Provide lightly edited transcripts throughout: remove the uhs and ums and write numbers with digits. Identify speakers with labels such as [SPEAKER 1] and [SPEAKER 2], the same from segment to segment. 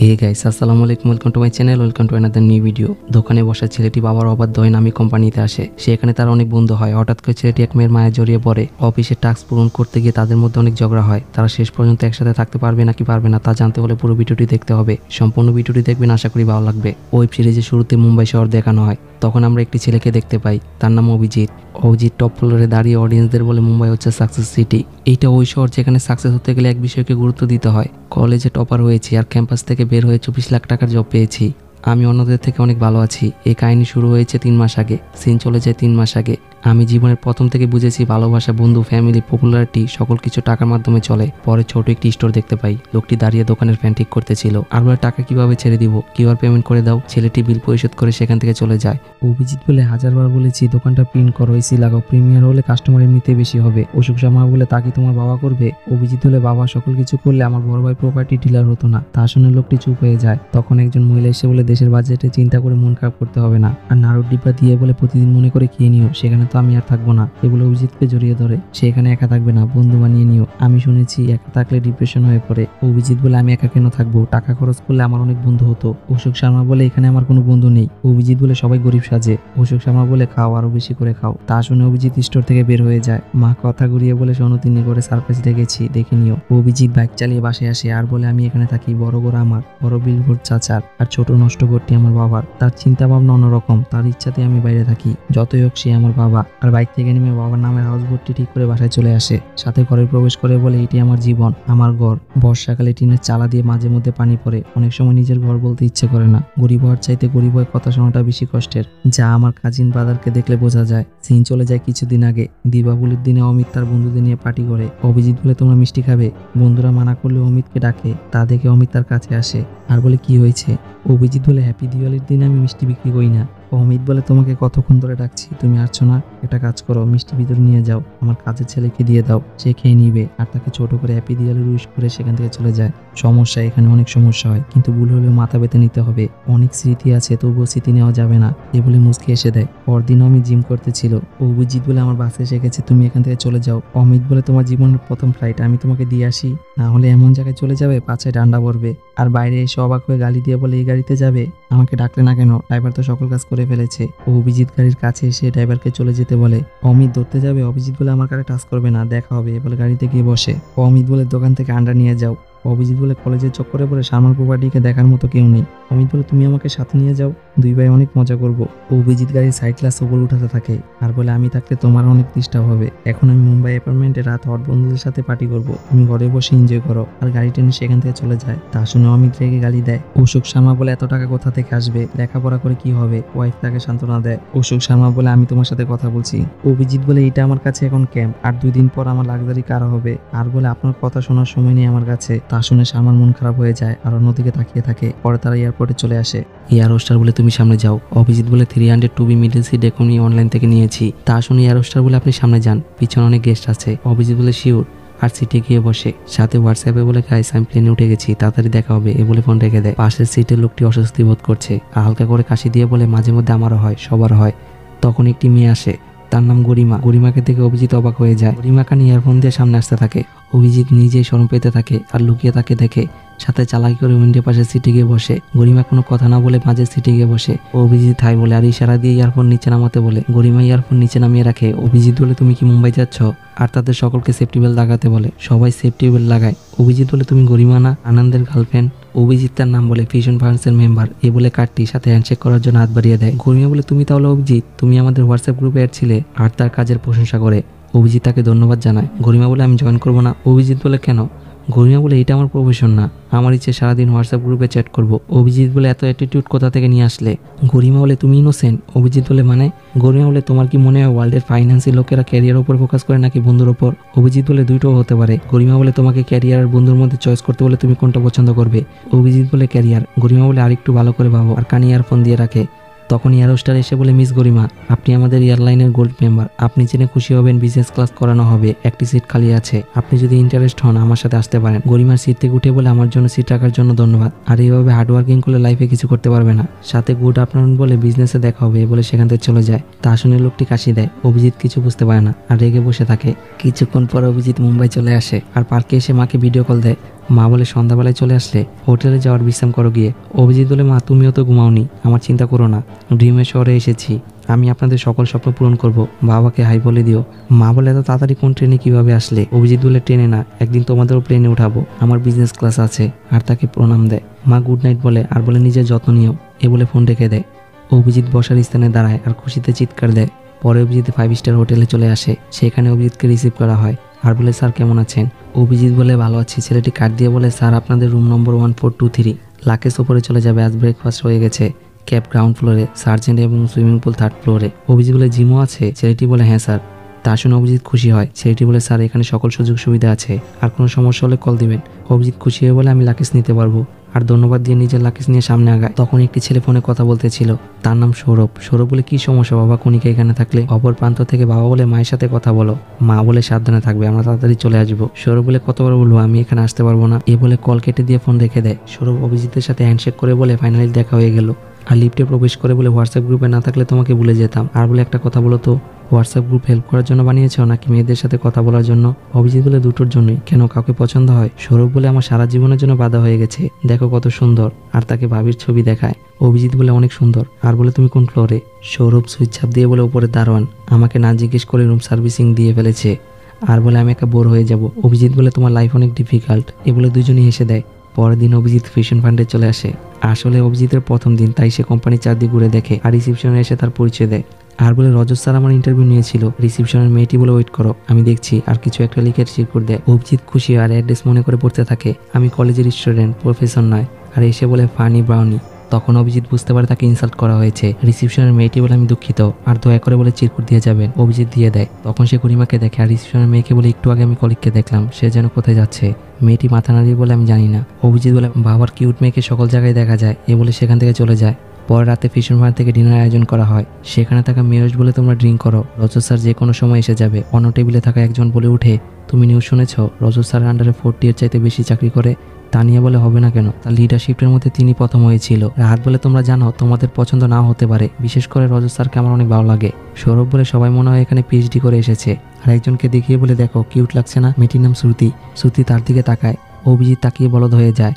[SPEAKER 1] Hey guys, আসসালামু আলাইকুম, welcome to my channel, welcome to another new video. দোকানে বসা ছেলেটি বাবার অবাধ্য হয়ে নামি কোম্পানিতে আসে। সেখানে তার অনেক বন্ধু হয়। হঠাৎ করে ছেলেটি এক মেয়ের মায়ে জড়িয়ে পড়ে। অফিসের টাস্ক পূরণ করতে গিয়ে তাদের মধ্যে অনেক ঝগড়া হয়। তারা শেষ পর্যন্ত একসাথে থাকতে পারবে নাকি পারবে না তা জানতে হলে পুরো ভিডিওটি দেখতে হবে। সম্পূর্ণ ভিডিওটি দেখবেন, আশা করি ভালো লাগবে। ওয়েব সিরিজের শুরুতে মুম্বাই শহর দেখানো হয়। তখন আমরা একটি ছেলেকে দেখতে পাই, তার নাম অভিজিৎ। অভিজিৎ টপ ফ্লোরে দাঁড়িয়ে অডিয়েন্সদের বলে মুম্বাই হচ্ছে সাকসেস সিটি। এইটা ওই শহর যেখানে সাকসেস হতে গেলে এক বিষয়কে গুরুত্ব দিতে হয়। কলেজে টপার হয়েছি আর ক্যাম্পাস থেকে বের হয়ে 24 লাখ টাকার জব পেয়েছি। আমি অন্যদের থেকে অনেক ভালো আছি। এই কাহিনী শুরু হয়েছে 3 মাস আগে, সিন চলে যায় 3 মাস আগে। আমি জীবনের প্রথম থেকে বুঝেছি ভালোবাসা, বন্ধু, ফ্যামিলি, পপুলারিটি সকল কিছু টাকার মাধ্যমে চলে। পরে ছোট একটি স্টোর দেখতে পাই। লোকটি দাঁড়িয়ে দোকানের ফ্যান ঠিক করতেছিল আর বলে, টাকা কিভাবে ছেড়ে দিব, কিউআর পেমেন্ট করে দাও। ছেলেটি বিল পরিশোধ করে সেখান থেকে চলে যায়। অভিজিৎ বলে, হাজারবার বলেছি দোকানটা প্রিন্ট করো, এসি লাগাও, প্রিমিয়ার হলে কাস্টমার এমনিতে বেশি হবে। অসুখ শর্মা বলে, তা কি তোমার বাবা করবে? অভিজিৎ বলে, বাবা সকল কিছু করলে আমার বড় ভাই প্রপার্টি ডিলার হতো না। তা শুনে লোকটি চুপ হয়ে যায়। তখন একজন মহিলা এসে বলে, দেশের বাজেটে চিন্তা করে মন খারাপ করতে হবে না। আর নাড়ুর ডিব্বা দিয়ে বলে, প্রতিদিন মনে করে খেয়ে নিও, সেখানে তো আমি আর থাকবো না। এগুলো অভিজিৎকে জড়িয়ে ধরে, সে এখানে একা থাকবে না, বন্ধু বানিয়ে নিও। আমি শুনেছি একা থাকলে ডিপ্রেশন হয়ে পড়ে। অভিজিৎ বলে, আমি একা কেন থাকবো, টাকা খরচ করলে আমার অনেক বন্ধু হতো। অশোক শর্মা বলে, এখানে আমার কোনো বন্ধু নেই। অভিজিৎ বলে, সবাই গরিব সাজে। অশোক শর্মা বলে, খাও, আরো বেশি করে খাও। তা শুনে অভিজিৎ স্টোর থেকে বের হয়ে যায়। মা কথা ঘুরিয়ে বলে, শোনো, তিনি করে সারপ্রাইজ রেখেছি, দেখে নিও। অভিজিৎ বাইক চালিয়ে বাসায় আসে আর বলে, আমি এখানে থাকি, বড় ঘর আমার, বড় বিলবোর্ড চাচার, আর ছোট নষ্ট ঘরটি আমার বাবার। তার চিন্তা ভাবনা অন্যরকম, তার ইচ্ছাতে আমি বাইরে থাকি। যতই হোক সে আমার বাবা। আর বাইক থেকে নেমে বাবার নামের হাউসবোটটি ঠিক করে বাসায় চলে আসে। সাথে ঘরে প্রবেশ করে বলে, এটি আমার জীবন, আমার ঘর। বর্ষাকালে টিনের চালা দিয়ে মাঝে মধ্যে পানি পড়ে। অনেক সময় নিজের ঘর বলতে ইচ্ছে করে না। গরিব হওয়ার চাইতে গরিব হয়ে কথা শোনাটা বেশি কষ্টের, যা আমার কাজিন ব্রাদারকে দেখলে বোঝা যায়। সিন চলে যায় কিছুদিন আগে। দীপাবলির দিনে অমিত তার বন্ধুদের নিয়ে পার্টি করে। অভিজিৎ বলে, তোমরা মিষ্টি খাবে? বন্ধুরা মানা করলে অমিতকে ডাকে। তা দেখে অমিত তার কাছে আসে আর বলে, কি হয়েছে? অভিজিৎ বলে, হ্যাপি দিওয়ালির দিন আমি মিষ্টি বিক্রি করি না। অমিত বলে, তোমাকে কতক্ষণ ধরে ডাকছি, তুমি আসছো না। একটা কাজ করো, মিষ্টি ভিতরে নিয়ে যাও, আমার কাজের ছেলেকে দিয়ে দাও, সে খেয়ে নিবে। আর তাকে ছোট করে হ্যাপি দিওয়ালি উইশ করে সেখান থেকে চলে যায়। সমস্যা, এখানে অনেক সমস্যা হয়, কিন্তু ভুল হলেও মাথা ব্যথা নিতে হবে। অনেক স্মৃতি আছে, তবুও স্মৃতি নেওয়া যাবে না, এ বলে মুচকি এসে দেয়। পরদিনও আমি জিম করতেছিল। অভিজিৎ বলে, আমার বাসে এসে গেছে, তুমি এখান থেকে চলে যাও। অমিত বলে, তোমার জীবনের প্রথম ফ্লাইট, আমি তোমাকে দিয়ে আসি, না হলে এমন জায়গায় চলে যাবে পাছায় ডান্ডা পড়বে। আর বাইরে এসে অবাক হয়ে গালি দিয়ে বলে, এই গাড়িতে যাবে? আমাকে ডাকলে না কেন? ড্রাইভার তো সকল কাজ করে ফেলেছে। অভিজিৎ গাড়ির কাছে এসে ড্রাইভারকে চলে যেতে বলে। অমিত ধরতে যাবে। অভিজিৎ বলে, আমার কাছে টাচ করবে না, দেখা হবে, বলে গাড়িতে গিয়ে বসে। অমিত বলে, দোকান থেকে আন্ডা নিয়ে যাও। অভিজিৎ বলে, কলেজের চক্করে পড়ে সালমান প্রপার্টিকে দেখার মতো কেউ নেই। অমিত বলে, তুমি আমাকে সাথে নিয়ে যাও, দুই ভাই অনেক মজা করবো। অভিজিৎ গাড়ির সাইড গ্লাস ওপর উঠাতে থাকে আর বলে, আমি থাকলে তোমার অনেক ডিস্টার্ব হবে। এখন আমি মুম্বাই অ্যাপার্টমেন্টে রাত হট বন্ধুদের সাথে পার্টি করবো, তুমি ঘরে বসে এনজয় করো। আর গাড়ি টেনে সেখান থেকে চলে যায়। তা শুনে অমিত রেগে গালি দেয়। অশোক শর্মা বলে, এত টাকা কোথা থেকে আসবে, লেখাপড়া করে কি হবে? ওয়াইফ তাকে সান্ত্বনা দেয়। অশোক শর্মা বলে, আমি তোমার সাথে কথা বলছি। অভিজিৎ বলে, এটা আমার কাছে এখন ক্যাম্প, আর 2 দিন পর আমার লাক্সারি কার হবে। আর বলে, আপনার কথা শোনার সময় নেই আমার কাছে। তা শুনে শর্মার মন খারাপ হয়ে যায় আর অন্যদিকে তাকিয়ে থাকে। পরে তারা এয়ারপোর্টে চলে আসে। এয়ারোস্টার বলে, তুমি সামনে যাও। অভিজিৎ বলে, 300 2B মিডল সিট এখনই অনলাইন থেকে নিয়েছি। তা শুনে এয়ারোস্টার বলে, আপনি সামনে যান, পিছনে অনেক গেস্ট আছে। অভিজিৎ বলে, শিওর। আর সিটে গিয়ে বসে। সাথে হোয়াটসঅ্যাপে বলে, গাইস আমি প্লেনে উঠে গেছি, তাড়াতাড়ি দেখা হবে, এ বলে ফোন রেখে দেয়। পাশের সিটের লোকটি অস্বস্তি বোধ করছে আর হালকা করে কাশি দিয়ে বলে, মাঝে মধ্যে আমারও হয়, সবার হয়। তখন একটি মেয়ে আসে, তার নাম গরিমা। গরিমাকে দেখে অভিজিৎ অবাক হয়ে যায়। গরিমা কানে ইয়ারফোন দিয়ে সামনে আসতে থাকে। অভিজিৎ নিজেই শরম পেতে থাকে আর লুকিয়ে তাকে দেখে। সাথে চালাকি করে উইন্ডো পাশের সিটে গিয়ে বসে। গরিমা কোনো কথা না বলে মাঝের সিটে গিয়ে বসে। অভিজিৎ হাই বলে আর ইশারা দিয়ে ইয়ারফোন নিচে নামাতে বলে। গরিমা ইয়ারফোন নিচে নামিয়ে রাখে। অভিজিৎ বলে, তুমি কি মুম্বাই যাচ্ছ? আর তাদের সকলকে সেফটি বেল্ট লাগাতে বলে। সবাই সেফটি বেল্ট লাগায়। অভিজিৎ বলে, তুমি গরিমা না, আনন্দের গার্লফ্রেন্ড? অভিজিৎ তার নাম বলে, ফিউশন ফার্মসের মেম্বার, এ বলে কার্ডটি সাথে হ্যান্ডশেক করার জন্য হাত বাড়িয়ে দেয়। গরিমা বলে, তুমি তাহলে অভিজিৎ, তুমি আমাদের হোয়াটসঅ্যাপ গ্রুপে অ্যাড ছিলে। আর তার কাজের প্রশংসা করে। অভিজিৎ তাকে ধন্যবাদ জানায়। গরিমা বলে, আমি জয়েন করবো না। অভিজিৎ বলে, কেন? গরিমা বলে, এটা আমার প্রফেশন না, আমার ইচ্ছে সারাদিন হোয়াটসঅ্যাপ গ্রুপে চ্যাট করব। অভিজিৎ বলে, এত অ্যাটিটিউড কোথা থেকে নিয়ে আসলে? গরিমা বলে, তুমি ইনোসেন্ট। অভিজিৎ বলে, মানে? গরিমা বলে, তোমার কি মনে হয় ওয়ার্ল্ডের ফাইন্যান্সি লোকেরা ক্যারিয়ার উপর ফোকাস করে নাকি বন্ধুর ওপর? অভিজিৎ বলে, দুইটাও হতে পারে। গরিমা বলে, তোমাকে ক্যারিয়ার আর বন্ধুর মধ্যে চয়েস করতে বলে তুমি কোনটা পছন্দ করবে? অভিজিৎ বলে, ক্যারিয়ার। গরিমা বলে, আরেকটু ভালো করে ভাবো, আর কানে ইয়ারফোন দিয়ে রাখে। তখন এয়ারোস্টার এসে বলে, মিস গরিমা, আপনি আমাদের এয়ারলাইনের গোল্ড মেম্বার, আপনি জেনে খুশি হবেন, বিজনেস ক্লাস করানো হবে, একটি সিট খালি আছে, আপনি যদি ইন্টারেস্ট হন আমার সাথে আসতে পারেন। গরিমার সিট থেকে উঠে বলে, আমার জন্য সিট রাখার জন্য ধন্যবাদ, আর এইভাবে হার্ডওয়ার্কিং করলে লাইফে কিছু করতে পারবে না। সাথে গুড আফটারনুন বলে বিজনেসে দেখা হবে বলে সেখান থেকে চলে যায়। তা শুনে লোকটি কাশি দেয়। অভিজিৎ কিছু বুঝতে পারে না আর রেগে বসে থাকে। কিছুক্ষণ পর অভিজিৎ মুম্বাই চলে আসে আর পার্কে এসে মাকে ভিডিও কল দেয়। মা বলে সন্ধ্যাবেলায় চলে আসলে হোটেলে যাওয়ার বিশ্রাম করো গিয়ে। অভিজিৎ বলে মা তুমিও তো ঘুমাওনি, আমার চিন্তা করো না, ড্রিমের শহরে এসেছি, আমি আপনাদের সকল স্বপ্ন পূরণ করব, বাবাকে হাই বলে দিও। মা বলে এত তাড়াতাড়ি কোন ট্রেনে কিভাবে আসলে? অভিজিৎ বলে ট্রেনে না, একদিন তোমাদেরও প্লেনে উঠাবো, আমার বিজনেস ক্লাস আছে। আর তাকে প্রণাম দেয়। মা গুড নাইট বলে আর বলে নিজের যত্ন নিও, এ বলে ফোন রেখে দেয়। অভিজিৎ বসার স্থানে দাঁড়ায় আর খুশিতে চিৎকার দেয়। পরে অভিজিৎ 5 স্টার হোটেলে চলে আসে। সেখানে অভিজিৎকে রিসিভ করা হয় আর বলে স্যার কেমন আছেন? অভিজিৎ বলে ভালো আছি। ছেলেটি কার্ড দিয়ে বলে স্যার আপনাদের রুম নম্বর 1423, লাকেশ ওপরে চলে যাবে, আজ ব্রেকফাস্ট হয়ে গেছে, ক্যাব গ্রাউন্ড ফ্লোরে, সার্জেন্ট এবং সুইমিং পুল 3rd ফ্লোরে। অভিজিৎ বলে জিমও আছে? ছেলেটি বলে হ্যাঁ স্যার। তা শুনে অভিজিৎ খুশি হয়। ছেলেটি বলে স্যার এখানে সকল সুযোগ সুবিধা আছে, আর কোনো সমস্যা হলে কল দিবেন। অভিজিৎ খুশি হয়ে বলে আমি লাকেশ নিতে পারবো, আর ধন্যবাদ দিয়ে নিজের লাকেশ নিয়ে সামনে আগায়। তখন একটি ছেলে ফোনে কথা বলতেছিল, তার নাম সৌরভ। সৌরভ বলে কি সমস্যা বাবা কণিকা এখানে থাকলে? অপর প্রান্ত থেকে বাবা বলে মায়ের সাথে কথা বলো, মা বলে সাবধানে থাকবে, আমরা তাড়াতাড়ি চলে আসবো। সৌরভ বলে কতবার বলবো আমি এখানে আসতে পারবো না, এ বলে কল কেটে দিয়ে ফোন রেখে দেয়। সৌরভ অভিজিতের সাথে হ্যান্ডশেক করে বলে ফাইনালি দেখা হয়ে গেল। আর লিফটে প্রবেশ করে বলে হোয়াটসঅ্যাপ গ্রুপে না থাকলে তোমাকে ভুলে যেতাম। আর বলে একটা কথা বলো তো, হোয়াটসঅ্যাপ গ্রুপ হেল্প করার জন্য বানিয়েছো নাকি মেয়েদের সাথে কথা বলার জন্য? অভিজিৎ বলে দুটোর জন্যই। কেন, কাউকে পছন্দ হয়? সৌরভ বলে আমার সারা জীবনের জন্য বাধা হয়ে গেছে, দেখো কত সুন্দর। আর তাকে ভাবির ছবি দেখায়। অভিজিৎ বলে অনেক সুন্দর। আর বলে তুমি কোন ফ্লোরে? সৌরভ সুইচ চাপ দিয়ে বলে উপরে দারোয়ান, আমাকে না জিজ্ঞেস করে রুম সার্ভিসিং দিয়ে ফেলেছে। আর বলে আমি একা বোর হয়ে যাব। অভিজিৎ বলে তোমার লাইফ অনেক ডিফিকাল্ট, এ বলে দুজনই হেসে দেয়। পরের দিন অভিজিৎ ফিশন ফান্ডে চলে আসে। আসলে অভিজিতের প্রথম দিন, তাই সে কোম্পানির চারদিক ঘুরে দেখে আর রিসিপশনে এসে তার পরিচয় দেয়। আর বলে রজত স্যার আমার ইন্টারভিউ নিয়েছিল। রিসিপশনের মেয়েটি বলে ওয়েট করো, আমি দেখছি। আর কিছু একটা লিখে সিকিউর দেয়। অভিজিৎ খুশি আর অ্যাড্রেস মনে করে পড়তে থাকে, আমি কলেজের স্টুডেন্ট, প্রফেসর নয়। আর এসে বলে ফানি ব্রাউনি। তখন অভিজিৎ বুঝতে পারে তাকে ইনসাল্ট করা হয়েছে। রিসিপশনের মেয়েটি বলে আমি দুঃখিত, আর দয়া করে বলে চিরকুট দিয়ে যাবেন। অভিজিৎ দিয়ে দেয়। তখন সে গরিমাকে দেখে আর রিসিপশনের মেয়েকে বলে একটু আগে আমি কলিগকে দেখলাম, সে যেন কোথায় যাচ্ছে। মেয়েটি মাথা নাড়িয়ে বলে আমি জানি না। অভিজিৎ বলে বাবার কিউট মেয়েকে সকল জায়গায় দেখা যায়, এ বলে সেখান থেকে চলে যায়। পরে রাতে ফিশন ফান্ড থেকে ডিনার আয়োজন করা হয়। সেখানে থাকা মেয়র বলে তোমরা ড্রিঙ্ক করো, রজত স্যার যে কোনো সময় এসে যাবে। অন্য টেবিলে থাকা একজন বলে উঠে তুমি নিউজ শুনেছ, রজত স্যারের আন্ডারে 40 এর চাইতে বেশি চাকরি করে? তানিয়া বলে হবে না কেন, তার লিডারশিপের মধ্যে তিনি প্রথম হয়েছিল। রাহাত বলে তোমরা জানো তোমাদের পছন্দ নাও হতে পারে, বিশেষ করে রজত স্যারকে আমার অনেক ভালো লাগে। সৌরভ বলে সবাই মনে হয় এখানে পিএইচডি করে এসেছে। আর একজনকে দেখিয়ে বলে দেখো কিউট লাগছে না, মেয়েটির নাম শ্রুতি। শ্রুতি তার দিকে তাকায়। অভিজিৎ তাকিয়ে বলদ হয়ে যায়।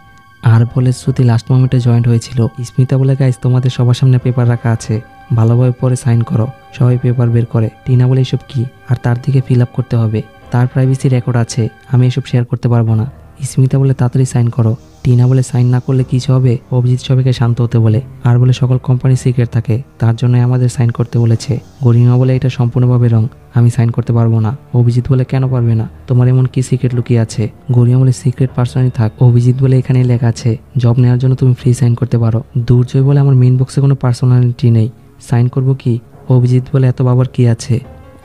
[SPEAKER 1] আর বলে শ্রুতি লাস্ট মোমেন্টে জয়েন্ট হয়েছিল। স্মিতা বলে গাইস তোমাদের সবার সামনে পেপার রাখা আছে, ভালোভাবে পরে সাইন করো। সবাই পেপার বের করে। টিনা বলে এসব কি? আর তার দিকে ফিল আপ করতে হবে, তার প্রাইভেসি রেকর্ড আছে, আমি এসব শেয়ার করতে পারবো না। স্মিতা বলে তাড়াতাড়ি সাইন করো। টিনা বলে সাইন না করলে কিছু হবে? অভিজিৎ সবাইকে শান্ত হতে বলে। আর বলে সকল কোম্পানি সিক্রেট থাকে, তার জন্য আমাদের সাইন করতে বলেছে। গরিমা বলে এটা সম্পূর্ণভাবে রং, আমি সাইন করতে পারবো না। অভিজিৎ বলে কেন পারবে না, তোমার এমন কি সিক্রেট লুকিয়ে আছে? গরিমা বলে সিক্রেট পার্সনই থাক। অভিজিৎ বলে এখানে লেখা আছে জব নেওয়ার জন্য তুমি ফ্রি সাইন করতে পারো। দুর্জয় বলে আমার মেইন বক্সে কোনো পার্সোনালিটি নেই, সাইন করবো কি? অভিজিৎ বলে এত বাবার কি আছে,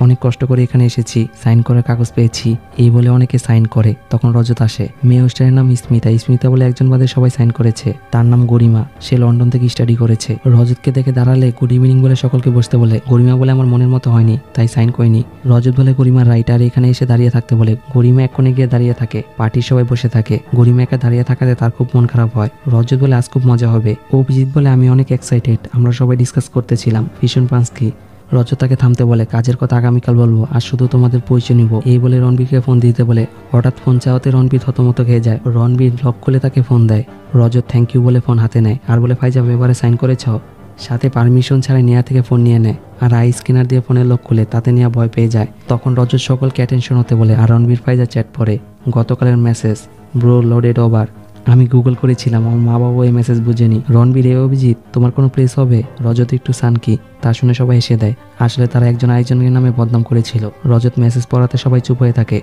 [SPEAKER 1] অনেক কষ্ট করে এখানে এসেছি, সাইন করার কাগজ পেয়েছি, এই বলে অনেকে সাইন করে। তখন রজত আসে। মেয়ে হোস্টেলের নাম স্মিতা। স্মিতা বলে একজন বাদে সবাই সাইন করেছে, তার নাম গরিমা, সে লন্ডন থেকে স্টাডি করেছে। রজতকে দেখে দাঁড়ালে গুড ইভিনিং বলে সকলকে বসতে বলে। গরিমা বলে আমার মনের মতো হয়নি, তাই সাইন করিনি। রজত বলে গরিমার রাইট, আর এখানে এসে দাঁড়িয়ে থাকতে বলে। গরিমা এক কোণে গিয়ে দাঁড়িয়ে থাকে, পার্টির সবাই বসে থাকে। গরিমা একা দাঁড়িয়ে থাকাতে তার খুব মন খারাপ হয়। রজত বলে আজ খুব মজা হবে। অভিজিৎ বলে আমি অনেক এক্সাইটেড, আমরা সবাই ডিসকাস করতেছিলাম ফিশন পাঞ্চ কি। রজত তাকে থামতে বলে, কাজের কথা আগামীকাল বলবো, আর শুধু তোমাদের পরিচয় নিব, এই বলে রণবীরকে ফোন দিতে বলে। হঠাৎ ফোন চাওয়াতে রণবীর থতমত খেয়ে যায়। রণবীর লক খুলে তাকে ফোন দেয়। রজত থ্যাংক ইউ বলে ফোন হাতে নেয় আর বলে ফাইজা এবারে সাইন করেছ? সাথে পারমিশন ছাড়াই নেয়া থেকে ফোন নিয়ে নেয় আর আই স্ক্যানার দিয়ে ফোনের লক খুলে, তাতে নেওয়া ভয় পেয়ে যায়। তখন রজত সকলকে অ্যাটেনশন হতে বলে আর রণবীর ফাইজা চ্যাট পড়ে। গতকালের মেসেজ, ব্রো লোডেড ওভার, আমি গুগল করেছিলাম, আমার মা বাবা এই মেসেজ বুঝেনি। রণবীর এ অভিজিৎ তোমার কোনো প্লেস হবে? রজত একটু সানকি। তা শুনে সবাই হেসে দেয়। আসলে তারা একজন আরেকজনের নামে বদনাম করেছিল। রজত মেসেজ পড়াতে সবাই চুপ হয়ে থাকে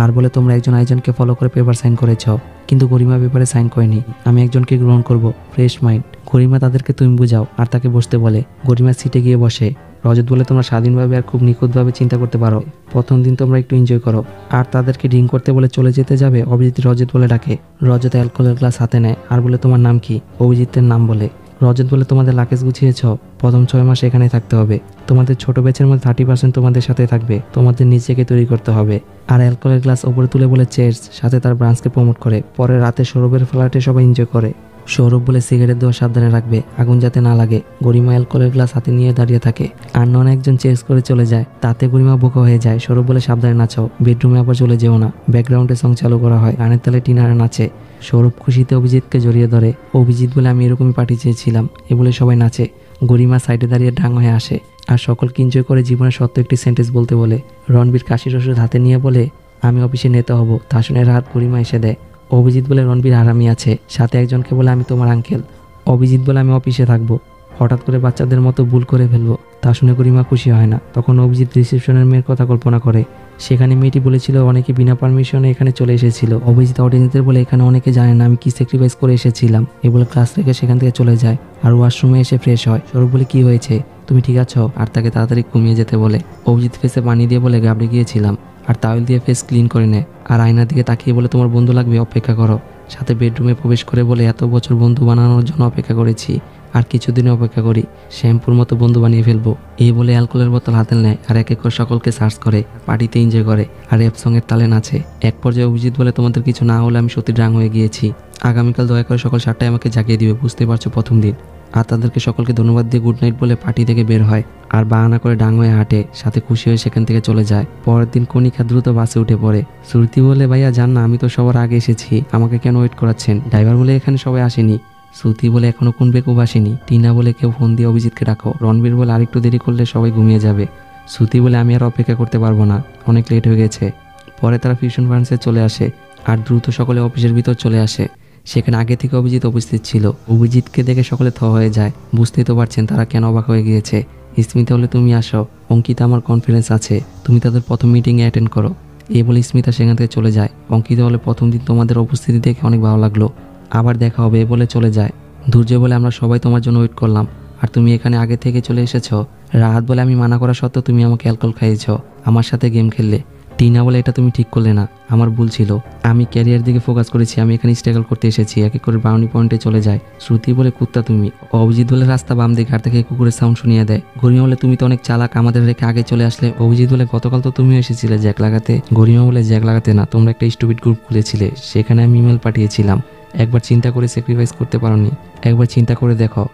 [SPEAKER 1] আর বলে তোমরা একজন আরেকজনকে ফলো করে পেপার সাইন করেছ, কিন্তু গরিমা পেপারে সাইন করেনি। আমি একজনকে গ্রহণ করব, ফ্রেশ মাইন্ড। গরিমা তাদেরকে তুমি বুঝাও আর তাকে বসতে বলে। গরিমার সিটে গিয়ে বসে। রজত বলে তোমরা স্বাধীনভাবে আর খুব নিখুঁতভাবে চিন্তা করতে পারো, প্রথম দিন তোমরা একটু এনজয় করো। আর তাদেরকে ড্রিঙ্ক করতে বলে চলে যেতে যাবে। অভিজিৎ রজত বলে ডাকে। রজত অ্যালকোহলের গ্লাস হাতে নেয় আর বলে তোমার নাম কি? অভিজিতের নাম বলে। রজত বলে তোমাদের লাকেজ গুছিয়েছ, প্রথম 6 মাস এখানে থাকতে হবে, তোমাদের ছোট ব্যাচের মধ্যে 30% তোমাদের সাথে থাকবে, তোমাদের নিজেকে তৈরি করতে হবে। আর অ্যালকোহলের গ্লাস ওপরে তুলে বলে চেয়ার্স, সাথে তার ব্রাঞ্চকে প্রমোট করে। পরে রাতে সৌরভের ফ্ল্যাটে সবাই এনজয় করে। সৌরভ বলে সিগারেট দেওয়া সাবধানে রাখবে, আগুন যাতে না লাগে। গরিমা অ্যালকোহলের গ্লাস হাতে নিয়ে দাঁড়িয়ে থাকে আর নন একজন চেস করে চলে যায়। তাতে গরিমা বোকা হয়ে যায়। সৌরভ বলে সাবধানে নাচাও, বেডরুমে আবার চলে যেও না। ব্যাকগ্রাউন্ডে সং চালু করা হয়, গানের তালে টিনারা নাচে। সৌরভ খুশিতে অভিজিৎকে জড়িয়ে ধরে। অভিজিৎ বলে আমি এরকমই পার্টি চেয়েছিলাম, এ বলে সবাই নাচে। গরিমা সাইডে দাঁড়িয়ে ডাং হয়ে আসে আর সকলকে এনজয় করে জীবনের সত্য একটি সেন্টেন্স বলতে বলে। রণবীর কাশির ওষুধ হাতে নিয়ে বলে আমি অফিসে নেতা হব, তা শুনে রাত গরিমা এসে দেয়। অভিজিৎ বলে রণবীর আরামই আছে, সাথে একজনকে বলে আমি তোমার আঙ্কেল। অভিজিৎ বলে আমি অফিসে থাকবো, হঠাৎ করে বাচ্চাদের মতো ভুল করে ফেলবো, তা শুনে গরিমা খুশি হয় না। তখন অভিজিৎ রিসেপশনের মেয়ের কথা কল্পনা করে, সেখানে মেয়েটি বলেছিল অনেকে বিনা পারমিশনে এখানে চলে এসেছিল। অভিজিৎ অডিয়েন্সদের বলে এখানে অনেকে জানে না আমি কি স্যাক্রিফাইস করে এসেছিলাম, এ বলে ক্লাস রেখে সেখান থেকে চলে যায় আর ওয়াশরুমে এসে ফ্রেশ হয়। সৌরভ বলে কি হয়েছে, তুমি ঠিক আছো, আর তাকে তাড়াতাড়ি ঘুমিয়ে যেতে বলে। অভিজিৎ ফেসে পানি দিয়ে বলে ঘাবড়ে গিয়েছিলাম, আর টাওয়েল দিয়ে ফেস ক্লিন করে নেয় আর আয়নার দিকে তাকিয়ে বলে তোমার বন্ধু লাগবে, অপেক্ষা করো। সাথে বেডরুমে প্রবেশ করে বলে এত বছর বন্ধু বানানোর জন্য অপেক্ষা করেছি, আর কিছুদিন অপেক্ষা করি, শ্যাম্পুর মতো বন্ধু বানিয়ে ফেলবো। এই বলে অ্যালকোহলের বোতল হাতে নেয় আর এক এক করে সকলকে সার্চ করে, পার্টিতে এনজয় করে আর র্যাপ সঙ্গের তালে নাচে। এক পর্যায়ে অভিজিৎ বলে তোমাদের কিছু না হলে আমি সত্যি ড্রাং হয়ে গিয়েছি, আগামীকাল দয়া করে সকাল 7টায় আমাকে জাগিয়ে দিবে, বুঝতে পারছো প্রথম দিন। আর তাদেরকে সকলকে ধন্যবাদ দিয়ে গুড নাইট বলে পার্টি থেকে বের হয় আর বাহানা করে ডাং হয়ে হাঁটে, সাথে খুশি হয়ে সেখান থেকে চলে যায়। পরের দিন কণিকা দ্রুত বাসে উঠে পড়ে। শ্রুতি বলে ভাইয়া যান না, আমি তো সবার আগে এসেছি, আমাকে কেন ওয়েট করাচ্ছেন? ড্রাইভার বলে এখানে সবাই আসেনি। শ্রুতি বলে এখনো কোন বেকুব আসেনি। টিনা বলে কেউ ফোন দিয়ে অভিজিৎকে ডাকো। রণবীর বলে আরেকটু দেরি করলে সবাই ঘুমিয়ে যাবে। শ্রুতি বলে আমি আর অপেক্ষা করতে পারবো না, অনেক লেট হয়ে গেছে। পরে তারা ফিউশন ফার্মসে চলে আসে আর দ্রুত সকলে অফিসের ভিতর চলে আসে। সেখানে আগে থেকে অভিজিৎ উপস্থিত ছিল। অভিজিৎকে দেখে সকলে থ হয়ে যায়, বুঝতেই তো পারছেন তারা কেন অবাক হয়ে গিয়েছে। স্মিতা বলে তুমি আসো, অঙ্কিতা আমার কনফারেন্স আছে, তুমি তাদের প্রথম মিটিংয়ে অ্যাটেন্ড করো। এই বলে স্মিতা সেখান থেকে চলে যায়। অঙ্কিতা বলে প্রথম দিন তোমাদের উপস্থিতি দেখে অনেক ভালো লাগলো, আবার দেখা হবে, বলে চলে যায়। ধৈর্য বলে আমরা সবাই তোমার জন্য ওয়েট করলাম, আর তুমি এখানে আগে থেকে চলে এসেছো। রাহাত বলে আমি মানা করা সত্ত্বেও তুমি আমাকে অ্যালকোহল খাইয়েছো, আমার সাথে গেম খেললে। টিনা বলে এটা তুমি ঠিক করলে না, আমার ভুল ছিল, আমি ক্যারিয়ার দিকে ফোকাস করেছি, আমি এখানে স্ট্রাগল করতে এসেছি। এক এক করে ব্রাউনি পয়েন্টে চলে যায়। শ্রুতি বলে কুত্তা তুমি। অভিজিৎ বলে রাস্তা বাম দিকে, আর থেকে কুকুরের সাউন্ড শুনিয়ে দেয়। গরিমা বলে তুমি তো অনেক চালাক, আমাদের রেখে আগে চলে আসলে। অভিজিৎ বলে গতকাল তো তুমিও এসেছিলে জ্যাক লাগাতে। গরিমা বলে জ্যাক লাগাতে না, তোমরা একটা স্টুপিড গ্রুপ খুলেছিলে, সেখানে আমি ইমেল পাঠিয়েছিলাম। একবার চিন্তা করে স্যাক্রিফাইস করতে পারোনি, একবার চিন্তা করে দেখো।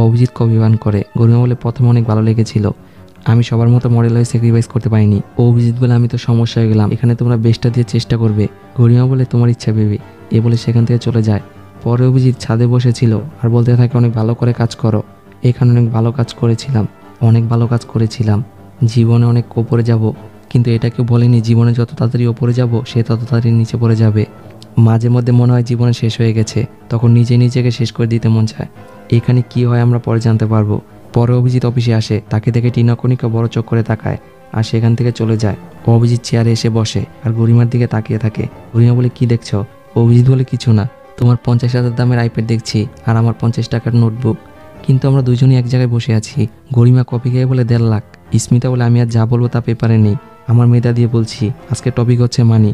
[SPEAKER 1] অভিজিৎ অভিমান করে। গরিমা বলে প্রথমে অনেক ভালো লেগেছিল, আমি সবার মতো মডেল হয়ে স্যাক্রিফাইস করতে পারিনি। অভিজিৎ বলে আমি তো সমস্যা হয়ে গেলাম, এখানে তোমরা বেস্টটা দিয়ে চেষ্টা করবে। গরিমা বলে তোমার ইচ্ছা বেবি, এ বলে সেখান থেকে চলে যায়। পরে অভিজিৎ ছাদে বসেছিল আর বলতে থাকে অনেক ভালো করে কাজ করো, এখানে অনেক ভালো কাজ করেছিলাম, অনেক ভালো কাজ করেছিলাম, জীবনে অনেক ওপরে যাব, কিন্তু এটা কেউ বলেনি জীবনে যত তাড়াতাড়ি ওপরে যাব সে তত তাড়াতাড়ি নিচে পড়ে যাবে। মাঝে মধ্যে মনে হয় জীবনে শেষ হয়ে গেছে, তখন নিজে নিজেকে শেষ করে দিতে মন চায়। এখানে কি হয় আমরা পরে জানতে পারবো। পরে অভিজিৎ অফিসে আসে, তাকে দেখে টিনা কণিকা বড় চোখ করে তাকায় আর সেখান থেকে চলে যায়। অভিজিৎ চেয়ারে এসে বসে আর গরিমার দিকে তাকিয়ে থাকে। গরিমা বলে কি দেখছো? অভিজিৎ বলে কিছু না, তোমার 50,000 দামের আইপ্যাড দেখছি আর আমার 50 টাকার নোটবুক, কিন্তু আমরা দুজনই এক জায়গায় বসে আছি। গরিমা কপি খেয়ে বলে 1.5 লাখ। স্মিতা বলে আমি আর যা বলবো তা পেপারে নেই, আমার মেধা দিয়ে বলছি। আজকে টপিক হচ্ছে মানি।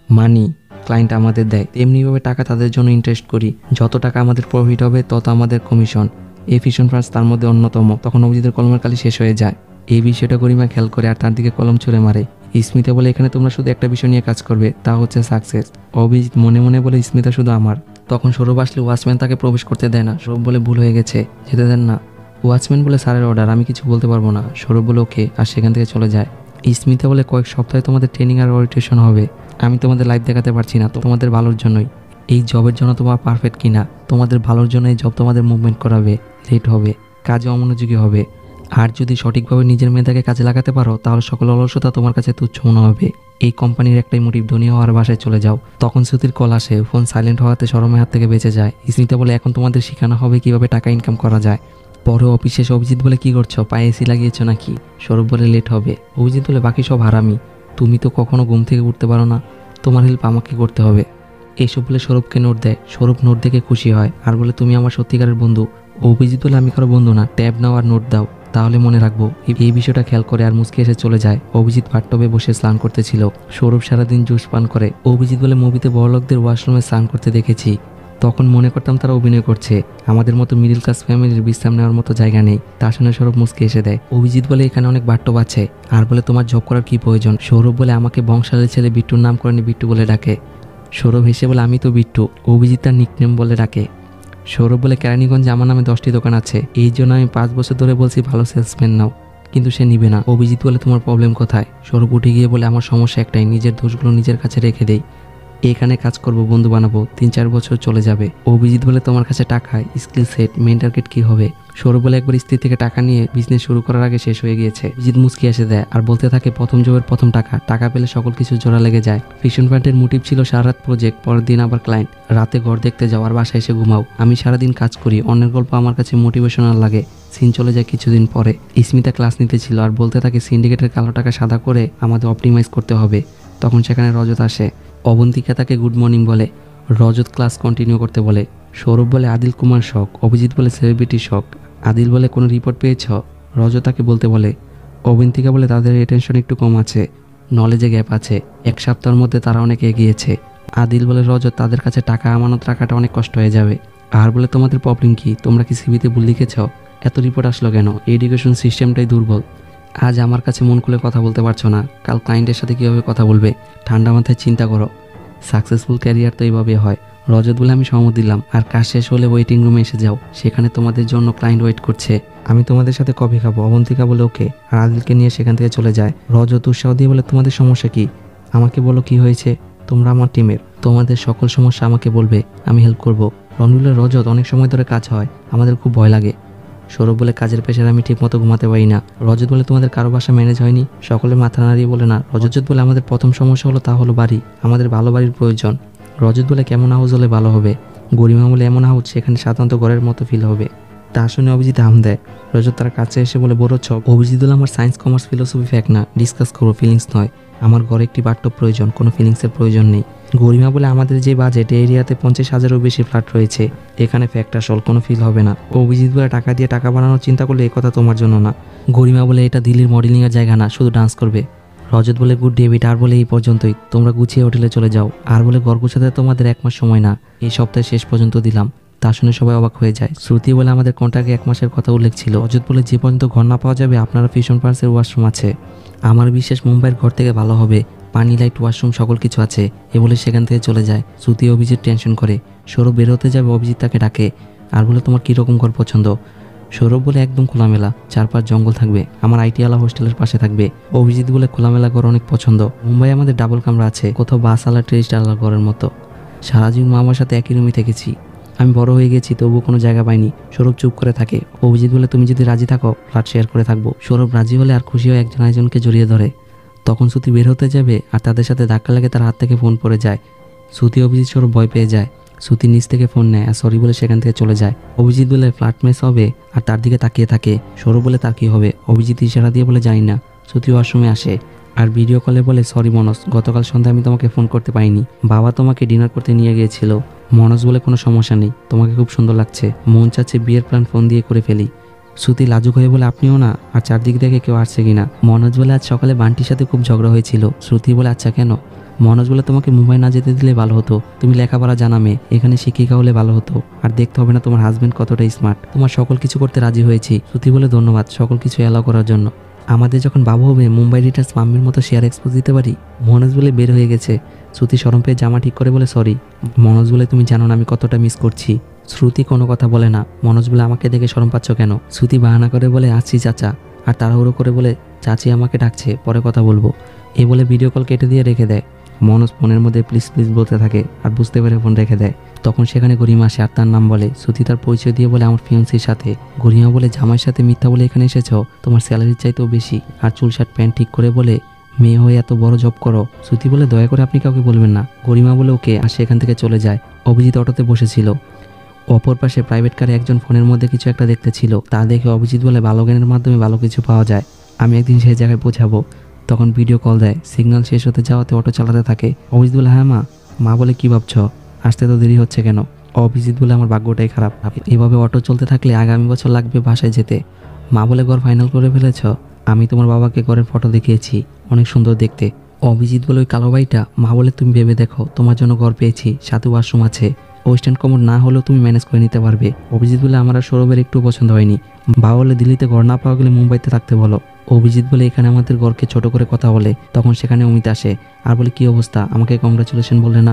[SPEAKER 1] মানি ক্লায়েন্ট আমাদের দেয়, তেমনিভাবে টাকা তাদের জন্য ইনভেস্ট করি, যত টাকা আমাদের প্রফিট হবে তত আমাদের কমিশন। এই ফিউশন ফার্মস তার মধ্যে অন্যতম। তখন অভিজিতের কলমের কালি শেষ হয়ে যায়। এই বিষয়টা গরিমা খেয়াল করে আর তার দিকে কলম ছুঁড়ে মারে। স্মিতা বলে এখানে তোমরা শুধু একটা বিষয় নিয়ে কাজ করবে, তা হচ্ছে সাকসেস। অভিজিৎ মনে মনে বলে স্মিতা শুধু আমার। তখন সৌরভ আসলে ওয়াচম্যান তাকে প্রবেশ করতে দেয় না। সৌরভ বলে ভুল হয়ে গেছে, যেতে দেন না। ওয়াচম্যান বলে স্যারের অর্ডার, আমি কিছু বলতে পারবো না। সৌরভ বলে ওকে, আর সেখান থেকে চলে যায়। স্মিতা বলে কয়েক সপ্তাহে তোমাদের ট্রেনিং আর ওরিয়েন্টেশন হবে, আমি তোমাদের লাইভ দেখাতে পারছি না, তোমাদের ভালোর জন্যই। এই জবের জন্য তোমার পারফেক্ট কিনা, তোমাদের ভালোর জন্য এই জব তোমাদের মুভমেন্ট করাবে, লেট হবে, কাজে অমনোযোগী হবে। আর যদি সঠিকভাবে নিজের মেধাকে কাজে লাগাতে পারো তাহলে সকল অলসতা তোমার কাছে তুচ্ছ মনে হবে। এই কোম্পানির একটাই মোটিভ, ধনী হওয়ার বাসায় চলে যাও। তখন শ্রুতির কল আসে, ফোন সাইলেন্ট হওয়াতে শরমের হাত থেকে বেঁচে যায়। স্মিতা বলে এখন তোমাদের শেখানো হবে কিভাবে টাকা ইনকাম করা যায়। পরে অফিস শেষে অভিজিৎ বলে কি করছো, পায়ে এসি লাগিয়েছো নাকি? সৌরভ বলে লেট হবে। অভিজিৎ বলে বাকি সব হারামি, তুমি তো কখনো ঘুম থেকে উঠতে পারো না, তোমার হেল্প আমাকে করতে হবে। এইসব বলে সৌরভকে নোট দেয়। সৌরভ নোট দেখে খুশি হয় আর বলে তুমি আমার সত্যিকারের বন্ধু। অভিজিৎ বলে আমি কারো বন্ধু না, ট্যাব নাও আর নোট দাও, তাহলে মনে রাখবো। এই বিষয়টা খেয়াল করে আর মুচকে এসে চলে যায়। অভিজিৎ বাথটবে বসে স্নান করতেছিল। সৌরভ সারাদিন জুস পান করে। অভিজিৎ বলে মুভিতে বড়লোকদের ওয়াশরুমে স্নান করতে দেখেছি, তখন মনে করতাম তারা অভিনয় করছে, আমাদের মতো মিডিল ক্লাস ফ্যামিলির বিশ্রাম নেওয়ার মতো জায়গা নেই। তার সামনে সৌরভ মুচকে এসে দেয়। অভিজিৎ বলে এখানে অনেক বাথটব আছে, আর বলে তোমার জব করার কি প্রয়োজন? সৌরভ বলে আমাকে বংশালের ছেলে বিট্টুর নাম করে বিট্টু বলে ডাকে। সৌরভ হেসে বলে আমি তো বিট্টু। অভিজিৎ তার নিকনেম বলে ডাকে। সৌরভ বলে কেরানীগঞ্জে আমার নামে 10টি দোকান আছে, এই জন্য আমি 5 বছর ধরে বলছি ভালো সেলসম্যান নাও, কিন্তু সে নিবে না। অভিজিৎ বলে তোমার প্রবলেম কোথায়? সৌরভ উঠে গিয়ে বলে আমার সমস্যা একটাই, নিজের দোষগুলো নিজের কাছে রেখে দেই। এখানে কাজ করব, বন্ধু বানাবো, 3-4 বছর চলে যাবে। অভিজিৎ বলে তোমার কাছে টাকা, স্কিল সেট, মেন টার্গেট কি হবে? সৌরভ বলে একবার স্ত্রী থেকে টাকা নিয়ে বিজনেস শুরু করার আগে শেষ হয়ে গিয়েছে। অভিজিৎ মুচকি এসে দেয় আর বলতে থাকে প্রথম জবের প্রথম টাকা, টাকা পেলে সকল কিছু জোড়া লেগে যায়। ফিকশন ফান্ডের মোটিভ ছিল সারা রাত প্রজেক্ট, পরের দিন আবার ক্লায়েন্ট, রাতে ঘর দেখতে যাও আর বাসায় এসে ঘুমাও। আমি সারাদিন কাজ করি, অন্যের গল্প আমার কাছে মোটিভেশনাল লাগে। সিন চলে যায় কিছুদিন পরে। স্মিতা ক্লাস নিতে ছিল আর বলতে থাকে সিন্ডিকেটের কালো টাকা সাদা করে আমাদের অপটিমাইজ করতে হবে। তখন সেখানে রজত আসে। অবন্তিকা তাকে গুড মর্নিং বলে, রজত ক্লাস কন্টিনিউ করতে বলে। সৌরভ বলে আদিল কুমার শখ, অভিজিৎ বলে সেলিব্রিটি শখ, আদিল বলে কোনো রিপোর্ট পেয়েছ? রজত তাকে বলতে বলে। অবন্তিকা বলে তাদের অ্যাটেনশন একটু কম আছে, নলেজে গ্যাপ আছে, 1 সপ্তাহের মধ্যে তারা অনেক এগিয়েছে। আদিল বলে রজত তাদের কাছে টাকা আমানত রাখাটা অনেক কষ্ট হয়ে যাবে। আর বলে তোমাদের প্রবলেম কি, তোমরা কি সিভিতে ভুল লিখেছ? এত রিপোর্ট আসলো কেন? এডুকেশন সিস্টেমটাই দুর্বল। আজ আমার কাছে মন খুলে কথা বলতে পারছো না, কাল ক্লায়েন্টের সাথে কীভাবে কথা বলবে? ঠান্ডা মাথায় চিন্তা করো। সাকসেসফুল ক্যারিয়ার তো এইভাবে হয়। রজত বলে আমি সহমত দিলাম, আর কাজ শেষ হলে ওয়েটিং রুমে এসে যাও, সেখানে তোমাদের জন্য ক্লায়েন্ট ওয়েট করছে, আমি তোমাদের সাথে কফি খাবো। অবন্তিকা বলে ওকে, আর আদিলকে নিয়ে সেখান থেকে চলে যায়। রজত উৎসাহ দিয়ে বলে তোমাদের সমস্যা কি, আমাকে বলো কি হয়েছে, তোমরা আমার টিমের, তোমাদের সকল সমস্যা আমাকে বলবে, আমি হেল্প করব। রণবীরের রজত অনেক সময় ধরে কাজ হয়, আমাদের খুব ভয় লাগে। সৌরভ বলে কাজের প্রেশার, আমি ঠিক মতো ঘুমাতে পারি না। রজত বলে তোমাদের কারো বাসা ম্যানেজ হয়নি? সকলে মাথা নাড়িয়ে বলে না। রজত বলে আমাদের প্রথম সমস্যা হলো তা হলো বাড়ি, আমাদের ভালো বাড়ির প্রয়োজন। রজত বলে কেমন হাউস হলে ভালো হবে? গরিমা বলে এমন হাউস সেখানে সাধারণত ঘরের মতো ফিল হবে। তা শুনে অভিজিৎ হাম দেয়। রজত তার কাছে এসে বলে বড় ছক। অভিজিৎ বলে আমার সায়েন্স কমার্স ফিলোসফি ফ্যাক্ট না, ডিসকাস করো, ফিলিংস নয়। আমার ঘরে একটি বাথটব প্রয়োজন, কোনো ফিলিংসের প্রয়োজন নেই। গরিমা বলে আমাদের যে বাজেট এরিয়াতে 50,000-এরও বেশি ফ্ল্যাট রয়েছে, এখানে ফ্যাক্ট আসল, কোনো ফিল হবে না। অভিজিৎ বলে টাকা দিয়ে টাকা বানানোর চিন্তা করলে এই কথা তোমার জন্য না। গরিমা বলে এটা দিল্লির মডেলিংয়ের জায়গা না, শুধু ডান্স করবে। রজত বলে গুড ডেভিড, আর বলে এই পর্যন্তই, তোমরা গুছিয়ে হোটেলে চলে যাও। আর বলে ঘর গুছাতে তোমাদের 1 মাস সময় না, এই সপ্তাহের শেষ পর্যন্ত দিলাম। তা শুনে সবাই অবাক হয়ে যায়। শ্রুতি বলে আমাদের কন্ট্রাক্টে 1 মাসের কথা উল্লেখ ছিল। রজত বলে যে পর্যন্ত ঘর না পাওয়া যাবে আপনারা ফিশন পার্সের ওয়াশরুম আছে, আমার বিশ্বাস মুম্বাইয়ের ঘর থেকে ভালো হবে, পানি, লাইট, ওয়াশরুম সকল কিছু আছে। এ বলে সেখান থেকে চলে যায়। শ্রুতি অভিজিৎ টেনশন করে। সৌরভ বের হতে যাবে, অভিজিৎ তাকে ডাকে আর বলে তোমার কীরকম ঘর পছন্দ? সৌরভ বলে একদম খোলামেলা, 4-5 জঙ্গল থাকবে, আমার আইটিআলা হোস্টেলের পাশে থাকবে। অভিজিৎ বলে খোলামেলা ঘর অনেক পছন্দ, মুম্বাই আমাদের ডাবল কামরা আছে, কোথাও বাস আলা ট্রেস্ট আলা ঘরের মতো। সারা জীবন মা আমার সাথে একই রুমে থেকেছি, আমি বড় হয়ে গেছি তবুও কোনো জায়গা পাইনি। সৌরভ চুপ করে থাকে। অভিজিৎ বলে তুমি যদি রাজি থাকো ফ্ল্যাট শেয়ার করে থাকবো। সৌরভ রাজি হলে আর খুশি হয়ে একজন আরেকজনকে জড়িয়ে ধরে। তখন শ্রুতি বের হতে যাবে আর তাদের সাথে ধাক্কা লাগে, তার হাত থেকে ফোন পড়ে যায়। শ্রুতি অভিজিৎ সৌরভ ভয় পেয়ে যায়। শ্রুতি নিচ থেকে ফোন নেয় আর সরি বলে সেখান থেকে চলে যায়। অভিজিৎ বলে ফ্ল্যাট মেস হবে আর তার দিকে তাকিয়ে থাকে। সৌরভ বলে তার কী হবে? অভিজিৎ ইশারা দিয়ে বলে জানি না। শ্রুতি ওয়াশরুমে আসে আর ভিডিও কলে বলে সরি মনোজ, গতকাল সন্ধ্যায় আমি তোমাকে ফোন করতে পারিনি, বাবা তোমাকে ডিনার করতে নিয়ে গিয়েছিল। মনোজ বলে কোনো সমস্যা নেই, তোমাকে খুব সুন্দর লাগছে, মন চাচ্ছে বিয়ের প্ল্যান ফোন দিয়ে করে ফেলি। শ্রুতি লাজুক হয়ে বলে আপনিও না, আর চারদিক থেকে কেউ আসছে কিনা। মনোজ বলে আজ সকালে বান্টির সাথে খুব ঝগড়া হয়েছিল। শ্রুতি বলে আচ্ছা কেন? মনোজ বলে তোমাকে মুম্বাই না যেতে দিলে ভালো হতো, তুমি লেখাপড়া জানা মেয়ে, এখানে শিক্ষিকা হলে ভালো হতো, আর দেখতে হবে না তোমার হাজবেন্ড কতটা স্মার্ট, তোমার সকল কিছু করতে রাজি হয়েছি। শ্রুতি বলে ধন্যবাদ সকল কিছু অ্যালাউ করার জন্য, আমাদের যখন বাবু হবে মুম্বাই রিটার্স মাম্মির মতো শেয়ার এক্সপোজ দিতে পারি। মনোজ বলে বের হয়ে গেছে। শ্রুতি শরম পেয়ে জামা ঠিক করে বলে সরি। মনোজ বলে তুমি জানো না আমি কতটা মিস করছি। শ্রুতি কোনো কথা বলে না। মনোজ বলে আমাকে দেখে শরম পাচ্ছ কেন? শ্রুতি বাহানা করে বলে আসছি চাচা, আর তাড়াহুড়ো করে বলে চাচি আমাকে ডাকছে, পরে কথা বলবো। এ বলে ভিডিও কল কেটে দিয়ে রেখে দেয়। মনোজ ফোনের মধ্যে প্লিজ প্লিজ বলতে থাকে আর বুঝতে পেরে ফোন রেখে দেয়। তখন সেখানে গরিমা আসে আর তার নাম বলে। শ্রুতি তার পরিচয় দিয়ে বলে আমার ফিয়ান্সির সাথে। গরিমা বলে জামাইয়ের সাথে মিথ্যা বলে এখানে এসেছ, তোমার স্যালারির চাইতেও বেশি, আর চুল শার্ট প্যান্ট ঠিক করে বলে মেয়ে হয়ে এত বড় জব করো। শ্রুতি বলে দয়া করে আপনি কাউকে বলবেন না। গরিমা বলে ওকে, আর সেখান থেকে চলে যায়। অভিজিৎ অটোতে বসেছিল। অপর পাশে প্রাইভেট কারে একজন ফোনের মধ্যে কিছু একটা দেখতে ছিল, তা দেখে অভিজিৎ বলে ভালো জ্ঞানের মাধ্যমে ভালো কিছু পাওয়া যায়, আমি একদিন সেই জায়গায় পৌঁছাবো। তখন ভিডিও কল দেয়। সিগন্যাল শেষ হতে যাওয়াতে অটো চালাতে থাকে। অভিজিৎ বলে হ্যাঁ মা। মা বলে কি ভাবছ, আসতে তো দেরি হচ্ছে কেন? অভিজিৎ বলে আমার ভাগ্যটাই খারাপ, এভাবে অটো চলতে থাকলে আগামী বছর লাগবে বাসায় যেতে। মা বলে ঘর ফাইনাল করে ফেলেছ? আমি তোমার বাবাকে ঘরের ফটো দেখিয়েছি, অনেক সুন্দর দেখতে। অভিজিৎ বলে ওই কালো বাড়িটা? মা বলে তুমি ভেবে দেখো, তোমার জন্য ঘর পেয়েছি, সাথে ওয়াশরুম আছে, ওয়েস্টার্ন কমোড না হলেও তুমি ম্যানেজ করে নিতে পারবে। অভিজিৎ বলে আমার আর সৌরভের একটু পছন্দ হয়নি। বাবা বলে দিল্লিতে ঘর না পাওয়া গেলে মুম্বাইতে থাকতে বলো। অভিজিৎ বলে এখানে আমাদের ঘরকে ছোট করে কথা বলে। তখন সেখানে অমিত আসে আর বলে কি অবস্থা, আমাকে কংগ্রাচুলেশন বললে না?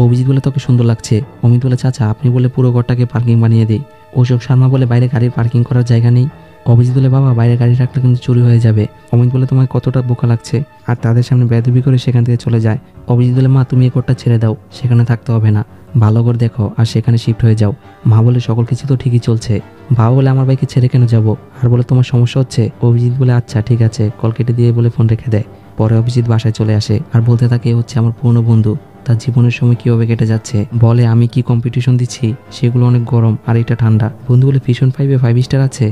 [SPEAKER 1] অভিজিৎ বলে তোকে সুন্দর লাগছে। অমিত বলে চাচা আপনি বলে পুরো ঘরটাকে পার্কিং বানিয়ে দিই। অশোক শর্মা বলে বাইরে গাড়ির পার্কিং করার জায়গা নেই। অভিজিৎ বলে বাবা বাইরে গাড়ি রাখলে কিন্তু চুরি হয়ে যাবে। অমিত বলে তোমায় কতটা বোকা লাগছে, আর তাদের সামনে বেয়াদবি করে সেখান থেকে চলে যায়। অভিজিৎ বলে মা তুমি এই ঘরটা ছেড়ে দাও, সেখানে থাকতে হবে না, ভালো ঘর দেখো আর সেখানে শিফট হয়ে যাও। মা বলে সকল কিছু তো ঠিকই চলছে। বাবা বলে আমার ভাইকে ছেড়ে কেন যাব, আর বলে তোমার সমস্যা হচ্ছে। অভিজিৎ বলে আচ্ছা ঠিক আছে, কল কেটে দিয়ে বলে ফোন রেখে দেয়। পরে অভিজিৎ বাসায় চলে আসে আর বলতে থাকে এ হচ্ছে আমার পুরনো বন্ধু, তার জীবনের সময় কিভাবে কেটে যাচ্ছে। বলে আমি কি কম্পিটিশন দিচ্ছি, সেগুলো অনেক গরম আর এটা ঠান্ডা। বন্ধু বলে ফিশন 5-এ 5 স্টার আছে।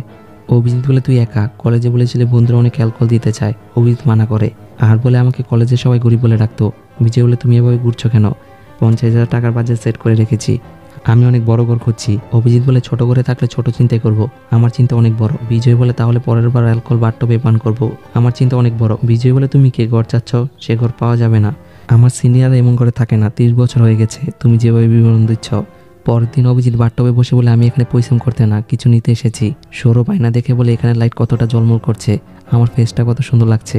[SPEAKER 1] অভিজিৎ বলে তুই একা, কলেজে বলেছিলে বন্ধুরা অনেক অ্যালকোহল দিতে চায়। অভিজিৎ মানা করে আর বলে আমাকে কলেজে সবাই গরিব বলে ডাকতো। বিজয় বলে তুমি এভাবে ঘুরছো কেন, 50,000 টাকার বাজেট সেট করে রেখেছি, আমি অনেক বড় ঘর খুঁজছি। অভিজিৎ বলে ছোট ঘরে থাকলে ছোট চিন্তাই করব, আমার চিন্তা অনেক বড়। বিজয় বলে তাহলে পরের বার অ্যালকোহল বাথটবে পান করব, আমার চিন্তা অনেক বড়। বিজয় বলে তুমি কে ঘর চাচ্ছ, সে ঘর পাওয়া যাবে না, আমার সিনিয়র এমন করে থাকে না, 30 বছর হয়ে গেছে, তুমি যেভাবে বিবরণ দিচ্ছ। পরের দিন অভিজিৎ বাথটবে বসে বলে আমি এখানে পরিশ্রম করতে না, কিছু নিতে এসেছি। সৌরভ আয়না দেখে বলে এখানে লাইট কতটা ঝলমল করছে, আমার ফেসটা কত সুন্দর লাগছে।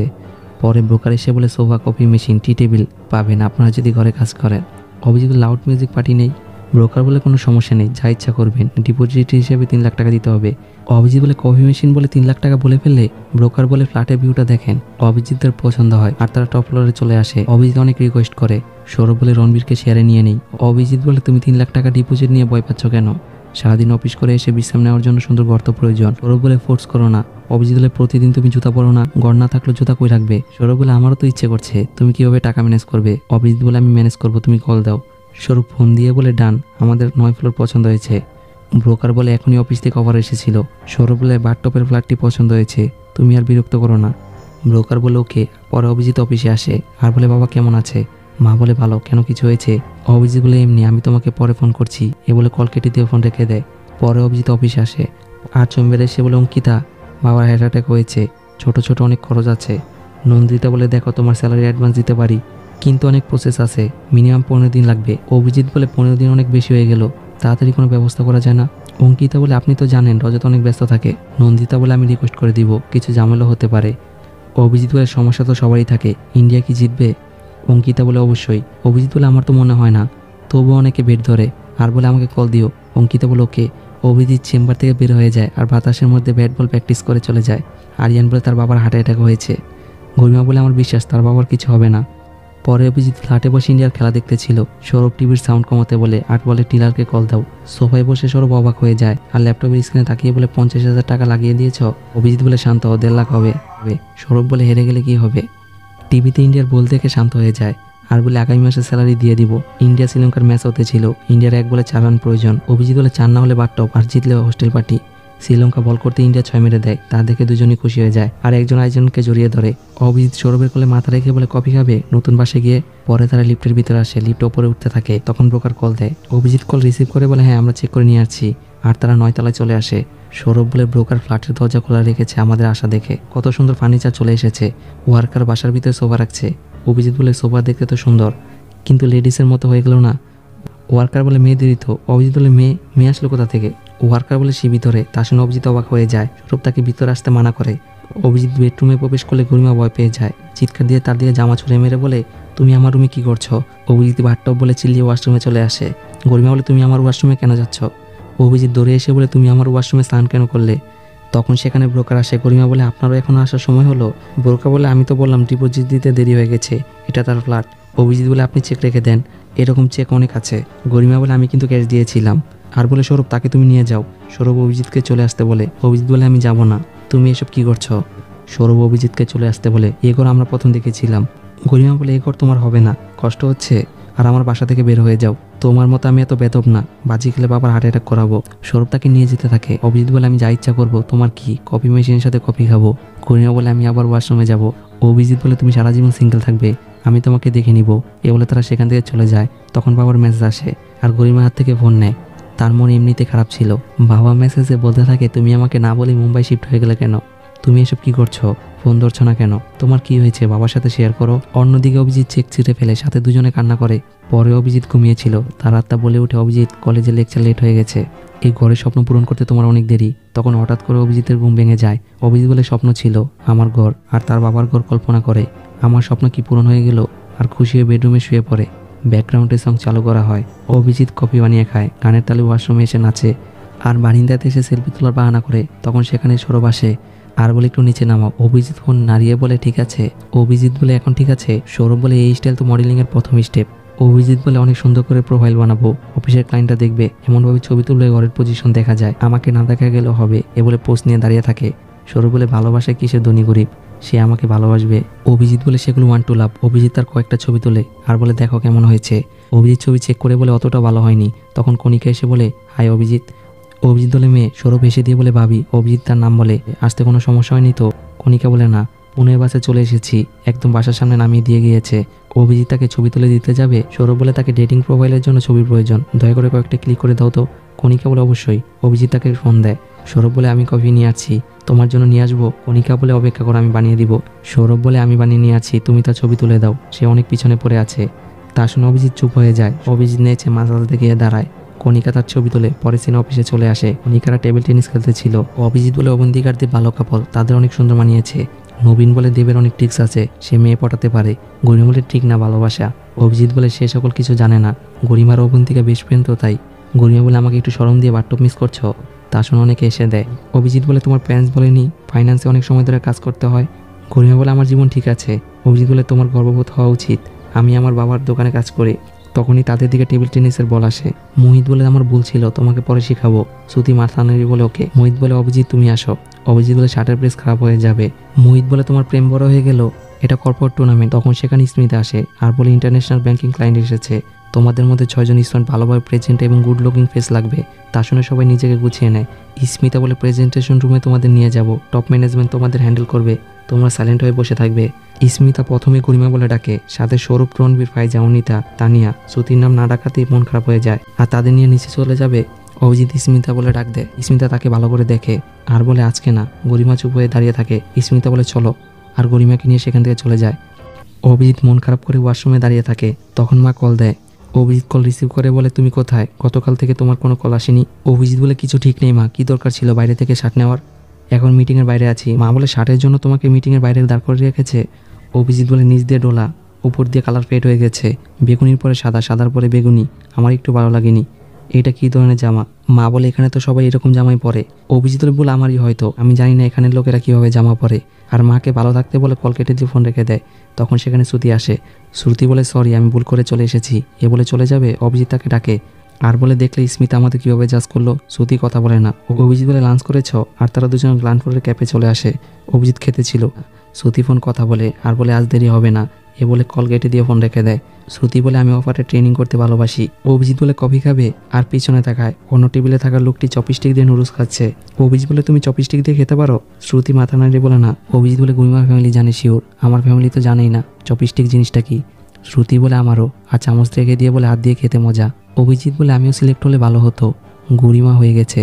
[SPEAKER 1] পরে ব্রোকার এসে বলে সোফা, কফি মেশিন, টি টেবিল পাবেন আপনারা যদি ঘরে কাজ করেন। অভিজিৎ লাউড মিউজিক পার্টি নেই। ব্রোকার বলে কোনো সমস্যা নেই, যা ইচ্ছা করবেন, ডিপোজিট হিসেবে 3 লাখ টাকা দিতে হবে। অভিজিৎ বলে কফি মেশিন বলে 3 লাখ টাকা বলে ফেললে। ব্রোকার বলে ফ্ল্যাটের ভিউটা দেখেন। অভিজিৎদের পছন্দ হয় আর তারা টপ ফ্লোরে চলে আসে। অভিজিৎ অনেক রিকোয়েস্ট করে। সৌরভ বলে রণবীরকে শেয়ারে নিয়ে নেই। অভিজিৎ বলে তুমি 3 লাখ টাকা ডিপোজিট নিয়ে ভয় পাচ্ছ কেন, সারাদিন অফিস করে এসে বিশ্রাম নেওয়ার জন্য সুন্দর গর্ত প্রয়োজন। সৌরভ বলে ফোর্স করো না। অভিজিৎ বলে প্রতিদিন তুমি জুতা পরো না, ঘর না থাকলে জুতা কই রাখবে। সৌরভ বলে আমারও তো ইচ্ছে করছে, তুমি কিভাবে টাকা ম্যানেজ করবে। অভিজিৎ বলে আমি ম্যানেজ করবো, তুমি কল দাও। সৌরভ ফোন দিয়ে বলে ডান, আমাদের 9 ফ্লোর পছন্দ হয়েছে। ব্রোকার বলে এখনই অফিস থেকে অফার এসেছিল। সৌরভ বলে বাথটপের ফ্ল্যাটটি পছন্দ হয়েছে, তুমি আর বিরক্ত করো না। ব্রোকার বলে ওকে। পরে অভিজিৎ অফিসে আসে আর বলে বাবা কেমন আছে। মা বলে ভালো, কেন কিছু হয়েছে। অভিজিৎ বলে এমনি, আমি তোমাকে পরে ফোন করছি। এ বলে কল কেটে দিয়ে ফোন রেখে দেয়। পরে অভিজিৎ অফিসে আসে আর চেম্বারে এসে বলে অঙ্কিতা বাবার হার্ট অ্যাটাক হয়েছে, ছোট ছোট অনেক খরচ আছে। নন্দিতা বলে দেখো তোমার স্যালারি অ্যাডভান্স দিতে পারি, কিন্তু অনেক প্রসেস আছে, মিনিমাম 15 দিন লাগবে। অভিজিৎ বলে 15 দিন অনেক বেশি হয়ে গেল, তাড়াতাড়ি কোনো ব্যবস্থা করা যায় না। অঙ্কিতা বলে আপনি তো জানেন রজত অনেক ব্যস্ত থাকে। নন্দিতা বলে আমি রিকোয়েস্ট করে দিব, কিছু ঝামেলা হতে পারে। অভিজিৎ বলে সমস্যা তো সবারই থাকে, ইন্ডিয়া কি জিতবে। অঙ্কিতা বলে অবশ্যই। অভিজিৎ বলে আমার তো মনে হয় না, তবুও অনেকে বেড ধরে আর বলে আমাকে কল দিও। অঙ্কিতা বলে ওকে। অভিজিৎ চেম্বার থেকে বের হয়ে যায় আর বাতাসের মধ্যে ব্যাট বল প্র্যাকটিস করে চলে যায়। আরিয়ান বলে তার বাবার হার্ট অ্যাটাক হয়েছে। গরিমা বলে আমার বিশ্বাস তার বাবার কিছু হবে না। পরে অভিজিৎ ফ্ল্যাটে বসে ইন্ডিয়ার খেলা দেখতেছিল। সৌরভ টিভির সাউন্ড কমাতে বলে আর বলে টিলারকে কল দাও। সোফায় বসে সৌরভ অবাক হয়ে যায় আর ল্যাপটপের স্ক্রিনে তাকিয়ে বলে 50,000 টাকা লাগিয়ে দিয়েছ। অভিজিৎ বলে শান্ত, 1.5 লাখ হবে। সৌরভ বলে হেরে গেলে কি হবে। টিভিতে ইন্ডিয়ার বল দেখে শান্ত হয়ে যায় আর বলে আগামী মাসে স্যালারি দিয়ে দিব। ইন্ডিয়া শ্রীলঙ্কার ম্যাচ হতে ছিল, ইন্ডিয়ার 1 বলে 4 রান প্রয়োজন। অভিজিৎ বলে 4 না হলে বাথটপ, আর জিতলে হোস্টেল পার্টি। শ্রীলঙ্কা বল করতে ইন্ডিয়া 6 মেরে দেয়, তা দেখে দুজনই খুশি হয়ে যায় আর একজন আরেকজনকে জড়িয়ে ধরে। অভিজিৎ সৌরভের কোলে মাথা রেখে বলে কফি খাবে নতুন বাসে গিয়ে। পরে তারা লিফটের ভিতরে আসে, লিফট ওপরে উঠতে থাকে, তখন ব্রোকার কল দেয়। অভিজিৎ কল রিসিভ করে বলে হ্যাঁ আমরা চেক করে নিয়ে আসছি, আর তারা 9 তলায় চলে আসে। সৌরভ বলে ব্রোকার ফ্ল্যাটের দরজা খোলা রেখেছে আমাদের আশা দেখে, কত সুন্দর ফার্নিচার চলে এসেছে। ওয়ার্কার বাসার ভিতরে সোফা রাখছে। অভিজিৎ বলে সোফা দেখতে তো সুন্দর, কিন্তু লেডিসের মতো হয়ে গেল না। ওয়ার্কার বলে মেয়েদেরই তো। অভিজিৎ বলে মেয়ে আসলো কোথা থেকে। ওয়ার্কার বলে সে ভিতরে। তার শুনে অভিজিৎ অবাক হয়ে যায়। সৌরভ তাকে ভিতরে আসতে মানা করে। অভিজিৎ বেডরুমে প্রবেশ করলে গরিমা ভয় পেয়ে যায়, চিৎকার দিয়ে তার দিকে জামা ছুঁড়ে মেরে বলে তুমি আমার রুমে কি করছো। অভিজিৎ বাথটব বলে চিল্লিয়ে ওয়াশরুমে চলে আসে। গরিমা বলে তুমি আমার ওয়াশরুমে কেন যাচ্ছ। অভিজিৎ দৌড়ে এসে বলে তুমি আমার ওয়াশরুমে স্নান কেন করলে। তখন সেখানে ব্রোকার আসে। গরিমা বলে আপনারও এখনো আসার সময় হলো। ব্রোকার বলে আমি তো বললাম ডিপোজিট দিতে দেরি হয়ে গেছে, এটা তার ফ্ল্যাট। অভিজিৎ বলে আপনি চেক রেখে দেন, এরকম চেক অনেক আছে। গরিমা বলে আমি কিন্তু ক্যাশ দিয়েছিলাম। আর বলে সৌরভ তাকে তুমি নিয়ে যাও। সৌরভ অভিজিৎকে চলে আসতে বলে। অভিজিৎ বলে আমি যাব না, তুমি এসব কি করছো। সৌরভ অভিজিৎকে চলে আসতে বলে এ ঘর আমরা প্রথম দেখেছিলাম। গরিমা বলে এ ঘর তোমার হবে না, কষ্ট হচ্ছে, আর আমার বাসা থেকে বের হয়ে যাও। তোমার মতো আমি এত বেদব না, বাজি খেলে বাবার হার্ট অ্যাটাক করাবো। সৌরভ তাকে নিয়ে যেতে থাকে। অভিজিৎ বলে আমি যা ইচ্ছা করবো, তোমার কি, কফি মেশিনের সাথে কফি খাবো। গরিমা বলে আমি আবার ওয়াশরুমে যাব। অভিজিৎ বলে তুমি সারা জীবন সিঙ্গেল থাকবে, আমি তোমাকে দেখে নিব। এ বলে তারা সেখান থেকে চলে যায়। তখন বাবার মেসেজ আসে আর গরিমার হাত থেকে ফোন নেয়। তার মন এমনিতে খারাপ ছিল। বাবা মেসেজে বলতে থাকে তুমি আমাকে না বলে মুম্বাই শিফট হয়ে গেলে কেন, তুমি এসব কি করছো, ফোন ধরছো না কেন, তোমার কি হয়েছে বাবার সাথে শেয়ার করো। অন্যদিকে অভিজিৎ চেক ছিঁড়ে ফেলে, সাথে দুজনে কান্না করে। পরে অভিজিৎ ঘুমিয়েছিল, তার আত্মা বলে উঠে অভিজিৎ কলেজে লেকচার লেট হয়ে গেছে, এই ঘরের স্বপ্ন পূরণ করতে তোমার অনেক দেরি। তখন হঠাৎ করে অভিজিতের ঘুম ভেঙে যায়। অভিজিৎ বলে স্বপ্ন ছিল আমার ঘর আর তার বাবার ঘর কল্পনা করে, আমার স্বপ্ন কি পূরণ হয়ে গেল। আর খুশি হয়ে বেডরুমে শুয়ে পড়ে। ব্যাকগ্রাউন্ডে সং চালু করা হয়। অভিজিৎ কফি বানিয়ে খায়, গানের তালে ওয়াশরুমে এসে নাচে আর বারিন্দাতে এসে সেলফি তোলার বাহানা করে। তখন সেখানে সৌরভ আসে আর বলে একটু নিচে নামাও। অভিজিৎ ফোন নাড়িয়ে বলে ঠিক আছে। অভিজিৎ বলে এখন ঠিক আছে। সৌরভ বলে এই স্টাইল তো মডেলিংয়ের প্রথম স্টেপ। অভিজিৎ বলে অনেক সুন্দর করে প্রোফাইল বানাবো, অফিসের ক্লায়েন্টরা দেখবে, এমনভাবে ছবি তুললে ঘরের পজিশন দেখা যায়, আমাকে না দেখা গেলেও হবে। এ বলে পোস্ট নিয়ে দাঁড়িয়ে থাকে। সৌরভ বলে ভালোবাসায় কিসের ধনী গরিব, সে আমাকে ভালোবাসবে। অভিজিৎ বলে সেগুলো ওয়ান টু লাভ। অভিজিৎ তার কয়েকটা ছবি তোলে আর বলে দেখো কেমন হয়েছে। অভিজিৎ ছবি চেক করে বলে অতটা ভালো হয়নি। তখন কণিকা এসে বলে হাই অভিজিৎ। অভিজিৎ বলে মেয়ে। সৌরভ এসে দিয়ে বলে ভাবি। অভিজিৎ তার নাম বলে। আসতে কোনো সমস্যা হয়নি তো? কণিকা বলে না, পুনের বাসে চলে এসেছি, একদম বাসার সামনে নামিয়ে দিয়ে গিয়েছে। অভিজিৎ তাকে ছবি তুলে দিতে যাবে। সৌরভ বলে তাকে ডেটিং প্রোফাইলের জন্য ছবির প্রয়োজন, দয়া করে কয়েকটা ক্লিক করে দাও তো। কণিকা বলে অবশ্যই। অভিজিৎ তাকে ফোন দেয়। সৌরভ বলে আমি কফি নিয়ে আসছি, তোমার জন্য নিয়ে আসবো? কণিকা বলে অপেক্ষা করো, আমি বানিয়ে দিব। সৌরভ বলে আমি বানিয়ে নিয়ে আসছি, তুমি তার ছবি তুলে দাও, সে অনেক পিছনে পড়ে আছে। তা শুনে অভিজিৎ চুপ হয়ে যায়। অভিজিৎ নেচে মাঝালতে গিয়ে দাঁড়ায়। কণিকা তার ছবি তুলে পরে সিনে অফিসে চলে আসে। কণিকারা টেবিল টেনিস খেলতেছিল। অভিজিৎ বলে অবন্তিকার দিয়ে ভালো কাপল, তাদের অনেক সুন্দর মানিয়েছে। নবীন বলে দেবের অনেক ট্রিক্স আছে, সে মেয়ে পটাতে পারে। গরিমা বলে ঠিক না ভালোবাসা। অভিজিৎ বলে সে সকল কিছু জানে না, গরিমার অবন্তিকা বেস্ট ফ্রেন্ড তো তাই। গরিমা বলে আমাকে একটু শরম দিয়ে বাট্টপ মিস করছো। তা শুনে অনেকে এসে দেয়। অভিজিৎ বলে তোমার প্যারেন্টস বলেনি ফাইন্যান্সে অনেক সময় ধরে কাজ করতে হয়? গরিমা বলে আমার জীবন ঠিক আছে। অভিজিৎ বলে তোমার গর্ববোধ হওয়া উচিত, আমি আমার বাবার দোকানে কাজ করি। তখনই তাদের দিকে টেবিল টেনিসের বল আসে। মোহিত বলে আমার ভুল ছিল, তোমাকে পরে শিখাবো। শ্রুতি মাথা নাড়ি বলে ওকে। মোহিত বলে অভিজিৎ তুমি আসো। অভিজিৎ বলে শার্টের প্রেস খারাপ হয়ে যাবে। মোহিত বলে তোমার প্রেম বড় হয়ে গেল, এটা কর্পোরেট টুর্নামেন্ট। তখন সেখানে স্মিতা আসে আর বলে ইন্টারন্যাশনাল ব্যাংকিং ক্লায়েন্ট এসেছে, তোমাদের মধ্যে 6 জন স্টুডেন্ট ভালোভাবে প্রেজেন্ট এবং গুড লুকিং ফেস লাগবে। তা শুনে সবাই নিজেকে গুছিয়ে নেয়। স্মিতা বলে প্রেজেন্টেশন রুমে তোমাদের নিয়ে যাব, টপ ম্যানেজমেন্ট তোমাদের হ্যান্ডেল করবে, তোমরা সাইলেন্ট হয়ে বসে থাকবে। স্মিতা প্রথমে গরিমা বলে ডাকে, সাথে সৌরভ, রণবীর, ফাইজা, অনিতা, তানিয়া। শ্রুতির নাম না ডাকাতেই মন খারাপ হয়ে যায় আর তাদের নিয়ে নিচে চলে যাবে। অভিজিৎ স্মিতা বলে ডাক দেয়। স্মিতা তাকে ভালো করে দেখে আর বলে আজকে না। গরিমা চুপ হয়ে দাঁড়িয়ে থাকে। স্মিতা বলে চলো, আর গরিমাকে নিয়ে সেখান থেকে চলে যায়। অভিজিৎ মন খারাপ করে ওয়াশরুমে দাঁড়িয়ে থাকে। তখন মা কল দেয়। অভিজিৎ কল রিসিভ করে বলে তুমি কোথায়, গতকাল থেকে তোমার কোনো কল আসেনি। অভিজিৎ বলে কিছু ঠিক নেই মা, কি দরকার ছিল বাইরে থেকে শার্ট নেওয়ার? এখন মিটিংয়ের বাইরে আছি। মা বলে শার্টের জন্য তোমাকে মিটিংয়ের বাইরে দাঁড় করে রেখেছে? অভিজিৎ বলে নিচ দিয়ে ডোলা, উপর দিয়ে কালার ফেড হয়ে গেছে, বেগুনির পরে সাদা, সাদার পরে বেগুনি, আমার একটু ভালো লাগেনি। এটা কি ধরনের জামা? মা বলে এখানে তো সবাই এরকম জামাই পরে। অভিজিৎ বলে আমারই হয়তো, আমি জানি না এখানের লোকেরা কীভাবে জামা পরে। আর মাকে ভালো থাকতে বলে কল কেটে দিয়ে ফোন রেখে দেয়। তখন সেখানে শ্রুতি আসে। শ্রুতি বলে সরি, আমি ভুল করে চলে এসেছি। এ বলে চলে যাবে। অভিজিৎ তাকে ডাকে আর বলে দেখলে স্মিতা আমাদের কীভাবে জাজ করলো। শ্রুতি কথা বলে না। অভিজিৎ বলে লাঞ্চ করেছ? আর তারা দুজন গ্লানফোর্ডের ক্যাফে চলে আসে। অভিজিৎ খেতে ছিল। শ্রুতি ফোন কথা বলে আর বলে আজ দেরি হবে না। এ বলে কল কেটে দিয়ে ফোন রেখে দেয়। শ্রুতি বলে আমি অফারে ট্রেনিং করতে ভালোবাসি। অভিজিৎ বলে কফি খাবে আর পিছনে তাকায় অন্য টেবিলে থাকা লোকটি চপস্টিক দিয়ে নুডলস খাচ্ছে। অভিজিৎ বলে তুমি চপস্টিক দিয়ে খেতে পারো? শ্রুতি মাথা নাড়িয়ে বলে না। অভিজিৎ বলে গরিমার ফ্যামিলি জানে শিওর, আমার ফ্যামিলি তো জানেই না চপস্টিক জিনিসটা কি। শ্রুতি বলে আমারও। আর চামচ রেখে দিয়ে বলে হাত দিয়ে খেতে মজা। অভিজিৎ বলে আমিও সিলেক্ট হলে ভালো হতো, গরিমা হয়ে গেছে।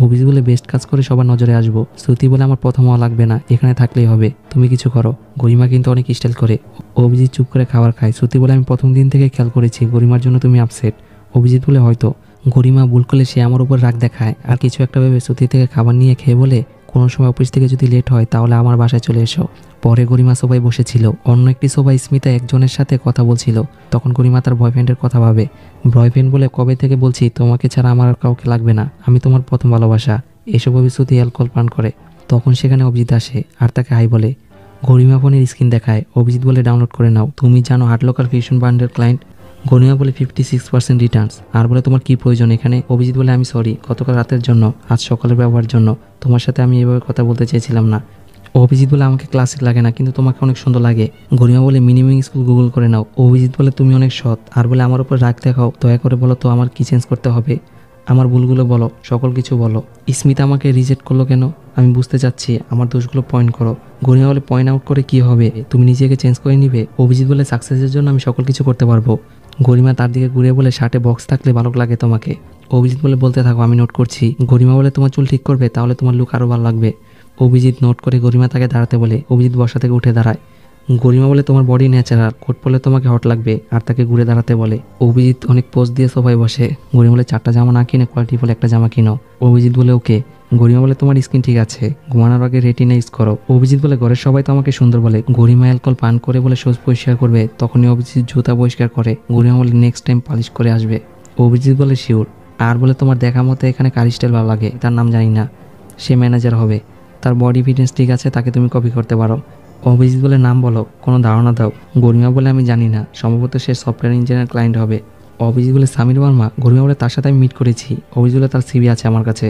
[SPEAKER 1] অভিজিৎ বলে বেস্ট কাজ করে সবার নজরে আসবো। শ্রুতি বলে আমার প্রথম হওয়া লাগবে না, এখানে থাকলেই হবে, তুমি কিছু করো। গরিমা কিন্তু অনেক স্টাইল করে। অভিজিৎ চুপ করে খাবার খায়। শ্রুতি বলে আমি প্রথম দিন থেকে খেয়াল করেছি গরিমার জন্য তুমি আপসেট। অভিজিৎ বলে হয়তো। গরিমা ভুল করলে সে আমার উপর রাগ দেখায় আর কিছু একটা ভেবে শ্রুতি থেকে খাবার নিয়ে খেয়ে বলে কোনো সময় অফিস থেকে যদি লেট হয় তাহলে আমার বাসায় চলে এসো। পরে গরিমা সবাই বসেছিল। অন্য একটি সবাই স্মিতা একজনের সাথে কথা বলছিল। তখন গরিমা তার বয়ফ্রেন্ডের কথা ভাবে। বয়ফ্রেন্ড বলে কবে থেকে বলছি তোমাকে ছাড়া আমার আর কাউকে লাগবে না, আমি তোমার প্রথম ভালোবাসা। এসব ভেবে শ্রুতি অ্যালকোহল পান করে। তখন সেখানে অভিজিৎ আসে আর তাকে হাই বলে। গরিমা ফোনের স্ক্রিন দেখায়। অভিজিৎ বলে ডাউনলোড করে নাও, তুমি জানো হার্ডলকার ফিউশন ব্র্যান্ডের ক্লায়েন্ট। গরিমা বলে 56% রিটার্নস। আর বলে তোমার কি প্রয়োজন এখানে? অভিজিৎ বলে আমি সরি, গতকাল রাতের জন্য, আজ সকালের ব্যবহারের জন্য, তোমার সাথে আমি এভাবে কথা বলতে চেয়েছিলাম না। অভিজিৎ বলে আমাকে ক্লাসিক লাগে না, কিন্তু তোমাকে অনেক সুন্দর লাগে। গরিমা বলে মিনিমিং স্কুল গুগল করে নাও। অভিজিৎ বলে তুমি অনেক সৎ। আর বলে আমার উপর রাগ দেখাও, দয়া করে বলো তো আমার কি চেঞ্জ করতে হবে, আমার ভুলগুলো বলো, সকল কিছু বলো। স্মিতা আমাকে রিজেক্ট করলো কেন, আমি বুঝতে চাচ্ছি, আমার দোষগুলো পয়েন্ট করো। গরিমা বলে পয়েন্ট আউট করে কি হবে, তুমি নিজেকে চেঞ্জ করে নিবে। অভিজিৎ বলে সাকসেসের জন্য আমি সকল কিছু করতে পারবো। গরিমা তার দিকে ঘুরে বলে শার্টে বক্স থাকলে ভালো লাগে তোমাকে। অভিজিৎ বলে বলতে থাকো, আমি নোট করছি। গরিমা বলে তোমার চুল ঠিক করবে, তাহলে তোমার লুক আরও ভালো লাগবে। অভিজিৎ নোট করে গরিমা তাকে দাঁড়াতে বলে। অভিজিৎ বসা থেকে উঠে দাঁড়ায়। গরিমা বলে তোমার বডি ন্যাচারাল, কোট পরলে তোমাকে হট লাগবে। আর তাকে ঘুরে দাঁড়াতে বলে। অভিজিৎ অনেক পোজ দিয়ে সবাই বসে। গরিমা বলে 4টা জামা না কিনে কোয়ালিটি বলে একটা জামা কিনো। অভিজিৎ বলে ওকে। গরিমা বলে তোমার স্কিন ঠিক আছে, ঘুমানোর আগে রেটিনা ইউজ করো। অভিজিৎ বলে ঘরের সবাই তো আমাকে সুন্দর বলে। গরিমা অ্যালকোহল পান করে বলে শোজ পরিষ্কার করবে। তখনই অভিজিৎ জুতা পরিষ্কার করে। গরিমা বলে নেক্সট টাইম পালিশ করে আসবে। অভিজিৎ বলে শিওর। আর বলে তোমার দেখা মতো এখানে কার স্টাইল ভালো লাগে, তার নাম জানি না, সে ম্যানেজার হবে। তার বডি ফিটনেস ঠিক আছে, তাকে তুমি কপি করতে পারো। অভিজিৎ বলে নাম বলো, কোনো ধারণা দাও। গরিমা বলে আমি জানি না, সম্ভবত সে সফটওয়্যার ইঞ্জিনিয়ার ক্লায়েন্ট হবে। অভিজিৎ বলে সামির বর্মা। গরিমা বলে তার সাথে আমি মিট করেছি। অভিজিৎ বলে তার সিভি আছে আমার কাছে।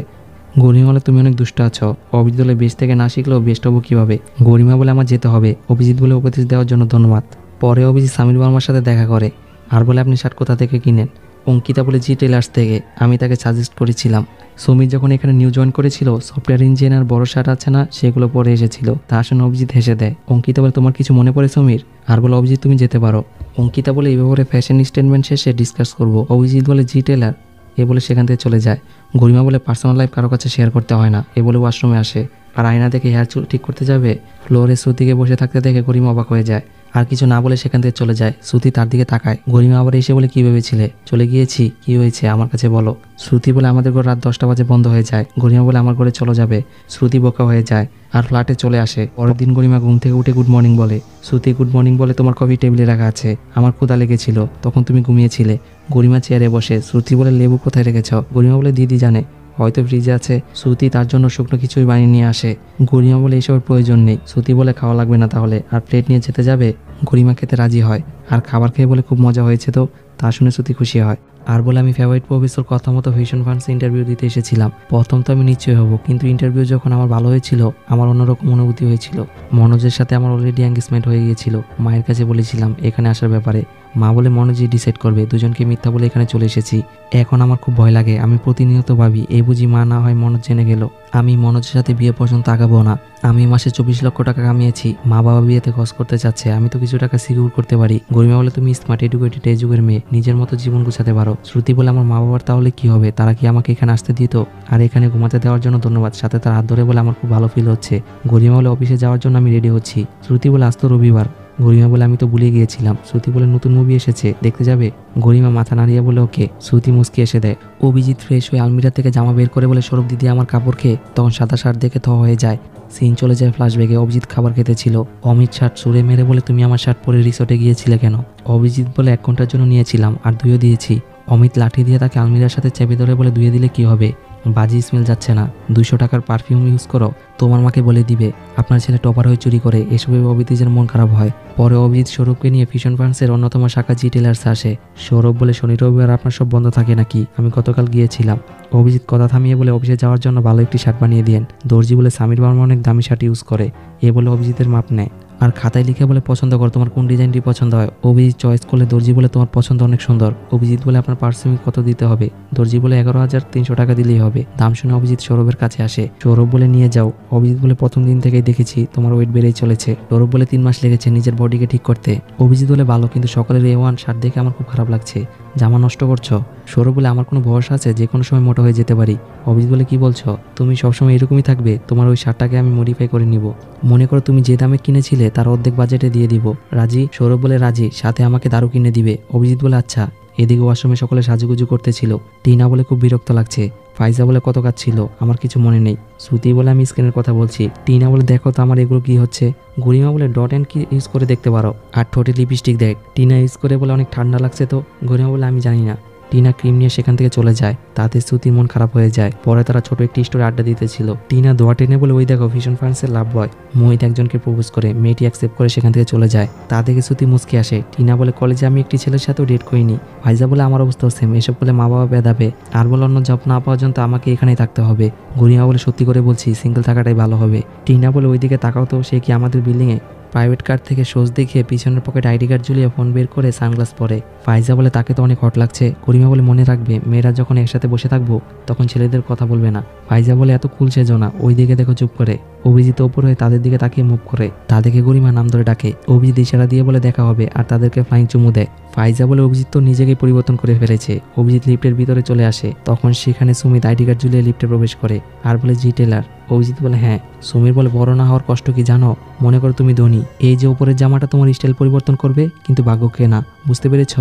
[SPEAKER 1] গরিমা বলে তুমি অনেক দুষ্ট আছো। অভিজিৎ বলে বেস্ট থেকে না শিখলেও বেস্ট হবো কীভাবে। গরিমা বলে আমার যেতে হবে। অভিজিৎ বলে উপদেশ দেওয়ার জন্য ধন্যবাদ। পরে অভিজিৎ সামির বর্মার সাথে দেখা করে আর বলে আপনি শার্ট কোথা থেকে কিনেন। অঙ্কিতা বলে জি টেলার্স থেকে। আমি তাকে সাজেস্ট করেছিলাম। সমীর যখন এখানে নিউ জয়েন করেছিল, সফটওয়্যার ইঞ্জিনিয়ার বড় শার্ট আছে না, সেগুলো পরে এসেছিল। তা শুনে অভিজিৎ হেসে দেয়। অঙ্কিতা বলে তোমার কিছু মনে পড়ে সমীর? আর বলে অভিজিৎ তুমি যেতে পারো। অঙ্কিতা বলে এই ব্যাপারে ফ্যাশন স্টেটমেন্ট শেষে ডিসকাস করবো। অভিজিৎ বলে জি টেলার। এ বলে সেখান থেকে চলে যায়। গরিমা বলে পার্সোনাল লাইফ কারো কাছে শেয়ার করতে হয় না। এ বলে ওয়াশরুমে আসে আর আয়না দেখে হেয়ার চুল ঠিক করতে যাবে। ফ্লোরে শ্রুতিকে বসে থাকতে দেখে গরিমা অবাক হয়ে যায় আর কিছু না বলে সেখান থেকে চলে যায়। শ্রুতি তার দিকে তাকায়। গরিমা আবার এসে বলে কি ভেবেছিলে? চলে গিয়েছি, কি হয়েছে আমার কাছে বলো। শ্রুতি বলে আমাদের ঘর রাত 10টা বাজে বন্ধ হয়ে যায়। গরিমা বলে আমার ঘরে চলো যাবে। শ্রুতি বোকা হয়ে যায় আর ফ্ল্যাটে চলে আসে। পরের দিন গরিমা ঘুম থেকে উঠে গুড মর্নিং বলে। শ্রুতি গুড মর্নিং বলে তোমার কফি টেবিলে রাখা আছে, আমার ক্ষুধা লেগেছিল, তখন তুমি ঘুমিয়েছিলে। গরিমা চেয়ারে বসে। শ্রুতি বলে লেবু কোথায় রেখেছ? গরিমা বলে দিদি জানে, হয়তো ফ্রিজে আছে। শ্রুতি তার জন্য শুকনো কিছুই বানিয়ে নিয়ে আসে। গরিমা বলে এসবের প্রয়োজন নেই। শ্রুতি বলে খাওয়া লাগবে না তাহলে, আর প্লেট নিয়ে যেতে যাবে। গরিমা খেতে রাজি হয় আর খাবার খেয়ে বলে খুব মজা হয়েছে তো। তা শুনে শ্রুতি খুশি হয় আর বলে আমি ফেভারিট প্রফেসর কথা মতো ভিশন ফান্ডসে ইন্টারভিউ দিতে এসেছিলাম। প্রথম তো আমি নিশ্চয় হব, কিন্তু ইন্টারভিউ যখন আমার ভালো হয়েছিল আমার অন্যরকম অনুভূতি হয়েছিল। মনোজের সাথে আমার অলরেডি এঙ্গেজমেন্ট হয়ে গিয়েছিল। মায়ের কাছে বলেছিলাম এখানে আসার ব্যাপারে। মা বলে মনোজই ডিসাইড করবে। দুজনকে মিথ্যা বলে এখানে চলে এসেছি। এখন আমার খুব ভয় লাগে। আমি প্রতিনিয়ত ভাবি এই বুঝি মা না হয় মনোজ জেনে গেল। আমি মনোজের সাথে বিয়ে পর্যন্ত আগাবো না। আমি মাসে 24 লক্ষ টাকা কামিয়েছি। মা বাবা বিয়েতে খরচ করতে চাচ্ছে, আমি তো কিছু টাকা সিকিউর করতে পারি। গরিমা বলে তুমি স্মার্ট এডুকেটেড এই যুগের মেয়ে, নিজের মতো জীবন গুছাতে পারো। শ্রুতি বলে আমার মা বাবার তাহলে কি হবে? তারা কি আমাকে এখানে আসতে দিত? আর এখানে ঘুমাতে দেওয়ার জন্য ধন্যবাদ। সাথে তার হাত ধরে বলে আমার খুব ভালো ফিল হচ্ছে। গরিমা বলে অফিসে যাওয়ার জন্য আমি রেডি হচ্ছি। শ্রুতি বলে আজ তো রবিবার। গরিমা বলে আমি তো ভুলে গিয়েছিলাম। শ্রুতি বলে নতুন মুভি এসেছে, দেখতে যাবে? গরিমা মাথা নাড়িয়ে বলে ওকে। শ্রুতি মুচকি এসে দেয়। অভিজিৎ ফ্রেশ হয়ে আলমিরা থেকে জামা বের করে বলে সৌরভ দিদি আমার কাপড় খেয়ে। তখন সাদা শার্ট দেখে থ হয়ে যায়। সিন চলে যায় ফ্ল্যাশব্যাকে। অভিজিৎ খাবার খেতে ছিল। অমিত শার্ট ছুঁড়ে মেরে বলে তুমি আমার শার্ট পরে রিসোর্টে গিয়েছিলে কেন? অভিজিৎ বলে 1 ঘন্টার জন্য নিয়েছিলাম আর 2ও দিয়েছি। অমিত লাঠি দিয়ে তাকে আলমিরার সাথে চেপে ধরে বলে 2 দিলে কি হবে? বাজি স্মেল যাচ্ছে না? 200 টাকার পারফিউম ইউজ করো, তোমার মাকে বলে দিবে আপনার ছেলে টপার হয়ে চুরি করে। এসবে অভিজিতের মন খারাপ হয়। পরে অভিজিৎ সৌরভকে নিয়ে ফিশন ফান্ডসের অন্যতম শাখা জি টেলার্সে আসে। সৌরভ বলে শনি রবিবার আপনার সব বন্ধ থাকে নাকি? আমি গতকাল গিয়েছিলাম। অভিজিৎ কথা থামিয়ে বলে অফিসে যাওয়ার জন্য ভালো একটি শার্ট বানিয়ে দিয়েন। দর্জি বলে সামির বর্মা অনেক দামি শার্ট ইউজ করে। এ বলে অভিজিতের মাপ নেয় আর খাতায় লিখে বলে পছন্দ কর, তোমার কোন ডিজাইনটি পছন্দ হয়। অভিজিৎ চয়েস করলে দর্জি বলে তোমার পছন্দ অনেক সুন্দর। অভিজিৎ বলে আপনার পারিশ্রমিক কত দিতে হবে? দর্জি বলে 11,300 টাকা দিলেই হবে। দাম শুনে অভিজিৎ সৌরভের কাছে আসে। সৌরভ বলে নিয়ে যাও। অভিজিৎ বলে প্রথম দিন থেকেই দেখেছি তোমার ওয়েট বেড়েই চলেছে। সৌরভ বলে 3 মাস লেগেছে নিজের বডিকে ঠিক করতে। অভিজিৎ বলে ভালো, কিন্তু সকালের A1 শার্ট দেখে আমার খুব খারাপ লাগছে। জামা নষ্ট করছো। সৌরভ বলে আমার কোনো ভরসা আছে? যে কোনো সময় মোটা হয়ে যেতে পারি। অভিজিৎ বলে কি বলছো? তুমি সবসময় এরকমই থাকবে? তোমার ওই শার্টটাকে আমি মডিফাই করে নিব। মনে করো তুমি যে দামে কিনেছিলে তার অর্ধেক বাজেটে দিয়ে দিব। রাজি? সৌরভ বলে রাজি, সাথে আমাকে দারু কিনে দিবে। অভিজিৎ বলে আচ্ছা। এদিকে ওয়াশরুমে সকলে সাজুগুজু করতেছিল। টিনা বলে খুব বিরক্ত লাগছে। ফাইজা বলে কত কাজ ছিল, আমার কিছু মনে নেই। শ্রুতি বলে আমি স্ক্রিনের কথা বলছি। টিনা বলে দেখো তো আমার এগুলো কি হচ্ছে। গরিমা বলে ডট অ্যান্ড কি ইউজ করে দেখতে পারো। আর ঠোঁটে লিপস্টিক দেখ। টিনা ইউজ করে বলে অনেক ঠান্ডা লাগছে তো। গরিমা বলে আমি জানি না। টিনা ক্রিম নিয়ে সেখান থেকে চলে যায়। তাতে শ্রুতির মন খারাপ হয়ে যায়। পরে তারা ছোট একটি স্টোরে আড্ডা দিতেছিল। টিনা দোয়া টেনে বলে ওই দেখো ভিশন ফান্ডসের লাভ বয় মোহিত একজনকে প্রপোজ করে। মেয়েটি অ্যাকসেপ্ট করে সেখান থেকে চলে যায়। তা দেখে শ্রুতি মুচকে আসে। টিনা বলে কলেজে আমি একটি ছেলের সাথেও ডেট করিনি। ফাইজা বলে আমার অবস্থাও সেম। এসব বলে মা বাবা বেদাবে। আর বলে অন্য জব না পাওয়া পর্যন্ত আমাকে এখানেই থাকতে হবে। গরিমা বলে সত্যি করে বলছি সিঙ্গেল থাকাটাই ভালো হবে। টিনা বলে ওইদিকে তাকাও তো, সে কি আমাদের বিল্ডিংয়ে? প্রাইভেট কার থেকে সোজ দেখিয়ে পিছনের পকেটে আইডি কার্ড ঝুলিয়ে ফোন বের করে সানগ্লাস পরে। ফাইজা বলে তাকে তো অনেক হট লাগছে। গরিমা বলে মনে রাখবে মেয়েরা যখন একসাথে বসে থাকবো তখন ছেলেদের কথা বলবে না। ফাইজা বলে এত কুল সেজো না, ওই দিকে দেখো চুপ করে। অভিজিৎ ওপর হয়ে তাদের দিকে তাকিয়ে মুভ করে। তা দেখে গরিমা নাম ধরে ডাকে। অভিজিৎ ইশারা দিয়ে বলে দেখা হবে আর তাদেরকে ফ্লাইং চুমু দেয়। ফাইজা বলে অভিজিৎ তো নিজেকেই পরিবর্তন করে ফেলেছে। অভিজিৎ লিফটের ভিতরে চলে আসে। তখন সেখানে সুমিত আইডি কার্ড ঝুলিয়ে লিফটে প্রবেশ করে আর বলে জি টেলার। অভিজিৎ বলে হ্যাঁ। সুমির বলে বড় না হওয়ার কষ্ট কি জানো? মনে করো তুমি ধনী, এই যে উপরের জামাটা তোমার স্টাইল পরিবর্তন করবে, কিন্তু ভাগ্যকে না। বুঝতে পেরেছ?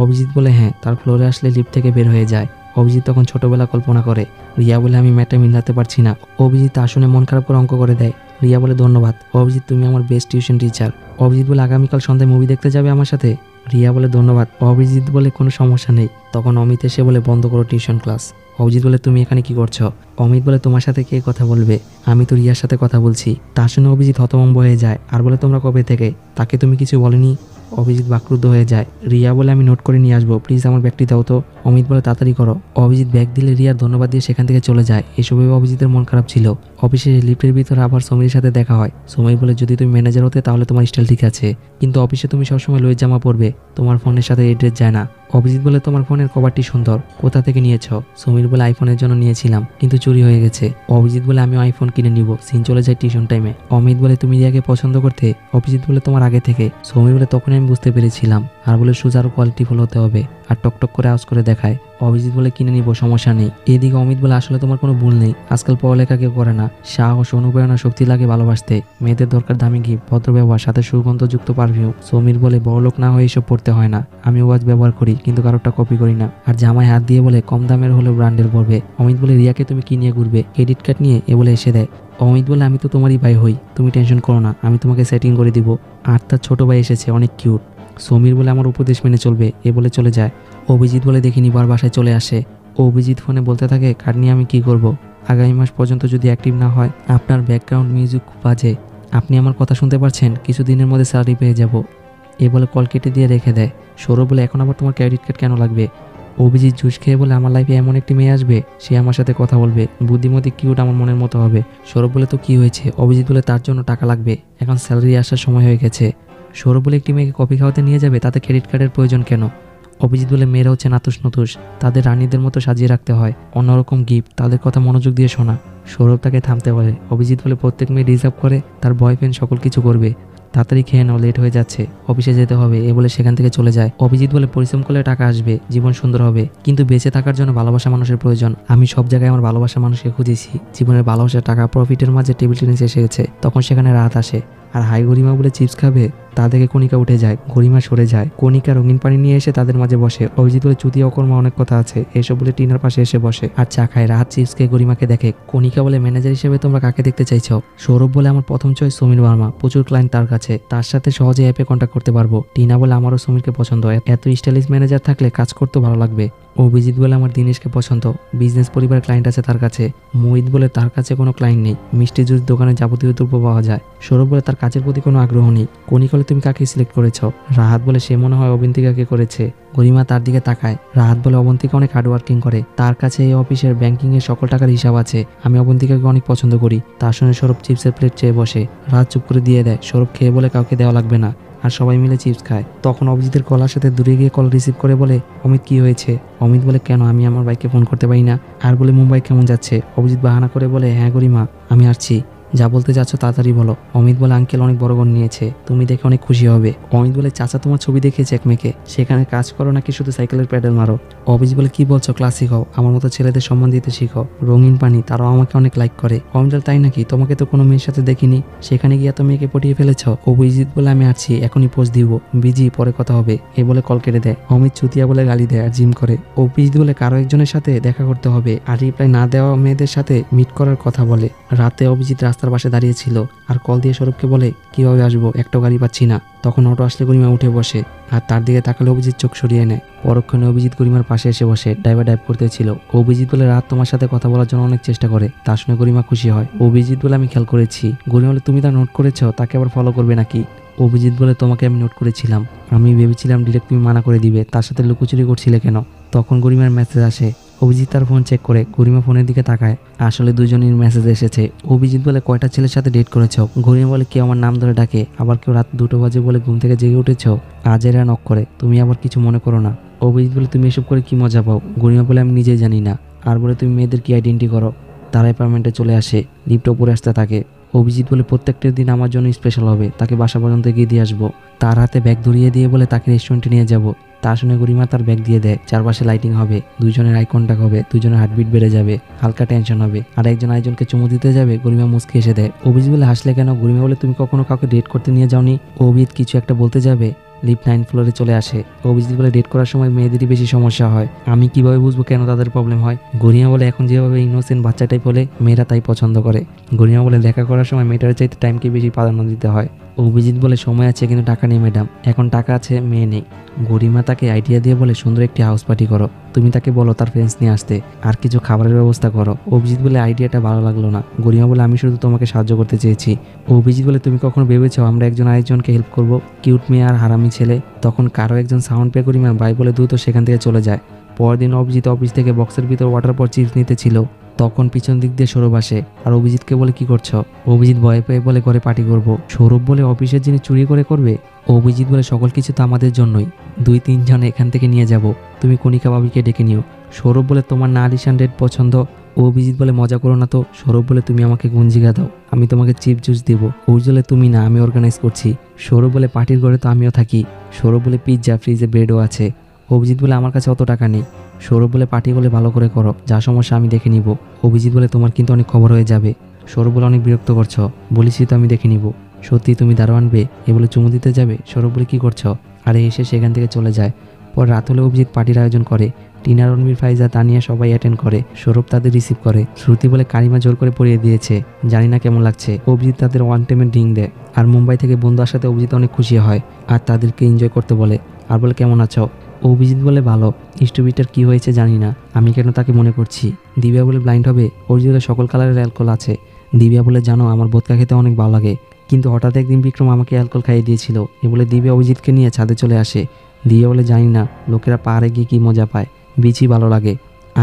[SPEAKER 1] অভিজিৎ বলে হ্যাঁ। তার ফ্লোরে আসলে লিফট থেকে বের হয়ে যায়। অভিজিৎ তখন ছোটবেলা কল্পনা করে। রিয়া বলে আমি ম্যাটটা মিলাতে পারছি না। অভিজিৎ তা শুনে মন খারাপ করে অঙ্ক করে দেয়। রিয়া বলে ধন্যবাদ অভিজিৎ, তুমি আমার বেস্ট টিউশন টিচার। অভিজিৎ বলে আগামীকাল সন্ধ্যায় মুভি দেখতে যাবে আমার সাথে? রিয়া বলে ধন্যবাদ। অভিজিৎ বলে কোনো সমস্যা নেই। তখন অমিত এসে বলে বন্ধ করো টিউশন ক্লাস। অভিজিৎ বলে তুমি এখানে কি করছো? অমিত বলে তোমার সাথে কে কথা বলবে, আমি তো রিয়ার সাথে কথা বলছি। তার শুনে অভিজিৎ হতভম্ব হয়ে যায় আর বলে তোমরা কবে থেকে? তাকে তুমি কিছু বলেনি? অভিজিৎ বাকরুদ্ধ হয়ে যায়। রিয়া বলে আমি নোট করে নিয়ে আসবো, প্লিজ আমার ব্যাগটি দাও তো। অমিত বলে তাড়াতাড়ি করো। অভিজিৎ ব্যাগ দিলে রিয়ার ধন্যবাদ দিয়ে সেখান থেকে চলে যায়। এসবে অভিজিতের মন খারাপ ছিল। অফিসে লিফটের ভিতরে আবার সমীরের সাথে দেখা হয়। সমীর বলে যদি তুমি ম্যানেজার হতে তাহলে তোমার স্টাইল ঠিক আছে, কিন্তু অফিসে তুমি সবসময় লোয়ের জামা পরবে, তোমার ফোনের সাথে এই ড্রেস যায় না। অভিজিৎ বলে তোমার ফোনের কভারটি সুন্দর, কোথা থেকে নিয়েছো? সমীর বলে আইফোনের জন্য নিয়েছিলাম, কিন্তু চুরি হয়ে গেছে। অভিজিৎ বলে আমি আইফোন কিনে নিব, সিন চলে যায় টিউশন টাইমে। অমিত বলে তুমি রিয়াকে পছন্দ করতে? অভিজিৎ বলে তোমার আগে থেকে। সমীর বলে তখনই আমি বুঝতে পেরেছিলাম, আর বলে সুজ আরো কোয়ালিটিফুল হতে হবে, আর টকটক করে আওয়াজ করে দেখায়। অভিজিৎ বলে কিনে নিব, সমস্যা নেই। এদিকে অমিত বলে আসলে তোমার কোনো ভুল নেই, আজকাল পড়ালেখা কেউ করে না, সাহস অনুপ্রেরণা শক্তি লাগে ভালোবাসতে। মেয়েদের দরকার দামি গিফট, ভদ্র ব্যবহার, সাথে সুগন্ধযুক্ত পারফিউম। সমীর বলে বড়লোক না হয়ে এসব পড়তে হয় না, আমি ওয়াচ ব্যবহার করি কিন্তু কারোরটা কপি করি না। আর জামায় হাত দিয়ে বলে কম দামের হলেও ব্র্যান্ডের পড়বে। অমিত বলে রিয়াকে তুমি কি নিয়ে ঘুরবে? ক্রেডিট কার্ড নিয়ে? এ বলে এসে দেয়। অমিত বলে আমি তো তোমারই ভাই হই, তুমি টেনশন করো না, আমি তোমাকে সেটিং করে দিব। আর তার ছোট ভাই এসেছে, অনেক কিউট। সমীর বলে আমার উপদেশ মেনে চলবে, এ বলে চলে যায়। অভিজিৎ বলে দেখিনি বার বাসায় চলে আসে। অভিজিৎ ফোনে বলতে থাকে কার্ড নিয়ে আমি কি করব? আগামী মাস পর্যন্ত যদি অ্যাক্টিভ না হয়, আপনার ব্যাকগ্রাউন্ড মিউজিক খুব বাজে, আপনি আমার কথা শুনতে পারছেন, কিছুদিনের মধ্যে স্যালারি পেয়ে যাব। এ বলে কল কেটে দিয়ে রেখে দেয়। সৌরভ বলে এখন আবার তোমার ক্রেডিট কার্ড কেন লাগবে? অভিজিৎ জুস খেয়ে বলে আমার লাইফে এমন একটি মেয়ে আসবে, সে আমার সাথে কথা বলবে, বুদ্ধিমতী কিউট, আমার মনের মতো হবে। সৌরভ বলে তো কি হয়েছে? অভিজিৎ বলে তার জন্য টাকা লাগবে, এখন স্যালারি আসার সময় হয়ে গেছে। সৌরভ বলে একটি মেয়েকে কফি খাওয়াতে নিয়ে যাবে, তাতে ক্রেডিট কার্ডের প্রয়োজন কেন? অভিজিৎ বলে মেয়েরা হচ্ছে নাতুস নতুস, তাদের রানীদের মতো সাজিয়ে রাখতে হয়, অন্যরকম গিফট, তাদের কথা মনোযোগ দিয়ে শোনা। সৌরভ তাকে থামতে বলে। অভিজিৎ বলে প্রত্যেক মেয়ে রিজার্ভ করে তার বয়ফ্রেন্ড সকল কিছু করবে, তাড়াতাড়ি খেয়ে নাও, লেট হয়ে যাচ্ছে, অফিসে যেতে হবে। এ বলে সেখান থেকে চলে যায়। অভিজিৎ বলে পরিশ্রম করলে টাকা আসবে, জীবন সুন্দর হবে, কিন্তু বেঁচে থাকার জন্য ভালোবাসা মানুষের প্রয়োজন। আমি সব জায়গায় আমার ভালোবাসা মানুষকে খুঁজেছি, জীবনের ভালোবাসা টাকা প্রফিটের মাঝে টেবিল টেনিস এসে গেছে, তখন সেখানে রাত আসে। আর হাই গরিমা বলে চিপস খাবে, তা দেখে কণিকা উঠে যায়, গরিমা সরে যায়। কণিকা রঙিন পানি নিয়ে এসে তাদের মাঝে বসে। অভিজিৎ বলে চুতি অকর্মা অনেক কথা আছে, এসব বলে টিনার পাশে এসে বসে আর চা খায়। রাত চিপসকে গরিমাকে দেখে। কণিকা বলে ম্যানেজার হিসেবে তোমরা কাকে দেখতে চাইছো? সৌরভ বলে আমার প্রথম চয়েস সমীর বার্মা, প্রচুর ক্লায়েন্ট তার কাছে, তার সাথে সহজে অ্যাপে কন্ট্যাক্ট করতে পারবো। টিনা বলে আমারও সমীরকে পছন্দ, এত স্টাইলিশ ম্যানেজার থাকলে কাজ করতে ভালো লাগবে। অভিজিৎ বলে আমার দিনেশকে পছন্দ, বিজনেস পরিবার ক্লায়েন্ট আছে তার কাছে। মোহিত বলে তার কাছে কোনো ক্লায়েন্ট নেই, মিষ্টি জুস দোকানে যাবতীয় দ্রব্য পাওয়া যায়। সৌরভ বলে তার কাজের প্রতি কোনো আগ্রহ নেই। কণিকা বলে তুমি কাকে সিলেক্ট করেছো? রাহাত বলে সে মনে হয় অবন্তিকাকে করেছে। গরিমা তার দিকে তাকায়। রাহাত বলে অবন্তিকা অনেক হার্ডওয়ার্কিং করে, তার কাছে এই অফিসের ব্যাংকিং এর সকল টাকার হিসাব আছে, আমি অবন্তিকাকে অনেক পছন্দ করি। তার সঙ্গে সৌরভ চিপসের প্লেট চেয়ে বসে। রাহাত চুপ করে দিয়ে দেয়। সৌরভ খেয়ে বলে কাউকে দেওয়া লাগবে না, আর সবাই মিলে চিপস খায়। তখন অভিজিতের কলার সাথে দূরে গিয়ে কল রিসিভ করে বলে অমিত কি হয়েছে? অমিত বলে কেন, আমি আমার ভাইকে ফোন করতে পারি না? আর বলে মুম্বাই কেমন যাচ্ছে? অভিজিৎ বাহানা করে বলে হ্যাঁ গরিমা, আমি আসছি, যা বলতে যাচ্ছ তাড়াতাড়ি বলো। অমিত বলে আঙ্কেল অনেক বড় ঘর নিয়েছে, তুমি দেখে অনেক খুশি হবে। অমিত বলে চাচা তোমার ছবি দেখিয়েছে এক মেয়েকে, সেখানে কাজ করো নাকি শুধু সাইকেলের প্যাডেল মারো? অভিজিৎ বলে কি বলছো, ক্লাস শিখাও, আমার মতো ছেলেদের সম্মান দিতে শিখো। রঙিন পানি, তারাও আমাকে অনেক লাইক করে। অমিত বলে তাই নাকি, তোমাকে তো কোনো মেয়ের সাথে দেখিনি, সেখানে গিয়ে এত মেয়েকে পটিয়ে ফেলেছ? অভিজিৎ বলে আমি আসছি, এখনই পোস্ট দিব, বিজি, পরে কথা হবে। এ বলে কল কেটে দেয়। অমিত চুতিয়া বলে গালি দেয় আর জিম করে। অভিজিৎ বলে কারো একজনের সাথে দেখা করতে হবে, আর রিপ্লাই না দেওয়া মেয়েদের সাথে মিট করার কথা বলে। রাতে অভিজিৎ রাস্তার পাশে দাঁড়িয়ে ছিল আর কল দিয়ে সৌরভকে বলে কিভাবে আসবো, একটা গাড়ি পাচ্ছি না। তখন অটো আসলে গরিমা উঠে বসে আর তার দিকে তাকালে অভিজিৎ চোখ সরিয়ে নেয়। পরক্ষণে অভিজিৎ গরিমার পাশে এসে বসে, ড্রাইভার ড্রাইভ করতে ছিল। অভিজিৎ বলে রাত তোমার সাথে কথা বলার জন্য অনেক চেষ্টা করে, তার শুনে গরিমা খুশি হয়। অভিজিৎ বলে আমি খেয়াল করেছি। গরিমা বলে তুমি তা নোট করেছো, তাকে আবার ফলো করবে নাকি? অভিজিৎ বলে তোমাকে আমি নোট করেছিলাম, আমি ভেবেছিলাম ডিরেক্ট তুমি মানা করে দিবে, তার সাথে লুকোচুরি করছিলে কেন? তখন গরিমার মেসেজ আসে। অভিজিৎ তার ফোন চেক করে, গরিমা ফোনের দিকে তাকায়, আসলে দুজনের মেসেজ এসেছে। অভিজিৎ বলে কয়টা ছেলের সাথে ডেট করেছো? গরিমা বলে কেউ আমার নাম ধরে ডাকে, আবার কেউ রাত 2টো বাজে বলে ঘুম থেকে জেগে উঠেছো, আজ এরা নক করে, তুমি আবার কিছু মনে করো না। অভিজিৎ বলে তুমি এসব করে কি মজা পাও? গরিমা বলে আমি নিজেই জানি না। আর বলে তুমি মেয়েদের কি আইডেন্টি করো? তারা অ্যাপার্টমেন্টে চলে আসে, লিফট উপরে আসতে থাকে। অভিজিৎ বলে প্রত্যেকটা দিন আমার জন্য স্পেশাল হবে, তাকে বাসা পর্যন্ত গিয়ে দিয়ে আসবো। তার হাতে ব্যাগ ধরিয়ে দিয়ে বলে তাকে রেস্টুরেন্টে নিয়ে যাব। তার শুনে গরিমা তার ব্যাগ দিয়ে দেয়। চারপাশে লাইটিং হবে, দুইজনের আই কন্টাক্ট হবে, দুইজনের হার্টবিট বেড়ে যাবে, হালকা টেনশন হবে, আর একজন আরেকজনকে চুমু দিতে যাবে। গরিমা মুচকি এসে দেয়। অভিজিৎ বলে হাসলে কেন? গরিমা বলে তুমি কখনো কাউকে ডেট করতে নিয়ে যাওনি? অভিজিৎ কিছু একটা বলতে যাবে, লিফট 9 ফ্লোরে চলে আসে। অভিজিৎ বলে ডেট করার সময় মেয়েদেরই বেশি সমস্যা হয়, আমি কিভাবে বুঝবো কেন তাদের প্রবলেম হয়? গরিমা বলে এখন যেভাবে ইনোসেন্ট বাচ্চা টাইপ হলে মেয়েরা তাই পছন্দ করে। গরিমা বলে দেখা করার সময় মেয়েটার চাইতে টাইমকে বেশি প্রাধান্য দিতে হয়। অভিজিৎ বলে সময় আছে কিন্তু টাকা নেই ম্যাডাম, এখন টাকা আছে মেয়ে নেই। গরিমা তাকে আইডিয়া দিয়ে বলে সুন্দর একটি হাউস পার্টি করো, তুমি তাকে বলো তার ফ্রেন্ডস নিয়ে আসতে, আর কিছু খাবারের ব্যবস্থা করো। অভিজিৎ বলে আইডিয়াটা ভালো লাগলো না। গরিমা বলে আমি শুধু তোমাকে সাহায্য করতে চেয়েছি। অভিজিৎ বলে তুমি কখনো ভেবেছো আমরা একজন আরেকজনকে হেল্প করব? কিউট মেয়ে আর হারামি ছেলে। তখন কারো একজন সাউন্ড পে গরিমা বাই বলে দ্রুত সেখান থেকে চলে যায়। পরদিন অভিজিৎ অফিস থেকে বক্সের ভিতর ওয়াটার পর চিপস নিতে ছিল, তখন পিছন দিক দিয়ে সৌরভ আসে আর অভিজিৎকে বলে কি করছো? অভিজিৎ ভয়ে পেয়ে বলে ঘরে পার্টি করব। সৌরভ বলে অফিসের জিনিস চুরি করে করবে? অভিজিৎ বলে সকল কিছু তো আমাদের জন্যই, 2-3 জন এখান থেকে নিয়ে যাব, তুমি কণিকা ভাবিকে ডেকে নিও। সৌরভ বলে তোমার না আলিশান রেড পছন্দ? অভিজিৎ বলে মজা করো না তো। সৌরভ বলে তুমি আমাকে গুঞ্জিগা দাও, আমি তোমাকে চিপ জুস দিব। অভিজিৎ বলে তুমি না, আমি অর্গানাইজ করছি। সৌরভ বলে পার্টির ঘরে তো আমিও থাকি। সৌরভ বলে পিৎজা, ফ্রিজে ব্রেডও আছে। অভিজিৎ বলে আমার কাছে অত টাকা নেই। সৌরভ বলে পার্টি করলে ভালো করে করো, যা সমস্যা আমি দেখে নিব। অভিজিৎ বলে তোমার কিন্তু অনেক খবর হয়ে যাবে। সৌরভ বলে অনেক বিরক্ত করছো, বলেছি তো আমি দেখে নিব। সত্যি তুমি দারো আনবে? এ বলে চুমু দিতে যাবে। সৌরভ বলে কি করছো? আরে এসে সেখান থেকে চলে যায়। পর রাত হলে অভিজিৎ পার্টির আয়োজন করে। টিনা, রণবীর, ফাইজা, তানিয়া সবাই অ্যাটেন্ড করে। সৌরভ তাদের রিসিভ করে। শ্রুতি বলে কারিমা জোর করে পরিয়ে দিয়েছে, জানি না কেমন লাগছে। অভিজিৎ তাদের ওয়ান টাইমের ড্রিঙ্ক দেয়। আর মুম্বাই থেকে বন্ধু আসাতে অভিজিৎ অনেক খুশি হয় আর তাদেরকে এনজয় করতে বলে। আর বলে কেমন আছো? অভিজিৎ বলে ভালো। স্টুপিটার কি হয়েছে জানি না, আমি কেন তাকে মনে করছি। দিব্যা বলে ব্লাইন্ড হবে? অভিজিৎ বলে সকল কালারের অ্যালকোহল আছে। দিব্যা বলে জানো আমার বোদকা খেতে অনেক ভালো লাগে, কিন্তু হঠাৎ একদিন বিক্রম আমাকে অ্যালকোহল খাইয়ে দিয়েছিল। এ বলে দিব্যা অভিজিৎকে নিয়ে ছাদে চলে আসে। দিব্যা বলে জানি না লোকেরা পাহাড়ে গিয়ে কী মজা পায়, বিচই ভালো লাগে।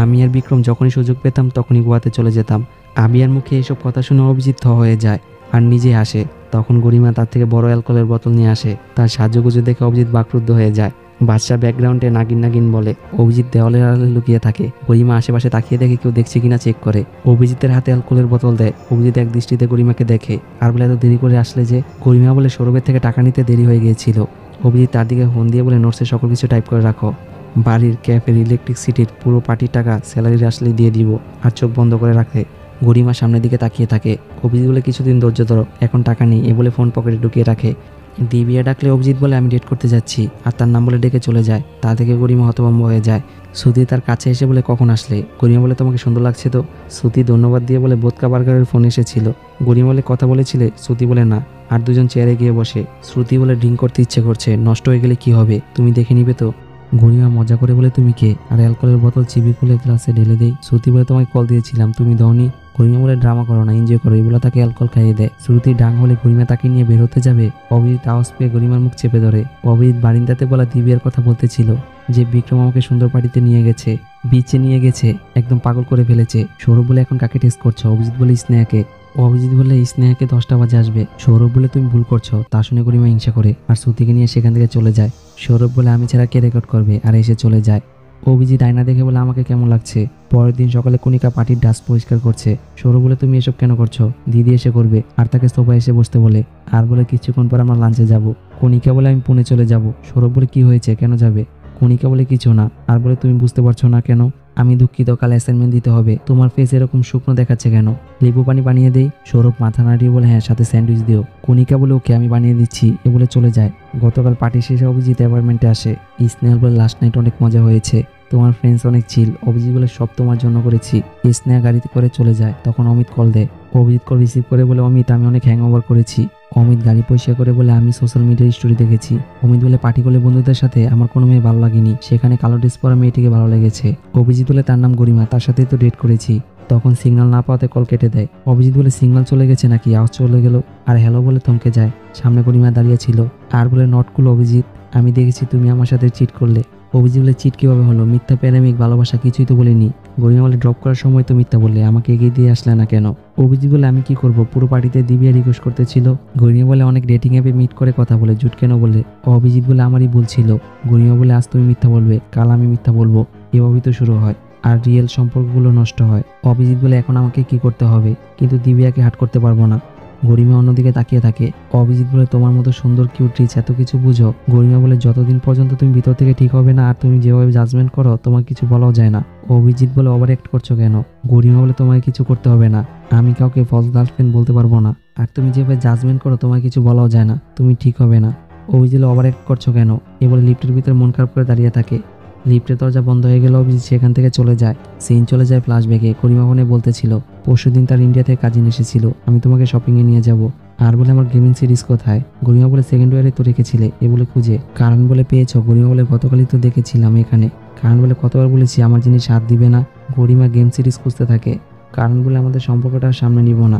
[SPEAKER 1] আমি আর বিক্রম যখনই সুযোগ পেতাম তখনই গোয়াতে চলে যেতাম। আবিয়ার মুখে এসব কথা শুনে অভিজিৎ থ হয়ে যায় আর নিজে আসে। তখন গরিমা তার থেকে বড় অ্যালকোহলের বোতল নিয়ে আসে। তার সাজগুজু দেখে অভিজিৎ বাকরুদ্ধ হয়ে যায়। বাদশা ব্যাকগ্রাউন্ডে নাগিন নাগিন বলে। অভিজিৎ দেওয়ালের আড়ালে লুকিয়ে থাকে। গরিমা আশেপাশে তাকিয়ে দেখে কেউ দেখছে কিনা চেক করে। অভিজিতের হাতে অ্যালকোহলের বোতল দেয়। অভিজিৎ এক দৃষ্টিতে গরিমাকে দেখে আর বলে এত দেরি করে আসলে যে? গরিমা বলে সৌরভের থেকে টাকা নিতে দেরি হয়ে গিয়েছিল। অভিজিৎ তার দিকে ফোন দিয়ে বলে নোটসে সকল কিছু টাইপ করে রাখো। বাড়ির, ক্যাফের, ইলেকট্রিসিটির পুরো পার্টির টাকা স্যালারি আসলে দিয়ে দিব। আর চোখ বন্ধ করে রাখে। গরিমা সামনের দিকে তাকিয়ে থাকে। অভিজিৎ বলে কিছুদিন ধৈর্য ধরো, এখন টাকা নেই। এ বলে ফোন পকেটে ঢুকিয়ে রাখে। দিবিয়া ডাকলে অভিজিৎ বলে আমি ডেট করতে যাচ্ছি, আর তার নাম বলে ডেকে চলে যায়। তা থেকে গরিমা হতভম্ব হয়ে যায়। শ্রুতি তার কাছে এসে বলে কখন আসলে? গরিমা বলে তোমাকে সুন্দর লাগছে তো। শ্রুতি ধন্যবাদ দিয়ে বলে বোদকা বার্গারের ফোন এসেছিল। গরিমা বলে কথা বলেছিলে? শ্রুতি বলে না। আর দুজন চেয়ারে গিয়ে বসে। শ্রুতি বলে ড্রিঙ্ক করতে ইচ্ছে করছে, নষ্ট হয়ে গেলে কি হবে, তুমি দেখে নিবে তো। গরিমা মজা করে বলে তুমি কে? আর অ্যালকোহলের বোতল চিবি খুলে গ্লাসে ঢেলে দেই। শ্রুতি বলে তোমাকে কল দিয়েছিলাম, তুমি দাওনি। গরিমা বলে ড্রামা করো না, এনজয় করো। এগুলো তাকে অ্যালকোহল খাইয়ে দেয়। শ্রুতি ডাং হলে গরিমা তাকে নিয়ে বের হতে যাবে। অভিজিৎ আওয়াজ পেয়ে গরিমার মুখ চেপে ধরে। অভিজিৎ বারিন্দাতে বলা দিব্যার কথা বলতেছিল, যে বিক্রম আমাকে সুন্দর পার্টিতে নিয়ে গেছে, বিচে নিয়ে গেছে, একদম পাগল করে ফেলেছে। সৌরভ বলে এখন কাকে টেস্ট করছো? অভিজিৎ বলে স্নেহাকে। অভিজিৎ বলে স্নেহাকে 10টা বাজে আসবে। সৌরভ বলে তুমি ভুল করছো। তা শুনে গরিমা হিংসা করে আর শ্রুতিকে নিয়ে সেখান থেকে চলে যায়। সৌরভ বলে আমি ছাড়া কে রেকর্ড করবে, আর এসে চলে যায়। অভিজিৎ আয়না দেখে বলে আমাকে কেমন লাগছে। পরের দিন সকালে কণিকা পার্টির ডাস্ট পরিষ্কার করছে। সৌরভ বলে তুমি এসব কেন করছো? দিদি এসে করবে। আর তাকে সোফায় এসে বসতে বলে। আর বলে কিছুক্ষণ পর আমরা লাঞ্চে যাব। কণিকা বলে আমি পুনে চলে যাব। সৌরভ বলে কি হয়েছে, কেন যাবে? কণিকা বলে কিছু না। আর বলে তুমি বুঝতে পারছো না কেন? আমি দুঃখিত, কাল অ্যাসাইনমেন্ট দিতে হবে। তোমার ফেস এরকম শুকনো দেখাচ্ছে কেন? লেবু পানি বানিয়ে দেই? সৌরভ মাথা নাড়িয়ে বলে হ্যাঁ, সাথে স্যান্ডউইচ দিও। কণিকা বলে ওকে, আমি বানিয়ে দিচ্ছি। এ বলে চলে যায়। গতকাল পার্টি শেষে অভিজিৎ অ্যাপার্টমেন্টে আসে। স্নেহাল বলে লাস্ট নাইট অনেক মজা হয়েছে, তোমার ফ্রেন্ডস অনেক চিল। অভিজিৎ বলে সব তোমার জন্য করেছি। স্নেহা গাড়িতে করে চলে যায়। তখন অমিত কল দেয়। অভিজিৎ কল রিসিভ করে বলে অমিত আমি অনেক হ্যাংওভার করেছি। অমিত গাড়ি পরিষ্কার করে বলে আমি সোশ্যাল মিডিয়ার স্টোরি দেখেছি। অমিত বলে পার্টি করলে বন্ধুদের সাথে আমার কোনো মেয়ে ভালো লাগেনি, সেখানে কালো ড্রেস পরা মেয়েটিকে ভালো লেগেছে। অভিজিৎ বলে তার নাম গরিমা, তার সাথেই তো ডেট করেছি। তখন সিগন্যাল না পাওয়াতে কল কেটে দেয়। অভিজিৎ বলে সিগন্যাল চলে গেছে নাকি, আওয়াজ চলে গেল। আর হ্যালো বলে থমকে যায়। সামনে গরিমা দাঁড়িয়ে ছিল। আর বলে নট কুল অভিজিৎ, আমি দেখেছি তুমি আমার সাথে চিট করলে। অভিজিৎ বলে চিট কিভাবে হলো? মিথ্যা, প্রেমিক, ভালোবাসা কিছুই তো বলিনি। গরিমা বলে ড্রপ করার সময় তো মিথ্যা বললে, আমাকে এগিয়ে দিয়ে আসলে না কেন? অভিজিৎ বলে আমি কি করব, পুরো পার্টিতে দিব্যা রিকোয়েস্ট করতেছিল। গরিমা বলে অনেক ডেটিং অ্যাপে মিট করে কথা বলে, জুট কেন বলে? অভিজিৎ বলে আমারই বলছিল। গরিমা বলে আজ তুমি মিথ্যা বলবে, কাল আমি মিথ্যা বলবো, এভাবেই তো শুরু হয় আর রিয়েল সম্পর্কগুলো নষ্ট হয়। অভিজিৎ বলে এখন আমাকে কি করতে হবে? কিন্তু দিব্যাকে হাট করতে পারবো না। গরিমা অন্যদিকে তাকিয়ে থাকে। অভিজিৎ বলে তোমার মতো সুন্দর কিউট রিচ এত কিছু বুঝো। গরিমা বলে যতদিন পর্যন্ত তুমি ভিতর থেকে ঠিক হবে না আর তুমি যেভাবে জাজমেন্ট করো তোমার কিছু বলাও যায় না। অভিজিৎ বলে ওভার অ্যাক্ট করছো কেন? গরিমা বলে তোমায় কিছু করতে হবে না, আমি কাউকে ফলস গার্লফ্রেন্ড বলতে পারবো না। আর তুমি যেভাবে জাজমেন্ট করো তোমার কিছু বলাও যায় না, তুমি ঠিক হবে না। অভিজিৎ ওভার অ্যাক্ট করছো কেন? এ বলে লিফটের ভিতরে মন খারাপ করে দাঁড়িয়ে থাকে। লিফটের দরজা বন্ধ হয়ে গেল। অভিজিৎ সেখান থেকে চলে যায়। সিন চলে যায় ফ্ল্যাশব্যাকে। গরিমা ফোনে বলতেছিল পরশুদিন তার ইন্ডিয়া থেকে কাজিন এসেছিল, আমি তোমাকে শপিংয়ে নিয়ে যাব। আর বলে আমার গেমিং সিরিজ কোথায়? গরিমা বলে সেকেন্ড ওয়ারে তো রেখেছিলে। এ বলে খুঁজে। কারণ বলে পেয়েছো? গরিমা বলে গতকালই তো দেখেছিলাম এখানে। কারণ বলে কতবার বলেছি আমার জিনিস হাত দিবে না। গরিমা গেম সিরিজ খুঁজতে থাকে। কারণ বলে আমাদের সম্পর্কটা আর সামনে নিব না।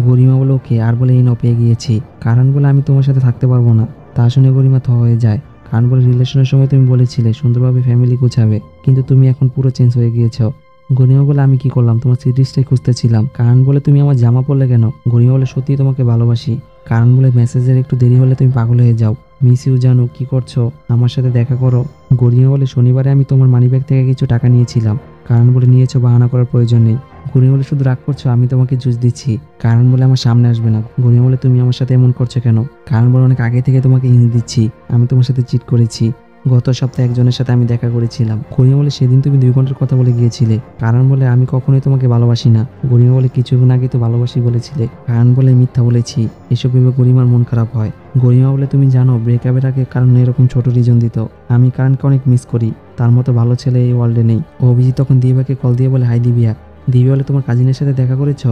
[SPEAKER 1] গরিমা বলে ওকে, আর বলে এই পেয়ে গিয়েছি। কারণ বলে আমি তোমার সাথে থাকতে পারবো না। তা শুনে গরিমা থ হয়ে যায়। কারণ বলে রিলেশনের সময় তুমি বলেছিলে সুন্দরভাবে ফ্যামিলি গুছাবে, কিন্তু তুমি এখন পুরো চেঞ্জ হয়ে গিয়েছো। গরিমা বলে আমি কি করলাম, তোমার সিরিজটাই খুঁজতেছিলাম। কারণ বলে তুমি আমার জামা পরলে কেন? গরিমা বলে সত্যিই তোমাকে ভালোবাসি। কারণ বলে মেসেজের একটু দেরি হলে তুমি পাগল হয়ে যাও। মিস ইউ জানু, কি করছো? আমার সাথে দেখা করো। গরিমা বলে শনিবারে আমি তোমার মানিব্যাগ থেকে কিছু টাকা নিয়েছিলাম। কারণ বলে নিয়েছো, বাহানা করার প্রয়োজন নেই। গরিমা বলে শুধু রাগ করছো, আমি তোমাকে জুস দিচ্ছি। কারণ বলে আমার সামনে আসবে না। গরিমা বলে তুমি আমার সাথে এমন করছো কেন? কারণ বলে অনেক আগে থেকে তোমাকে ইঙ্গিত দিচ্ছি, আমি তোমার সাথে চিট করেছি। গত সপ্তাহে একজনের সাথে আমি দেখা করেছিলাম। গরিমা বলে সেদিন তুমি 2 ঘন্টার কথা বলে গিয়েছিলে। কারণ বলে আমি কখনোই তোমাকে ভালোবাসি না। গরিমা বলে কিছুক্ষণ আগে তো ভালোবাসি বলেছিলে। কারণ বলে মিথ্যা বলেছি। এসব ভেবে গরিমার মন খারাপ হয়। গরিমা বলে তুমি জানো ব্রেকআপের আগে কারণ এরকম ছোট রিজন দিত। আমি কারণকে অনেক মিস করি। তার মতো ভালো ছেলে এই ওয়ার্ল্ডে নেই। অভিজিৎ তখন দিব্যাকে কল দিয়ে বলে হাই দিব্যা। দিব্যা বলে তোমার কাজিনের সাথে দেখা করেছ?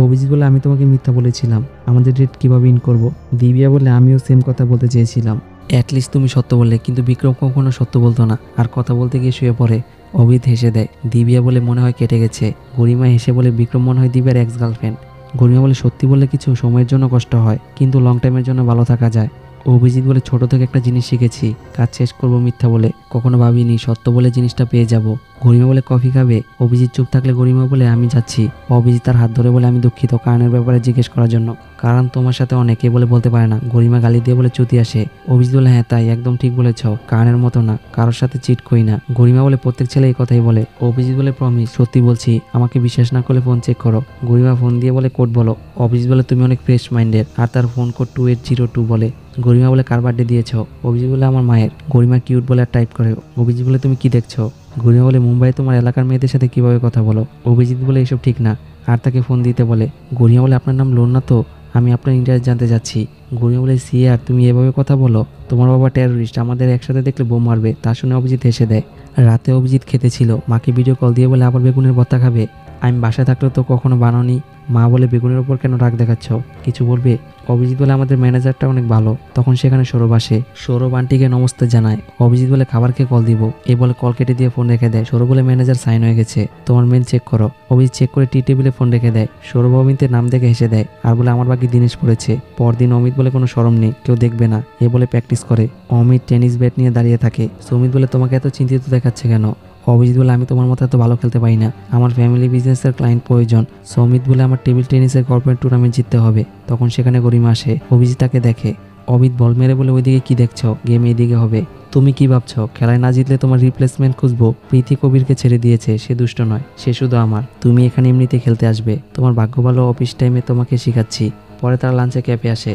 [SPEAKER 1] অভিজিৎ বলে আমি তোমাকে মিথ্যা বলেছিলাম। আমাদের ডেট কিভাবে ইন করব? দিব্যা বলে আমিও সেম কথা বলতে চেয়েছিলাম। অ্যাটলিস্ট তুমি সত্য বললে, কিন্তু বিক্রম কখনো সত্য বলতো না। আর কথা বলতে গিয়ে শুয়ে পড়ে। অভিজিৎ হেসে দেয়। দিব্যা বলে মনে হয় কেটে গেছে। গরিমা হেসে বলে বিক্রম মনে হয় দিব্যার এক্স গার্লফ্রেন্ড। গরিমা বলে সত্যি বললে কিছু সময়ের জন্য কষ্ট হয়, কিন্তু লং টাইমের জন্য ভালো থাকা যায়। অভিজিৎ বলে ছোট থেকে একটা জিনিস শিখেছি, কাজ শেষ করবো মিথ্যা বলে। কখনো ভাবিনি সত্য বলে জিনিসটা পেয়ে যাব। গরিমা বলে কফি খাবে? অভিজিৎ চুপ থাকলে গরিমা বলে আমি যাচ্ছি। অভিজিৎ তার হাত ধরে বলে আমি দুঃখিত কারণের ব্যাপারে জিজ্ঞেস করার জন্য। কারণ তোমার সাথে অনেকে বলে বলতে পারে না। গরিমা গালি দিয়ে বলে চুতি আসে। অভিজিৎ বলে হ্যাঁ তাই, একদম ঠিক বলেছ। কারণের মতো না, কারোর সাথে চিট করি না। গরিমা বলে প্রত্যেক ছেলে এই কথাই বলে। অভিজিৎ বলে প্রমিস, সত্যি বলছি, আমাকে বিশ্বাস না করলে ফোন চেক করো। গরিমা ফোন দিয়ে বলে কোড বলো। অভিজিৎ বলে তুমি অনেক ফ্রেশ মাইন্ডের। আর তার ফোন কোড 2802 বলে। গরিমা বলে কার বার্থডে দিয়েছ? অভিজিৎ বলে আমার মায়ের। গরিমা কিউট বলে আর টাইপ করে। অভিজিৎ বলে তুমি কি দেখছো? গরিমা বলে মুম্বাই তোমার এলাকার মেয়েদের সাথে কিভাবে কথা বলো। অভিজিৎ বলে এসব ঠিক না। আর তাকে ফোন দিতে বলে। গরিমা বলে আপনার নাম লোন না তো? আমি আপনার ইন্টারেস্ট জানতে চাচ্ছি। গরিমা বলে সি আর তুমি এভাবে কথা বলো? তোমার বাবা টেরোরিস্ট, আমাদের একসাথে দেখলে বোম মারবে। তা শুনে অভিজিৎ হেসে দেয়। রাতে অভিজিৎ খেতে ছিল। মাকে ভিডিও কল দিয়ে বলে আবার বেগুনের ভর্তা খাবে? আমি বাসায় থাকলেও তো কখনো বানানি। মা বলে বেগুনের ওপর কেন রাগ দেখাচ্ছ, কিছু বলবে? অভিজিৎ বলে আমাদের ম্যানেজারটা অনেক ভালো। তখন সেখানে সৌরভ আসে। সৌরভ আন্টিকে নমস্তে জানায়। অভিজিৎ বলে খাবার খেয়ে কল দিব। এই বলে কল কেটে দিয়ে ফোন রেখে দেয়। সৌরভ বলে ম্যানেজার সাইন হয়ে গেছে, তোমার মেল চেক করো। অভিজিৎ চেক করে টি টেবিলে ফোন রেখে দেয়। সৌরভ অমিতের নাম দেখে হেসে দেয় আর বলে আমার বাকি দিনেশ পড়েছে। পরদিন অমিত বলে কোনো শরম নেই, কেউ দেখবে না, এ বলে প্র্যাকটিস করে। অমিত টেনিস ব্যাট নিয়ে দাঁড়িয়ে থাকে। সুমিত বলে তোমাকে এত চিন্তিত দেখাচ্ছে কেন? অভিজিৎ বলে আমি তোমার মতো এত ভালো খেলতে পারি না, আমার ফ্যামিলি বিজনেসের ক্লায়েন্ট প্রয়োজন। সৌমিত বলে আমার টেবিল টেনিসের কর্পোরেট টুর্নামেন্ট জিততে হবে। তখন সেখানে গরিমা আসে। অভিজিৎ তাকে দেখে। অমিত বল মেরে বলে ওইদিকে কি দেখছো? গেম এইদিকে হবে। তুমি কি ভাবছো খেলায় না জিতলে তোমার রিপ্লেসমেন্ট খুঁজবো? প্রীতি কবিরকে ছেড়ে দিয়েছে, সে দুষ্ট নয়, সে শুধু আমার। তুমি এখানে এমনিতে খেলতে আসবে, তোমার ভাগ্য ভালো অফিস টাইমে তোমাকে শেখাচ্ছি। পরে তারা লাঞ্চে ক্যাফে আসে।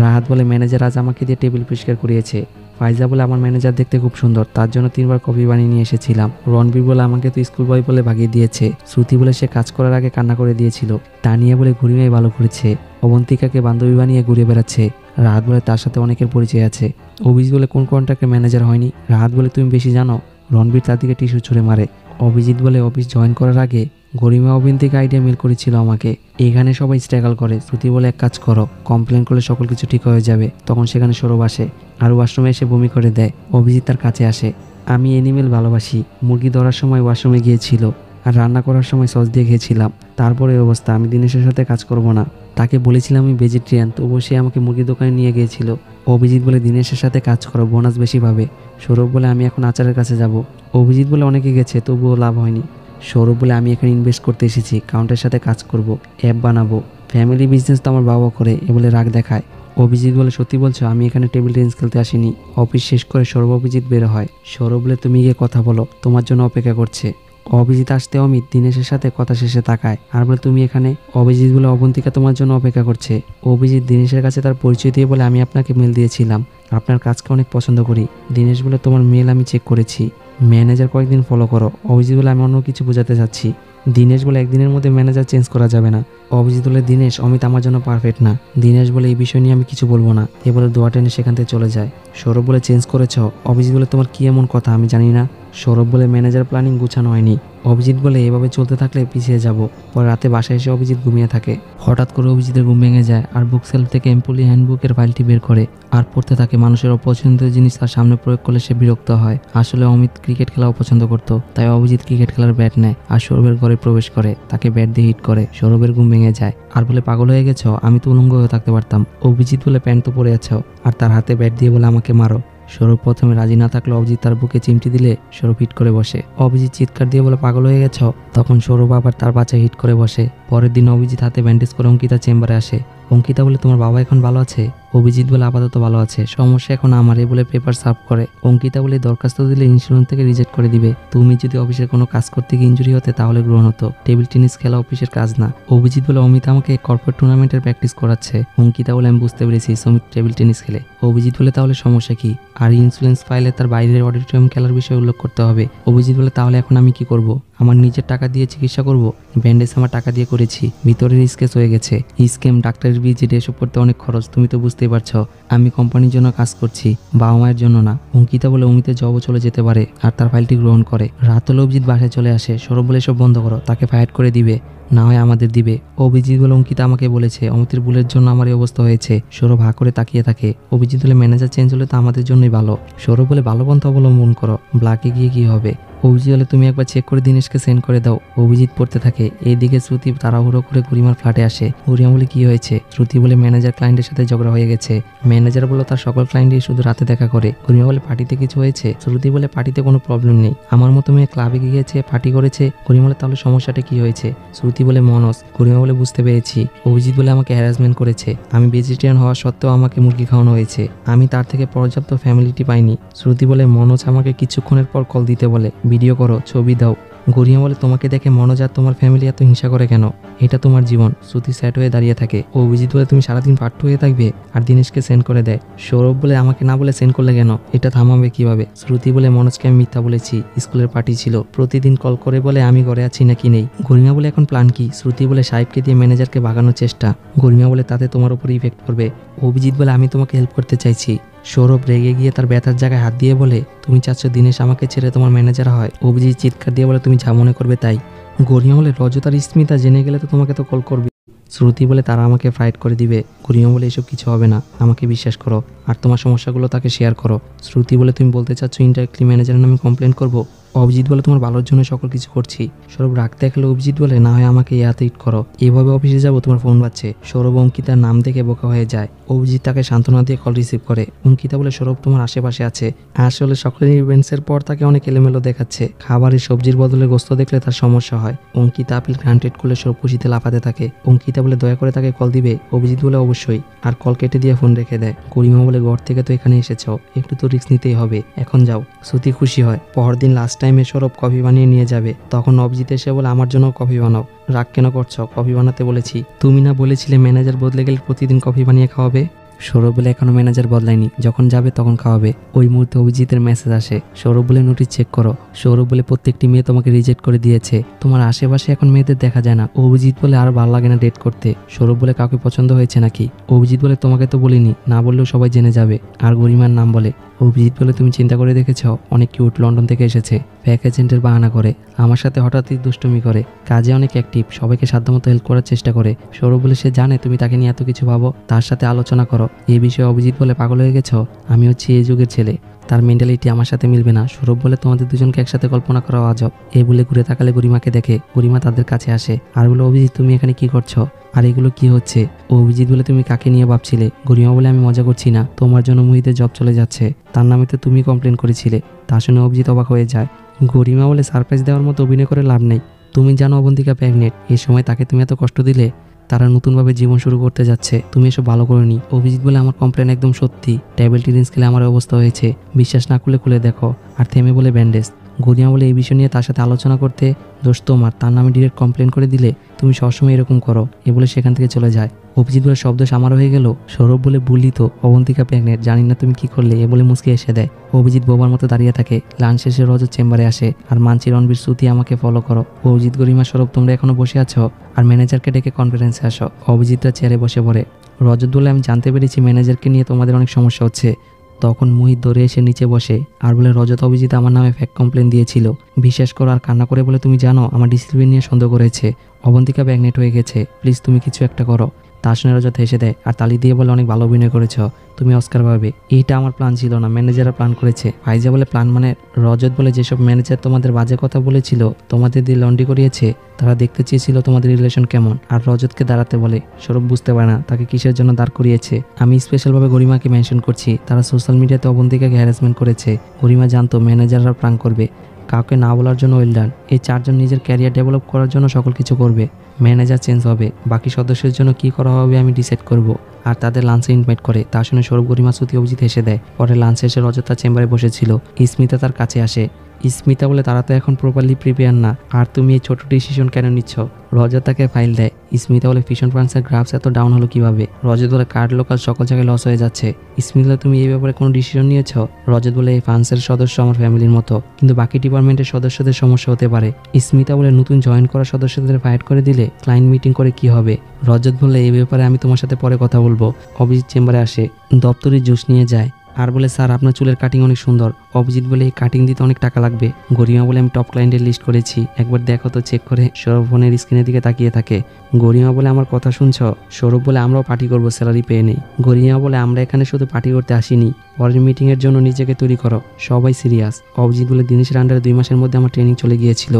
[SPEAKER 1] রাহাত বলে ম্যানেজার আজ আমাকে দিয়ে টেবিল পরিষ্কার করিয়েছে। ফাইজা বলে আমার ম্যানেজার দেখতে খুব সুন্দর, তার জন্য 3বার কফি বানিয়ে নিয়ে এসেছিলাম। রণবীর বলে আমাকে তো স্কুল বয় বলে ভাগিয়ে দিয়েছে। শ্রুতি বলে সে কাজ করার আগে কান্না করে দিয়েছিল। তানিয়া বলে ঘুরিমাই ভালো করেছে। অবন্তিকাকে বান্ধবী বানিয়ে ঘুরে বেড়াচ্ছে। রাহাত বলে তার সাথে অনেকের পরিচয় আছে। অভিজিৎ বলে কোন কন্ট্রাক্টের ম্যানেজার হয়নি? রাহাত বলে তুমি বেশি জানো। রণবীর তার দিকে টিস্যু ছুঁড়ে মারে। অভিজিৎ বলে অফিস জয়েন করার আগে গরিমা অবন্তিকা আইডিয়া মেল করেছিল আমাকে। এখানে সবাই স্ট্রাগল করে। শ্রুতি বলে এক কাজ করো, কমপ্লেন করলে সকল কিছু ঠিক হয়ে যাবে। তখন সেখানে সৌরভ আসে আর ওয়াশরুমে এসে বমি করে দেয়। অভিজিৎ তার কাছে আসে। আমি এনিমেল ভালোবাসি। মুরগি ধরার সময় ওয়াশরুমে গিয়েছিল আর রান্না করার সময় সস দিয়ে খেয়েছিলাম। তারপরে এই অবস্থা, আমি দিনেশের সাথে কাজ করব না। তাকে বলেছিলাম আমি ভেজিটেরিয়ান, তবুও সে আমাকে মুরগির দোকানে নিয়ে গিয়েছিল। অভিজিৎ বলে দিনেশের সাথে কাজ করো, বোনাস বেশি পাবে। সৌরভ বলে আমি এখন আচারের কাছে যাব। অভিজিৎ বলে অনেকে গেছে, তবুও লাভ হয়নি। সৌরভ বলে আমি এখানে ইনভেস্ট করতে এসেছি, কাউন্টের সাথে কাজ করব, অ্যাপ বানাবো। ফ্যামিলি বিজনেস তো আমার বাবা করে, এ বলে রাগ দেখায়। অভিজিৎ বলে সত্যি বলছো? আমি এখানে টেবিল টেনিস খেলতে আসিনি। অফিস শেষ করে সৌরভ অভিজিৎ বের হয়। সৌরভ বলে তুমি গিয়ে কথা বলো, তোমার জন্য অপেক্ষা করছে। অভিজিৎ আসতে অমিত দিনেশের সাথে কথা শেষে তাকায় আর বলে তুমি এখানে? অভিজিৎ বলে অবন্তিকা তোমার জন্য অপেক্ষা করছে। অভিজিৎ দিনেশের কাছে তার পরিচয় দিয়ে বলে আমি আপনাকে মেল দিয়েছিলাম, আপনার কাজকে অনেক পছন্দ করি। দিনেশ বলে তোমার মেল আমি চেক করেছি, ম্যানেজার কয়েকদিন ফলো করো। অভিজিৎ বলে আমি অন্য কিছু বোঝাতে চাচ্ছি। দিনেশ বলে একদিনের মধ্যে ম্যানেজার চেঞ্জ করা যাবে না। অভিজিৎ বলে দিনেশ অমিত আমার জন্য পারফেক্ট না। দিনেশ বলে এই বিষয় নিয়ে আমি কিছু বলবো না, এ বলে দোয়া টেনে সেখান থেকে চলে যায়। সৌরভ বলে চেঞ্জ করেছ? অভিজিৎ বলে তোমার কি এমন কথা আমি জানি না। সৌরভ বলে ম্যানেজার প্ল্যানিং গুছানো হয়নি, অভিজিৎ বলে এভাবে চলতে থাকলে পিছিয়ে যাব। পরে রাতে বাসায় এসে অভিজিৎ ঘুমিয়ে থাকে। হঠাৎ করে অভিজিতের ঘুম ভেঙে যায় আর বুক সেলফ থেকে এমপ্লয়ি হ্যান্ডবুকের ফাইলটি বের করে আর পড়তে থাকে। মানুষের অপছন্দের জিনিস তার সামনে প্রয়োগ করলে সে বিরক্ত হয়। আসলে অমিত ক্রিকেট খেলা অপছন্দ করত, তাই অভিজিৎ ক্রিকেট খেলার ব্যাট নেয় আর সৌরভের ঘরে প্রবেশ করে, তাকে ব্যাট দিয়ে হিট করে। সৌরভের ঘুম ভেঙে যায় আর বলে পাগল হয়ে গেছো, আমি তো উলঙ্গ হয়ে থাকতে পারতাম। অভিজিৎ বলে প্যান্ট তো পরে আছো, আর তার হাতে ব্যাট দিয়ে বলে আমাকে মারো। সৌরভ প্রথমে রাজি না থাকলে অভিজিৎ তার বুকে চিমটি দিলে সৌরভ হিট করে বসে। অভিজিৎ চিৎকার দিয়ে বলে পাগল হয়ে গেছ। তখন সৌরভ আবার তার বাচ্চা হিট করে বসে। পরের দিন অভিজিৎ হাতে ব্যান্ডেজ করে অঙ্কিতা চেম্বারে আসে। অঙ্কিতা বলে তোমার বাবা এখন ভালো আছে? অভিজিৎ বলে আপাতত ভালো আছে, সমস্যা এখন আমার, বলে পেপার সার্ভ করে। অঙ্কিতা বলে দরখাস্ত দিলে ইন্স্যুরেন্স থেকে রিজেক্ট করে দিবে। তুমি যদি অফিসের কোনো কাজ করতে গিয়ে ইনজুরি হতে তাহলে গ্রহণ হতো, টেবিল টেনিস খেলা অফিসের কাজ না। অভিজিৎ বলে অমিত আমাকে কর্পোরেট টুর্নামেন্টের প্র্যাকটিস করাচ্ছে। অঙ্কিতা বলে আমি বুঝতে পেরেছি অমিত টেবিল টেনিস খেলে। অভিজিৎ বলে তাহলে সমস্যা কি? আর ইন্স্যুরেন্স ফাইলে তার বাইরের অডিটোরিয়াম খেলার বিষয়ে উল্লেখ করতে হবে। অভিজিৎ বলে তাহলে এখন আমি কি করব? আমার নিজের টাকা দিয়ে চিকিৎসা করব? ব্যান্ডেজ আমার টাকা দিয়ে করেছি, ভিতরের স্কেচ হয়ে গেছে। স্কেম, ডাক্তারের ভিজিট, এসব করতে অনেক খরচ, তুমি তো বুঝতেই পারছো। আমি কোম্পানির জন্য কাজ করছি, বাবা মায়ের জন্য না। অঙ্কিতা বলে অমিতের জবও চলে যেতে পারে, আর তার ফাইলটি গ্রহণ করে। রাত হলে অভিজিৎ বাসায় চলে আসে। সৌরভ বলে সব বন্ধ করো, তাকে ফায়ার করে দিবে, না হয় আমাদের দিবে। অভিজিৎ বলে অঙ্কিতা আমাকে বলেছে অমিতের ভুলের জন্য আমার এই অবস্থা হয়েছে। সৌরভ হা করে তাকিয়ে থাকে। অভিজিৎ বলে ম্যানেজার চেঞ্জ হলে তো আমাদের জন্যই ভালো। সৌরভ বলে ভালো পন্থা অবলম্বন করো, ব্ল্যাকে গিয়ে কি হবে? অভিজিৎ বলে তুমি একবার চেক করে দিনেশকে সেন্ড করে দাও। অভিজিৎ পড়তে থাকে। এইদিকে শ্রুতি তাড়াহুড়ো করে গরিমার ফ্ল্যাটে আসে। গরিমা বলে কি হয়েছে? শ্রুতি বলে ম্যানেজার ক্লায়েন্টের সাথে ঝগড়া হয়ে গেছে। ম্যানেজার বলে তার সকল ক্লায়েন্টই শুধু রাতে দেখা করে। গরিমা বলে পার্টিতে কিছু হয়েছে? শ্রুতি বলে পার্টিতে কোনো প্রবলেম নেই, আমার মতো মেয়ে ক্লাবে গিয়েছে, পার্টি করেছে। গরিমা বলে তাহলে সমস্যাটা কি হয়েছে? শ্রুতি বলে মনস। গরিমা বলে বুঝতে পেরেছি, অভিজিৎ বলে আমাকে হ্যারাসমেন্ট করেছে। আমি ভেজিটেরিয়ান হওয়া সত্ত্বেও আমাকে মুরগি খাওয়ানো হয়েছে, আমি তার থেকে পর্যাপ্ত ফ্যামিলিটি পাইনি। শ্রুতি বলে মনোজ আমাকে কিছুক্ষণের পর কল দিতে বলে, ভিডিও করো, ছবি দাও। গরিমা বলে তোমাকে দেখে মনোজ আর তোমার ফ্যামিলি এত হিংসা করে কেন? এটা তোমার জীবন। শ্রুতি স্যাট হয়ে দাঁড়িয়ে থাকে। অভিজিৎ বলে তুমি সারাদিন পাট্টু হয়ে থাকবে? আর দিনেশকে সেন্ড করে দেয়। সৌরভ বলে আমাকে না বলে সেন্ড করলে কেন? এটা থামাবে কিভাবে? শ্রুতি বলে মনোজকে আমি মিথ্যা বলেছি, স্কুলের পার্টি ছিল, প্রতিদিন কল করে বলে আমি ঘরে আছি নাকি নেই। গরিমা বলে এখন প্ল্যান কি? শ্রুতি বলে সাহেবকে দিয়ে ম্যানেজারকে ভাগানোর চেষ্টা। গরিমা বলে তাতে তোমার উপর ইফেক্ট করবে। অভিজিৎ বলে আমি তোমাকে হেল্প করতে চাইছি। সৌরভ রেগে গিয়ে তার ব্যথার জায়গায় হাত দিয়ে বলে তুমি চাচ্ছ দিনেশ আমাকে ছেড়ে তোমার ম্যানেজার হয়? অভিজিৎ চিৎকার দিয়ে বলে তুমি যা মনে করবে তাই। গরিমা বলে রজতার স্মিতা জেনে গেলে তো তোমাকে তো কল করবে। শ্রুতি বলে তারা আমাকে ফাইট করে দিবে। গরিমা বলে এসব কিছু হবে না, আমাকে বিশ্বাস করো, আর তোমার সমস্যাগুলো তাকে শেয়ার করো। শ্রুতি বলে তুমি বলতে চাচ্ছ ইনডাইরেক্টলি ম্যানেজারের নামে কমপ্লেন করবো? অভিজিৎ বলে তোমার ভালোর জন্য সকল কিছু করছি। সৌরভ রাখতে গেলে অভিজিৎ বলে না হয় আমাকে ইয়াতে হিট করো, এভাবে অফিসে যাবো, তোমার ফোন বাজছে। সৌরভ অঙ্কিতার নাম দেখে বোকা হয়ে যায়। অভিজিৎ তাকে সান্ত্বনা দিয়ে কল রিসিভ করে। অঙ্কিতা বলে সৌরভ তোমার আশেপাশে আছে। আসলে সকলের ইভেন্টসের পর তাকে অনেক এলোমেলো দেখাচ্ছে, খাবারের সবজির বদলে গোস্ত দেখলে তার সমস্যা হয়। অঙ্কিতা আপিল গ্রান্টেড করলে সৌরভ খুশিতে লাফাতে থাকে। অঙ্কিতা বলে দয়া করে তাকে কল দিবে? অভিজিৎ বলে অবশ্যই, আর কল কেটে দিয়ে ফোন রেখে দেয়। গরিমা বলে ঘর থেকে তো এখানে এসেছো, একটু তো রিস্ক নিতেই হবে, এখন যাও। শ্রুতি খুশি হয়। পরদিন লাস্ট টাইমে সৌরভ কফি বানিয়ে নিয়ে যাবে। তখন অভিজিৎ এসে বলে আমার জন্য কফি বানাও। রাগ কেন করছো? কফি বানাতে বলেছি, তুমি না বলেছিলে ম্যানেজার বদলে গেলে প্রতিদিন কফি বানিয়ে খাওয়াবে? সৌরভ বলে এখনো ম্যানেজার বদলায়নি, যখন যাবে তখন খাওয়াবে। ওই মুহূর্তে অভিজিতের মেসেজ আসে। সৌরভ বলে নোটিশ চেক করো। সৌরভ বলে প্রত্যেকটি মেয়ে তোমাকে রিজেক্ট করে দিয়েছে, তোমার আশেপাশে এখন মেয়েদের দেখা যায় না। অভিজিৎ বলে আর ভালো লাগে না ডেট করতে। সৌরভ বলে কাউকে পছন্দ হয়েছে নাকি? অভিজিৎ বলে তোমাকে তো বলিনি, না বললেও সবাই জেনে যাবে। আর গরিমার নাম বলে। অভিজিৎ বলে তুমি চিন্তা করে দেখেছ, অনেক কিউট, লন্ডন থেকে এসেছে, প্যাক এজেন্টের বাহানা করে, আমার সাথে হঠাৎই দুষ্টুমি করে, কাজে অনেক অ্যাক্টিভ, সবাইকে সাধ্যমতো হেল্প করার চেষ্টা করে। সৌরভ বলে সে জানে তুমি তাকে নিয়ে এত কিছু ভাবো, তার সাথে আলোচনা করো এই বিষয়ে। অভিজিৎ বলে পাগল হয়ে গেছ, আমি হচ্ছি এই যুগের ছেলে, তার মেন্টালিটি আমার সাথে মিলবে না। সৌরভ বলে তোমাদের দুজনকে একসাথে কল্পনা করা আজব। এই বলে ঘুরে তাকালে গরিমাকে দেখে। গরিমা তাদের কাছে আসে আর বলে অভিজিৎ তুমি এখানে কি করছো, আর এগুলো কি হচ্ছে? অভিজিৎ বলে তুমি কাকে নিয়ে ভাবছিলে? গরিমা বলে আমি মজা করছি না, তোমার জন্য মুহিতের জব চলে যাচ্ছে, তার নামে তো তুমি কমপ্লেন করেছিলে। তা শুনে অভিজিৎ অবাক হয়ে যায়। গরিমা বলে সারপ্রাইজ দেওয়ার মতো অভিনয় করে লাভ নেই, তুমি জানো অবন্তিকা প্রেগনেন্ট, এই সময় তাকে তুমি এত কষ্ট দিলে, তারা নতুনভাবে জীবন শুরু করতে যাচ্ছে, তুমি এসব ভালো করোনি। অভিজিৎ বলে আমার কমপ্লেন একদম সত্যি, টেবিল টেনিস খেলে আমার অবস্থা হয়েছে, বিশ্বাস না করলে খুলে দেখো। আর থেমে বলে ব্যান্ডেজ। গরিমা বলে এই বিষয় নিয়ে তার সাথে আলোচনা করতে, দোষ তোমার, তার নামে ডিরেক্ট কমপ্লেন করে দিলে, তুমি সবসময় এরকম করো, এ বলে সেখান থেকে চলে যায়। অভিজিৎ বলে শব্দ সামার হয়ে গেল। সৌরভ বলে বললি তো অবন্তিকা প্রেগনেন্ট, জানি না তুমি কি করলে, এ বলে মুচকি এসে দেয়। অভিজিৎ বোবার মতো দাঁড়িয়ে থাকে। লাঞ্চ শেষে রজত চেম্বারে আসে আর মানছি রণবীর শ্রুতি আমাকে ফলো করো। অভিজিৎ গরিমা সৌরভ তোমরা এখনো বসে আছো, আর ম্যানেজারকে ডেকে কনফারেন্সে আসো। অভিজিৎরা চেয়ারে বসে পড়ে। রজত বলে আমি জানতে পেরেছি ম্যানেজারকে নিয়ে তোমাদের অনেক সমস্যা হচ্ছে, তখন মোহিত দৌড়ে এসে নিচে বসে আর বলে, রজত অভিজিৎ আমার নামে ফেক কমপ্লেন দিয়েছিল, বিশ্বাস করো। আর কান্না করে বলে, তুমি জানো আমার ডিসিপ্লিন নিয়ে সন্দেহ করেছে, অবন্তিকা প্রেগনেন্ট হয়ে গেছে, প্লিজ তুমি কিছু একটা করো। তা শুনে রজত হেসে দেয় আর তালি দিয়ে বলে, অনেক ভালো অভিনয় করেছ, তুমি অস্কার পাবে। এইটা আমার প্ল্যান ছিল না, ম্যানেজাররা প্ল্যান করেছে। ফাইজা বলে, প্ল্যান মানে? রজত বলে, যেসব ম্যানেজার তোমাদের বাজে কথা বলেছিল, তোমাদের দিয়ে লন্ড্রি করিয়েছে, তারা দেখতে চেয়েছিল তোমাদের রিলেশন কেমন। আর রজতকে দাঁড়াতে বলে। সৌরভ বুঝতে পারে না তাকে কিসের জন্য দাঁড় করিয়েছে। আমি স্পেশালভাবে গরিমাকে মেনশন করছি, তারা সোশ্যাল মিডিয়াতে অবন্তিকাকে হ্যারাসমেন্ট করেছে। গরিমা জানতো ম্যানেজাররা প্রাং করবে, কাউকে না বলার জন্য ওয়েল ডান। এই চারজন নিজের ক্যারিয়ার ডেভেলপ করার জন্য সকল কিছু করবে। ম্যানেজার চেঞ্জ হবে, বাকি সদস্যের জন্য কি করা হবে আমি ডিসাইড করব। আর তাদের লাঞ্চে ইনভাইট করে। তা শুনে সৌরভ, গরিমা, শ্রুতি, অভিজিৎ হেসে দেয়। পরে লাঞ্চে এসে রজত তার চেম্বারে বসেছিল। স্মিতা তার কাছে আসে। স্মিতা বলে, তারা তো এখন প্রপারলি প্রিপেয়ার না, আর তুমি এই ছোট ডিসিশন কেন নিচ্ছ? রজত তাকে ফাইল দেয়। স্মিতা বলে, ফিশন ফান্ডসের গ্রাফস এত ডাউন হলো কিভাবে? রজত বলে, কার্ড লোকাল সকল জায়গায় লস হয়ে যাচ্ছে। স্মিতা, তুমি এই ব্যাপারে কোনো ডিসিশন নিয়েছ? রজত বলে, এই ফান্ডসের সদস্য আমার ফ্যামিলির মতো, কিন্তু বাকি ডিপার্টমেন্টের সদস্যদের সমস্যা হতে পারে। স্মিতা বলে, নতুন জয়েন করা সদস্যদের ফাইট করে দিলে ক্লায়েন্ট মিটিং করে কি হবে? রজত বলে, এই ব্যাপারে আমি তোমার সাথে পরে কথা বলবো। অভিজিৎ চেম্বারে আসে, দপ্তরি জুস নিয়ে যায় আর বলে, স্যার আপনার চুলের কাটিং অনেক সুন্দর। অভিজিৎ বলে, এই কাটিং দিতে অনেক টাকা লাগবে। গরিমা বলে, আমি টপ ক্লায়েন্টের লিস্ট করেছি, একবার দেখো তো চেক করে। সৌরভ ফোনের স্ক্রিনের দিকে তাকিয়ে থাকে। গরিমা বলে, আমার কথা শুনছ? সৌরভ বলে, আমরাও পার্টি করবো, স্যালারি পেয়ে নেই। গরিমা বলে, আমরা এখানে শুধু পার্টি করতে আসিনি, পরের মিটিংয়ের জন্য নিজেকে তৈরি করো, সবাই সিরিয়াস। অভিজিৎ বলে, দিনেশের আন্ডারে 2 মাসের মধ্যে আমার ট্রেনিং চলে গিয়েছিল,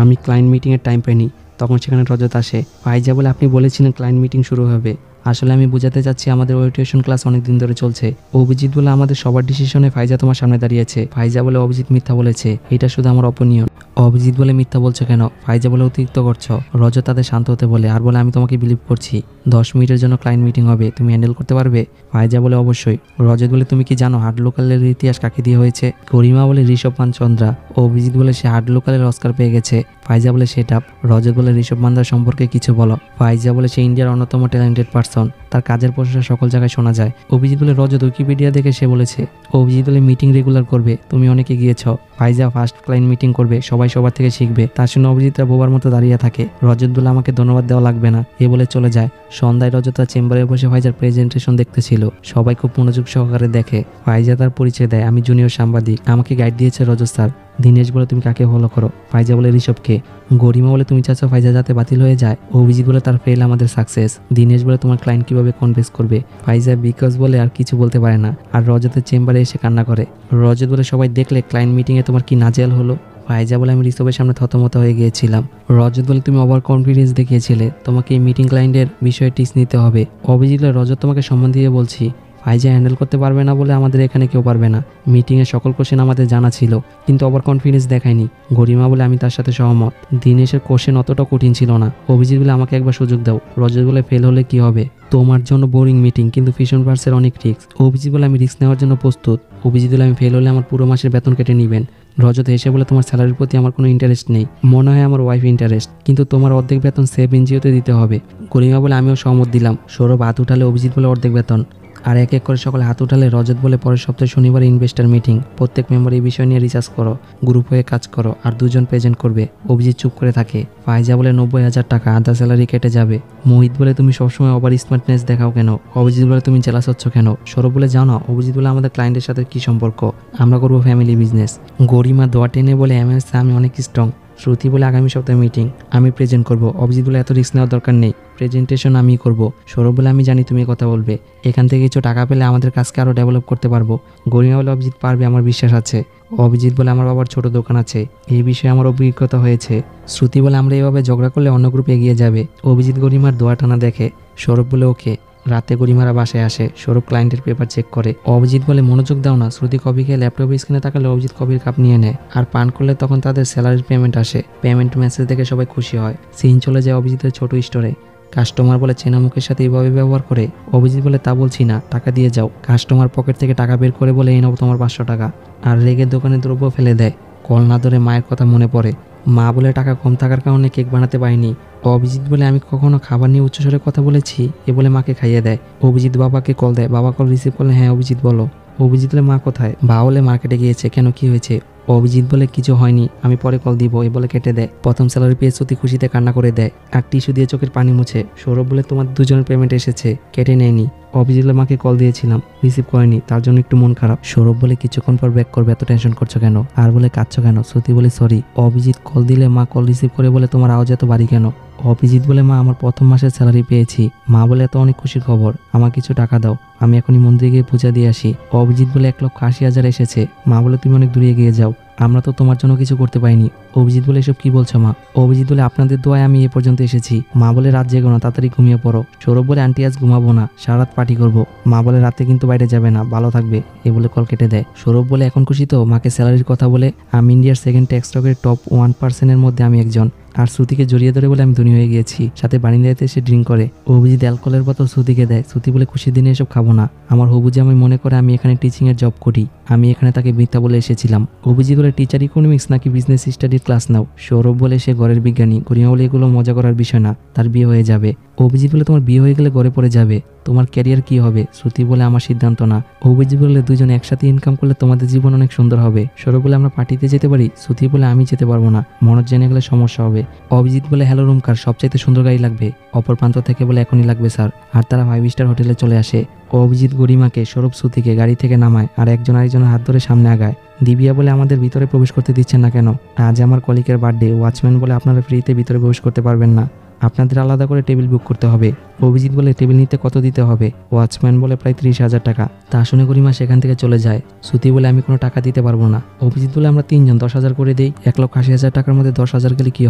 [SPEAKER 1] আমি ক্লায়েন্ট মিটিংয়ের টাইম পাইনি। তখন সেখানে রজত আসে। ফাইজা বলে, আপনি বলেছিলেন ক্লায়েন্ট মিটিং শুরু হবে, আসলে আমি বোঝাতে চাচ্ছি আমাদের ওরিয়েন্টেশন ক্লাস অনেক দিন ধরে চলছে। অভিজিৎ বলে, আমাদের সবার ডিসিশনে ফাইজা তোমার সামনে দাঁড়িয়েছে। ফাইজা বলে, অভিজিৎ মিথ্যা বলেছে, এটা শুধু আমার অপিনিয়ন। অভিজিৎ বলে, মিথ্যা বলছো কেন? ফাইজা বলে, অতিরিক্ত করছো। রজত তাদের শান্ত হতে বলে আর বলে, আমি তোমাকে বিলিভ করছি, 10 মিনিটের জন্য ক্লায়েন্ট মিটিং হবে, তুমি হ্যান্ডেল করতে পারবে? ফাইজা বলে, অবশ্যই। রজত বলে, তুমি কি জানো হার্ড লোকালের ইতিহাস কাকে দিয়ে হয়েছে? গরিমা বলে, ঋষভ চন্দ্রা। অভিজিৎ বলে, সে হার্ড লোকালের অস্কার পেয়ে গেছে। ফাইজা বলে, সেটা। রজত বলে, ঋষভ মান্দার সম্পর্কে কিছু বলো। ফাইজা বলে, সে ইন্ডিয়ার অন্যতম ট্যালেন্টেড পার্সন, তার কাজের প্রশংসা সকল জায়গায় শোনা যায়। অভিজিৎ বলে, রজত উইকিপিডিয়া দেখে সে বলেছে। অভিজিৎ বলে, মিটিং রেগুলার করবে, তুমি অনেকে গিয়েছ। ফাইজা ফার্স্ট ক্লায়েন্ট মিটিং করবে, সবাই সবার থেকে শিখবে। তার শুনে অভিজিৎরা বোবার মতো দাঁড়িয়ে থাকে। রজত বলে, আমাকে ধন্যবাদ দেওয়া লাগবে না, এ বলে চলে যায়। সন্ধ্যায় রজত তার চেম্বারে বসে ফাইজার প্রেজেন্টেশন দেখতেছিল। সবাই খুব মনোযোগ সহকারে দেখে। ফাইজা তার পরিচয় দেয়, আমি জুনিয়র সাংবাদিক, আমাকে গাইড দিয়েছে রজত স্যার। দীনেশ বলে, তুমি কাকে ফলো করো? ফাইজা বলে, ঋষভকে। গরিমা বলে, তুমি চাচ্ছ ফাইজা যাতে বাতিল হয়ে যায়? অভিজিৎ বলে, তার ফেল আমাদের সাকসেস। দীনেশ বলে, তোমার ক্লায়েন্ট কিভাবে কনভিন্স করবে? ফাইজা বিকজ বলে আর কিছু বলতে পারে না আর রজতের চেম্বারে এসে কান্না করে। রজত বলে, সবাই দেখলে ক্লায়েন্ট মিটিংয়ে তোমার কি নাজেহাল হলো? ফাইজা বলে, আমি ঋষভের সামনে থতমত হয়ে গিয়েছিলাম। রজত বলে, তুমি ওভার কনফিডেন্স দেখিয়েছিলে, তোমাকে এই মিটিং ক্লায়েন্টের বিষয়ে টিপস নিতে হবে। অভিজিৎ বলে, রজত তোমাকে সম্মান দিয়ে বলছি, ফাইজা হ্যান্ডেল করতে পারবে না বলে আমাদের এখানে কেউ পারবে না। মিটিংয়ে সকল কোশ্চেন আমাদের জানা ছিল, কিন্তু ওভার কনফিডেন্স দেখায়নি। গরিমা বলে, আমি তার সাথে সহমত, দীনেশের কোশ্চেন অতটা কঠিন ছিল না। অভিজিৎ বলে, আমাকে একবার সুযোগ দাও। রজত বলে, ফেল হলে কি হবে? তোমার জন্য বোরিং মিটিং, কিন্তু ফিশন ভার্সের অনেক রিস্ক। অভিজিৎ বলে, আমি রিস্ক নেওয়ার জন্য প্রস্তুত। অভিজিৎ বলে, আমি ফেল হলে আমার পুরো মাসের বেতন কেটে নেবেন। রজত এসে বলে, তোমার স্যালারির প্রতি আমার কোনো ইন্টারেস্ট নেই, মনে হয় আমার ওয়াইফ ইন্টারেস্ট, কিন্তু তোমার অর্ধেক বেতন সেভ এনজিওতে দিতে হবে। গরিমা বলে, আমিও সহমত দিলাম। সৌরভ হাত উঠালে, অভিজিৎ বলে, অর্ধেক বেতন। আর এক এক করে সকলে হাত উঠালে। রজত বলে, পরের সপ্তাহে শনিবারে ইনভেস্টার মিটিং, প্রত্যেক মেম্বার এই বিষয় নিয়ে রিসার্চ করো, গ্রুপ হয়ে কাজ করো, আর 2 জন প্রেজেন্ট করবে। অভিজিৎ চুপ করে থাকে। ফাইজা বলে, 90,000 টাকা, আধা স্যালারি কেটে যাবে। মোহিত বলে, তুমি সবসময় ওভার স্মার্টনেস দেখাও কেন? অভিজিৎ বলে, তুমি জেলাস হচ্ছ কেন? সৌরভ বলে, জানো? অভিজিৎ বলে, আমাদের ক্লায়েন্টের সাথে কি সম্পর্ক, আমরা করবো ফ্যামিলি বিজনেস। গরিমা দোয়া টেনে বলে, আমি অনেক স্ট্রং। শ্রুতি বলে, আগামী সপ্তাহে মিটিং, আমি প্রেজেন্ট করব। অভিজিৎ বলে, এত রিস্ক নেওয়ার দরকার নেই, প্রেজেন্টেশন আমিই করব। সৌরভ বলে, আমি জানি তুমি কথা বলবে, এখান থেকে কিছু টাকা পেলে আমাদের কাজকে আরও ডেভেলপ করতে পারবো। গরিমা বলে, অভিজিৎ পারবে, আমার বিশ্বাস আছে। অভিজিৎ বলে, আমার বাবার ছোট দোকান আছে, এই বিষয়ে আমার অভিজ্ঞতা হয়েছে। শ্রুতি বলে, আমরা এইভাবে ঝগড়া করলে অন্য গ্রুপে এগিয়ে যাবে। অভিজিৎ গরিমার দোয়া টানা দেখে। সৌরভ বলে, ওকে। রাতে গরিমারা বাসায় আসে। সৌরভ ক্লায়েন্টের পেপার চেক করে। অভিজিৎ বলে, মনোযোগ দাও না। শ্রুতি কফি খেয়ে ল্যাপটপের স্ক্রিনে তাকালে অভিজিৎ কফির কাপ নিয়ে নেয় আর পান করলে তখন তাদের স্যালারির পেমেন্ট আসে। পেমেন্ট মেসেজ দেখে সবাই খুশি হয়। সিন চলে যায় অভিজিতের ছোট স্টোরে। কাস্টমার বলে, চেনা মুখের সাথে এইভাবে ব্যবহার করে? অভিজিৎ বলে, তা বলছি না, টাকা দিয়ে যাও। কাস্টমার পকেট থেকে টাকা বের করে বলে, এই নাও তোমার 500 টাকা। আর রেগে দোকানে দ্রব্য ফেলে দেয়। কল না ধরে মায়ের কথা মনে পড়ে। মা বলে, টাকা কম থাকার কারণে কেক বানাতে পারিনি। অভিজিৎ বলে, আমি কখনো খাবার নিয়ে উচ্চস্বরে কথা বলেছি? এ বলে মাকে খাইয়ে দেয়। অভিজিৎ বাবাকে কল দেয়। বাবা কল রিসিভ করলে, হ্যাঁ অভিজিৎ বলো। অভিজিৎ বলে, মা কোথায়? বাবা বলে, মার্কেটে গিয়েছে। কেন, কি হয়েছে? অভিজিৎ বলে কিছু হয়নি, আমি পরে কল দিব, এ বলে কেটে দেয়। প্রথম স্যালারি পেয়ে শ্রুতি খুশিতে কান্না করে দেয় আর টিস্যু দিয়ে চোখের পানি মুছে। সৌরভ বলে তোমার দুজনের পেমেন্ট এসেছে, কেটে নেয়নি। অভিজিৎ মাকে কল দিয়েছিলাম, রিসিভ করেনি, তার জন্য একটু মন খারাপ। সৌরভ বলে কিছুক্ষণ পর ব্যাক করবে, এত টেনশন করছো কেন? আর বলে কাঁদছো কেন? শ্রুতি বলে সরি। অভিজিৎ কল দিলে মা কল রিসিভ করে বলে তোমার আওয়াজ এত বাড়ি কেন? অভিজিৎ বলে মা আমার প্রথম মাসের স্যালারি পেয়েছি। মা বলে এত অনেক খুশির খবর, আমার কিছু টাকা দাও, আমি এখনই মন্দিরে গিয়ে পূজা দিয়ে আসি। অভিজিৎ বলে 1,80,000 এসেছে। মা বলে তুমি অনেক দূরে এগিয়ে যাও, আমরা তো তোমার জন্য কিছু করতে পারিনি। অভিজিৎ বলে এসব কি বলছো মা? অভিজিৎ বলে আপনাদের দোয়ায় আমি এ পর্যন্ত এসেছি। মা বলে রাত জেগো না, তাড়াতাড়ি ঘুমিয়ে পড়ো। সৌরভ বলে আন্টি আজ ঘুমাবো না, সারা রাত পার্টি করবো। মা বলে রাতে কিন্তু বাইরে যাবে না, ভালো থাকবে, এ বলে কল কেটে দেয়। সৌরভ বলে এখন খুশি তো? মাকে স্যালারির কথা বলে আমি ইন্ডিয়ার সেকেন্ড টেক্স স্টকের টপ 1% মধ্যে আমি একজন। আর শ্রুতিকে জড়িয়ে ধরে বলে আমি ধনী হয়ে গিয়েছি। সাথে বারিন্দাতে এসে ড্রিঙ্ক করে। অভিজিৎ অ্যালকোহলের বোতল শ্রুতিকে দেয়। শ্রুতি বলে খুশির দিনে এসব খাবো না, আমার হবু যে আমি মনে করে আমি এখানে টিচিং এর জব করি, আমি এখানে তাকে মিথ্যা বলে এসেছিলাম। অভিজিৎ বলে টিচার ইকোনমিক্স নাকি বিজনেস স্টাডির ক্লাস নাও। সৌরভ বলে সে ঘরের বিজ্ঞানী, গরিমা বলে এগুলো মজা করার বিষয় না, তার বিয়ে হয়ে যাবে। অভিজিৎ বলে তোমার বিয়ে হয়ে গেলে ঘরে পড়ে যাবে, তোমার ক্যারিয়ার কি হবে? শ্রুতি বলে আমার সিদ্ধান্ত না। অভিজিৎ বলে দুজন একসাথে ইনকাম করলে তোমাদের জীবন অনেক সুন্দর হবে। সৌরভ বলে আমরা পার্টিতে যেতে পারি। শ্রুতি বলে আমি যেতে পারবো না, মনোজ জেনে গেলে সমস্যা হবে। অভিজিৎ বলে হ্যালো রুম কার, সবচাইতে সুন্দর গাড়ি লাগবে। অপর প্রান্ত থেকে বলে এখনই লাগবে স্যার। আর তারা 5 স্টার হোটেলে চলে আসে। অভিজিৎ গরিমাকে, সৌরভ শ্রুতিকে গাড়ি থেকে নামায় আর একজন আরেকজনের হাত ধরে সামনে আগায়। দিবিয়া বলে আমাদের ভিতরে প্রবেশ করতে দিচ্ছেন না কেন? আজ আমার কলিকের বার্থডে। ওয়াচম্যান বলে আপনারা ফ্রিতে ভিতরে প্রবেশ করতে পারবেন না, আপনাদের আলাদা করে টেবিল বুক করতে হবে। অভিজিৎ বলে টেবিল নিতে কত দিতে হবে? ওয়াচম্যান বলে প্রায় 30,000 টাকা। তা শুনে গরিমা সেখান থেকে চলে যায়। শ্রুতি বলে আমি কোনো টাকা দিতে পারবো না। অভিজিৎ বলে আমরা 3 জন 10,000 করে দেই, 1,80,000 টাকার মধ্যে 10,000 গেলে কি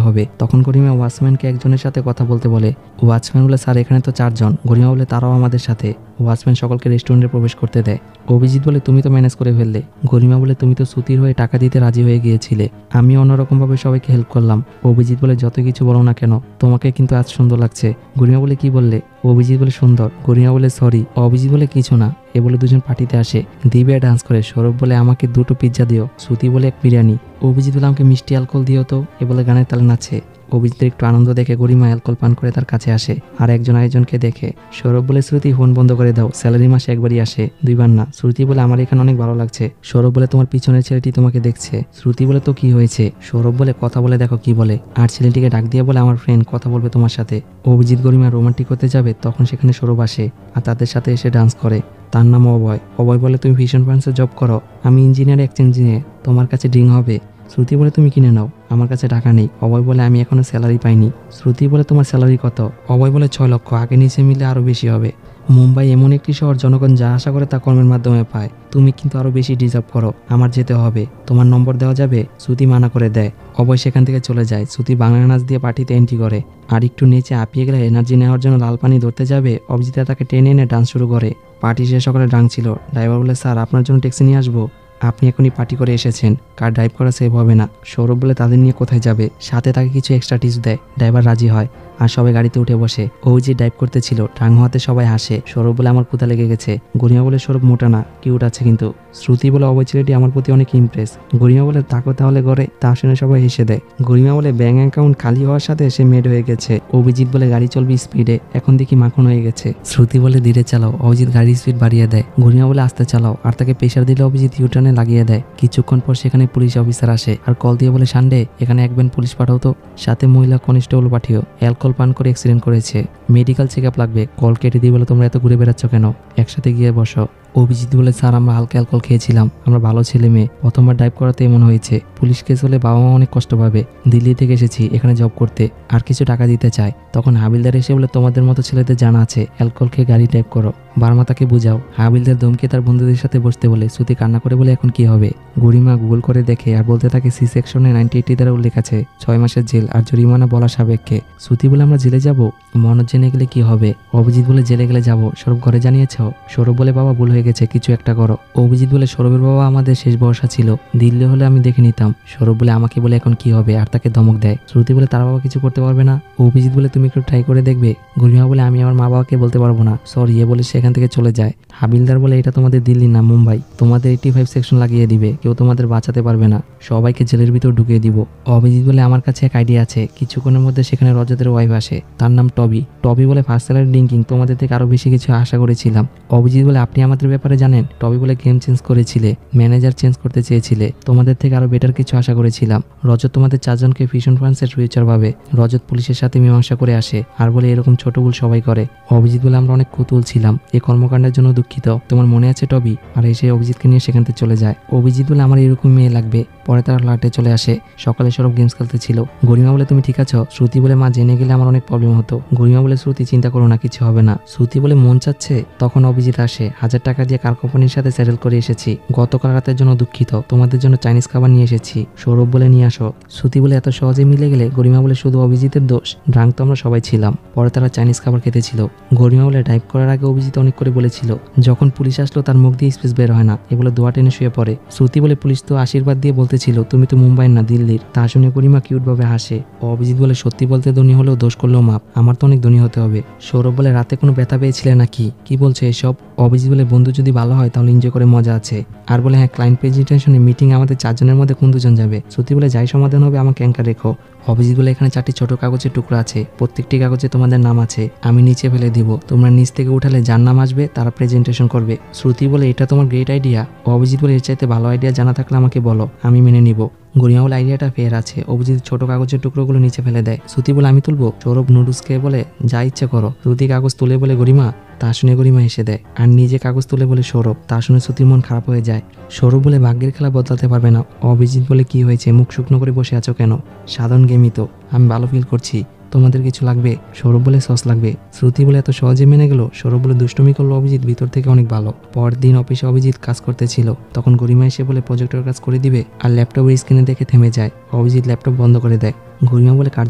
[SPEAKER 1] হবে? তখন গরিমা ওয়াচম্যানকে একজনের সাথে কথা বলতে বলে। ওয়াচম্যান বলে স্যার এখানে তো 4 জন। গরিমা বলে তারাও আমাদের সাথে। ওয়াচম্যান সকলকে রেস্টুরেন্টে প্রবেশ করতে দেয়। অভিজিৎ বলে তুমি তো ম্যানেজ করে ফেললে। গরিমা বলে তুমি তো শ্রুতির হয়ে টাকা দিতে রাজি হয়ে গিয়েছিলে, আমি অন্যরকমভাবে সবাইকে হেল্প করলাম। অভিজিৎ বলে যত কিছু বলো না কেন, তোমাকে কিন্তু আজ সুন্দর লাগছে। গরিমা বলে কি বললে? অভিজিৎ বলে সুন্দর। গরিমা বলে সরি। অভিজিৎ বলে কিছু না। এ বলে দুজন পার্টিতে আসে। দিব্যা ডান্স করে। সৌরভ বলে আমাকে 2টো পিৎজা দিও। শ্রুতি বলে 1 বিরিয়ানি। অভিজিৎ বলে আমাকে মিষ্টি অ্যালকোহল দিও তো, এ বলে গানের তালে নাচে। অভিজিতের একটু আনন্দ দেখে গরিমা অ্যালকোহল পান করে তার কাছে আসে আর একজন আরেকজনকে দেখে। সৌরভ বলে শ্রুতি ফোন বন্ধ করে দাও, স্যালারি মাসে একবারই আসে, 2বার না। শ্রুতি বলে আমার এখানে অনেক ভালো লাগছে। সৌরভ বলে তোমার পিছনের ছেলেটি তোমাকে দেখছে। শ্রুতি বলে তো কি হয়েছে? সৌরভ বলে কথা বলে দেখো কি বলে। আর ছেলেটিকে ডাক দিয়ে বলে আমার ফ্রেন্ড কথা বলবে তোমার সাথে। অভিজিৎ গরিমা রোমান্টিক হতে যাবে, তখন সেখানে সৌরভ আসে আর তাদের সাথে এসে ডান্স করে। তার নাম অভয়। অভয় বলে তুমি ভিশন ফান্ডসে জব করো, আমি ইঞ্জিনিয়ার এক্সচেঞ্জ নিয়ে, তোমার কাছে ড্রিঙ্ক হবে। শ্রুতি বলে তুমি কিনে নাও, আমার কাছে টাকা নেই। অভয় বলে আমি এখনো স্যালারি পাইনি। শ্রুতি বলে তোমার স্যালারি কত? অভয় বলে 6 লক্ষ, আগে নিচে মিলে আরো বেশি হবে। মুম্বাই এমন একটি শহর, জনগণ যা আশা করে তা কর্মের মাধ্যমে পায়, তুমি কিন্তু আরো বেশি ডিজার্ভ করো, আমার যেতে হবে, তোমার নম্বর দেওয়া যাবে? শ্রুতি মানা করে দেয়। অভয় সেখান থেকে চলে যায়। শ্রুতি বাংলা নাচ দিয়ে পার্টিতে এন্ট্রি করে আর একটু নিচে হাঁপিয়ে গেলে এনার্জি নেওয়ার জন্য লাল পানি ধরতে যাবে। অভিজিৎ তাকে টেনে এনে ডান্স শুরু করে। পার্টি শেষ সকালে ড্রাঙ্ক ছিল। ড্রাইভার বলে স্যার আপনার জন্য ট্যাক্সি নিয়ে আসবো, আপনি এখনই পার্টি করে এসেছেন, কার ড্রাইভ করা সেভ হবে না। সৌরভ বলে তাদের নিয়ে কোথায় যাবে? সাথে তাকে কিছু এক্সট্রা টিপস দেয়। ড্রাইভার রাজি হয় আর সবাই গাড়িতে উঠে বসে। ও যে ড্রাইভ করতেছিল, টাং হওয়াতে সবাই হাসে। সৌরভ বলে আমার ক্ষুধা লেগে গেছে। গরিমা বলে সৌরভ মোটা না, কিউট আছে কিন্তু। শ্রুতি বলে অভয় ছেলেটি আমার প্রতি অনেক ইমপ্রেস। গরিমা বলে তাকে তাহলে ঘরে, তা শুনে সবাই হেসে দেয়। গরিমা বলে ব্যাংক অ্যাকাউন্ট খালি হওয়ার সাথে সে মেড হয়ে গেছে। অভিজিৎ বলে গাড়ি চলবে স্পিডে, এখন দেখি মাখন হয়ে গেছে। শ্রুতি বলে ধীরে চালাও, অভিজিৎ গাড়ির স্পিড বাড়িয়ে দেয়। গরিমা বলে আস্তে চালাও, আর তাকে প্রেশার দিলে অভিজিৎ ইউটার্নে লাগিয়ে দেয়। কিছুক্ষণ পর সেখানে পুলিশ অফিসার আসে আর কল দিয়ে বলে সানডে এখানে এক ভ্যান পুলিশ পাঠাও তো, সাথে মহিলা কনস্টেবল পাঠিও, অ্যালকোহল পান করে অ্যাক্সিডেন্ট করেছে, মেডিকেল চেক আপ লাগবে। কল কেটে দিয়ে বলে তোমরা এত ঘুরে বেড়াচ্ছ কেন, একসাথে গিয়ে বসো। অভিজিৎ বলে স্যার আমরা হালকা অ্যালকোহল খেয়েছিলাম, আমরা ভালো ছেলে মেয়ে, প্রথমবার ড্রাইভ করাতে এমন হয়েছে। পুলিশ কেস হলে বাবা মা অনেক কষ্ট পাবে, দিল্লি থেকে এসেছি এখানে জব করতে, আর কিছু টাকা দিতে চায়। তখন হাবিলদার এসে বলে তোমাদের মতো ছেলেদের জানা আছে, অ্যালকোহল খেয়ে গাড়ি ড্রাইভ করো, বার্মা তাকে বুঝাও। হাবিলদার ধমকে তার বন্ধুদের সাথে বসতে বলে। শ্রুতি কান্না করে বলে এখন কি হবে? গরিমা গুগল করে দেখে আর বলতে থাকে সি সেকশনে 98 দ্বারা উল্লেখ আছে 6 মাসের জেল আর জরিমানা বলা সাবেককে। শ্রুতি বলে আমরা জেলে যাব, মনোজ জেনে গেলে কি হবে? অভিজিৎ বলে জেলে গেলে যাব, সৌরভ ঘরে জানিয়েছ? সৌরভ বলে বাবা ভুল হয়ে গেছে, কিছু একটা করো। অভিজিৎ বলে সৌরভের বাবা আমাদের শেষ ভরসা ছিল, দিল্লি হলে আমি দেখে নিতাম। সৌরভ বলে আমাকে বলে এখন কি হবে, আর তাকে ধমক দেয়। শ্রুতি বলে তার বাবা কিছু করতে পারবে না। অভিজিৎ বলে তুমি একটু ট্রাই করে দেখবে। গরিমা বলে আমি আমার মা বাবাকে বলতে পারবো না, সরি, এ বলে সেখানে সেখান থেকে চলে যায়। হাবিলদার বলে এটা তোমাদের দিল্লি না মুম্বাই, তোমাদের 85 সেকশন লাগিয়ে দিবে, কেউ তোমাদের বাঁচাতে পারবে না, সবাইকে জেলের ভিতর ঢুকিয়ে দিব। অভিজিৎ বলে আমার কাছে এক আইডিয়া আছে। কিছুক্ষণের মধ্যে সেখানে রজতের ওয়াইফ আসে, তার নাম টবি। টবি বলে ফার্স্ট স্যালারি ড্রিঙ্কিং, তোমাদের থেকে আরো বেশি কিছু আশা করেছিলাম। অভিজিৎ বলে আপনি আমাদের ব্যাপারে জানেন? টবি বলে গেম চেঞ্জ করেছিলে, ম্যানেজার চেঞ্জ করতে চেয়েছিলে, তোমাদের থেকে আরো বেটার কিছু আশা করেছিলাম। রজত তোমাদের 4 জনকে ফিশন ফ্রান্সের ফিউচার ভাবে। রজত পুলিশের সাথে মীমাংসা করে আসে আর বলে এরকম ছোট ভুল সবাই করে। অভিজিৎ বলে আমরা অনেক কুতুল ছিলাম, এই কর্মকাণ্ডের জন্য দুঃখিত, তোমার মনে আছে টবি? আর এসে অভিজিৎকে নিয়ে সেখান থেকে চলে যায়। অভিজিৎ বলে আমার এরকম মেয়ে লাগবে। পরে তারা ফ্ল্যাটে চলে আসে, সকালে সৌরভ গেমস খেলতেছিল। গরিমা বলে তুমি ঠিক আছো? শ্রুতি বলে মা জেনে গেলে আমার অনেক প্রবলেম হতো। গরিমা বলে শ্রুতি চিন্তা করো না, কিছু হবে না। শ্রুতি বলে মন চাচ্ছে। তখন অভিজিৎ আসে, 1000 টাকা দিয়ে কার কোম্পানির সাথে সেটেল করে এসেছি, গতকাল রাতের জন্য দুঃখিত, তোমাদের জন্য চাইনিজ খাবার নিয়ে এসেছি। সৌরভ বলে নিয়ে আসো। শ্রুতি বলে এত সহজে মিলে গেলে? গরিমা বলে শুধু অভিজিতের দোষ, ড্রাঙ্ক তো আমরা সবাই ছিলাম। পরে তারা চাইনিজ খাবার খেতেছিল। গরিমা বলে ড্রাইভ করার আগে অভিজিৎ অনেক করে বলেছিল, যখন পুলিশ আসলো তার মুখ দিয়ে স্পেস বের হয় না, এগুলো দোয়া টেনে শুয়ে পড়ে। শ্রুতি বলে পুলিশ তো আশীর্বাদ দিয়ে বলতেছিল তুমি তো মুম্বাইয়ের না দিল্লির। তা শুনে গরিমা কিউট ভাবে হাসে। অভিজিৎ বলে সত্যি বলতে ধনী হলেও দোষ করলেও মাপ, আমার তো অনেক ধনী হতে হবে। সৌরভ বলে রাতে কোনো ব্যথা পেয়েছিলে নাকি? কি বলছে এসব? অভিজিৎ বলে বন্ধু যদি ভালো হয় তাহলে এনজয় করে মজা আছে। আর বলে হ্যাঁ, ক্লায়েন্ট প্রেজেন্টেশনে মিটিং আমাদের 4 জনের মধ্যে কোন 2 জন যাবে? শ্রুতি বলে যাই সমাধান হবে আমাকে অ্যাঙ্কার রেখো। অভিজিৎ বলে এখানে 4টি ছোট কাগজের টুকরা আছে, প্রত্যেকটি কাগজে তোমাদের নাম আছে, আমি নিচে ফেলে দিব, তোমরা নিচ থেকে উঠালে যার নাম আসবে তারা প্রেজেন্টেশন করবে। শ্রুতি বলে এটা তোমার গ্রেট আইডিয়া। অভিজিৎ বলে এর চাইতে ভালো আইডিয়া জানা থাকলে আমাকে বলো, আমি মেনে নিব। গরিমা বলে আইডিয়াটা ফের আছে। অভিজিৎ ছোট কাগজের টুকরোগুলো নিচে ফেলে দেয়। শ্রুতি বলে আমি তুলবো। সৌরভ নুডলসকে বলে যা ইচ্ছে করো। শ্রুতি কাগজ তুলে বলে গরিমা, তা শুনে গরিমা এসে দেয় আর নিজে কাগজ তুলে বলে সৌরভ, তা শুনে শ্রুতির মন খারাপ হয়ে যায়। সৌরভ বলে ভাগ্যের খেলা বদলাতে পারবে না। অভিজিৎ বলে কি হয়েছে, মুখ শুকনো করে বসে আছো কেন? সাধারণ গেমই তো, আমি ভালো ফিল করছি, তোমাদের কিছু লাগবে? সৌরভ বলে সস লাগবে। শ্রুতি বলে এত সহজে মেনে গেল। সৌরভ বলে দুষ্টুমি করলো অভিজিৎ ভিতর থেকে অনেক ভালো। পরদিন অফিসে অভিজিৎ কাজ করতেছিল, তখন গরিমা এসে বলে প্রজেক্টর কাজ করে দিবে আর ল্যাপটপের স্ক্রিনে দেখে থেমে যায়। অভিজিৎ ল্যাপটপ বন্ধ করে দেয়। গরিমা বলে কার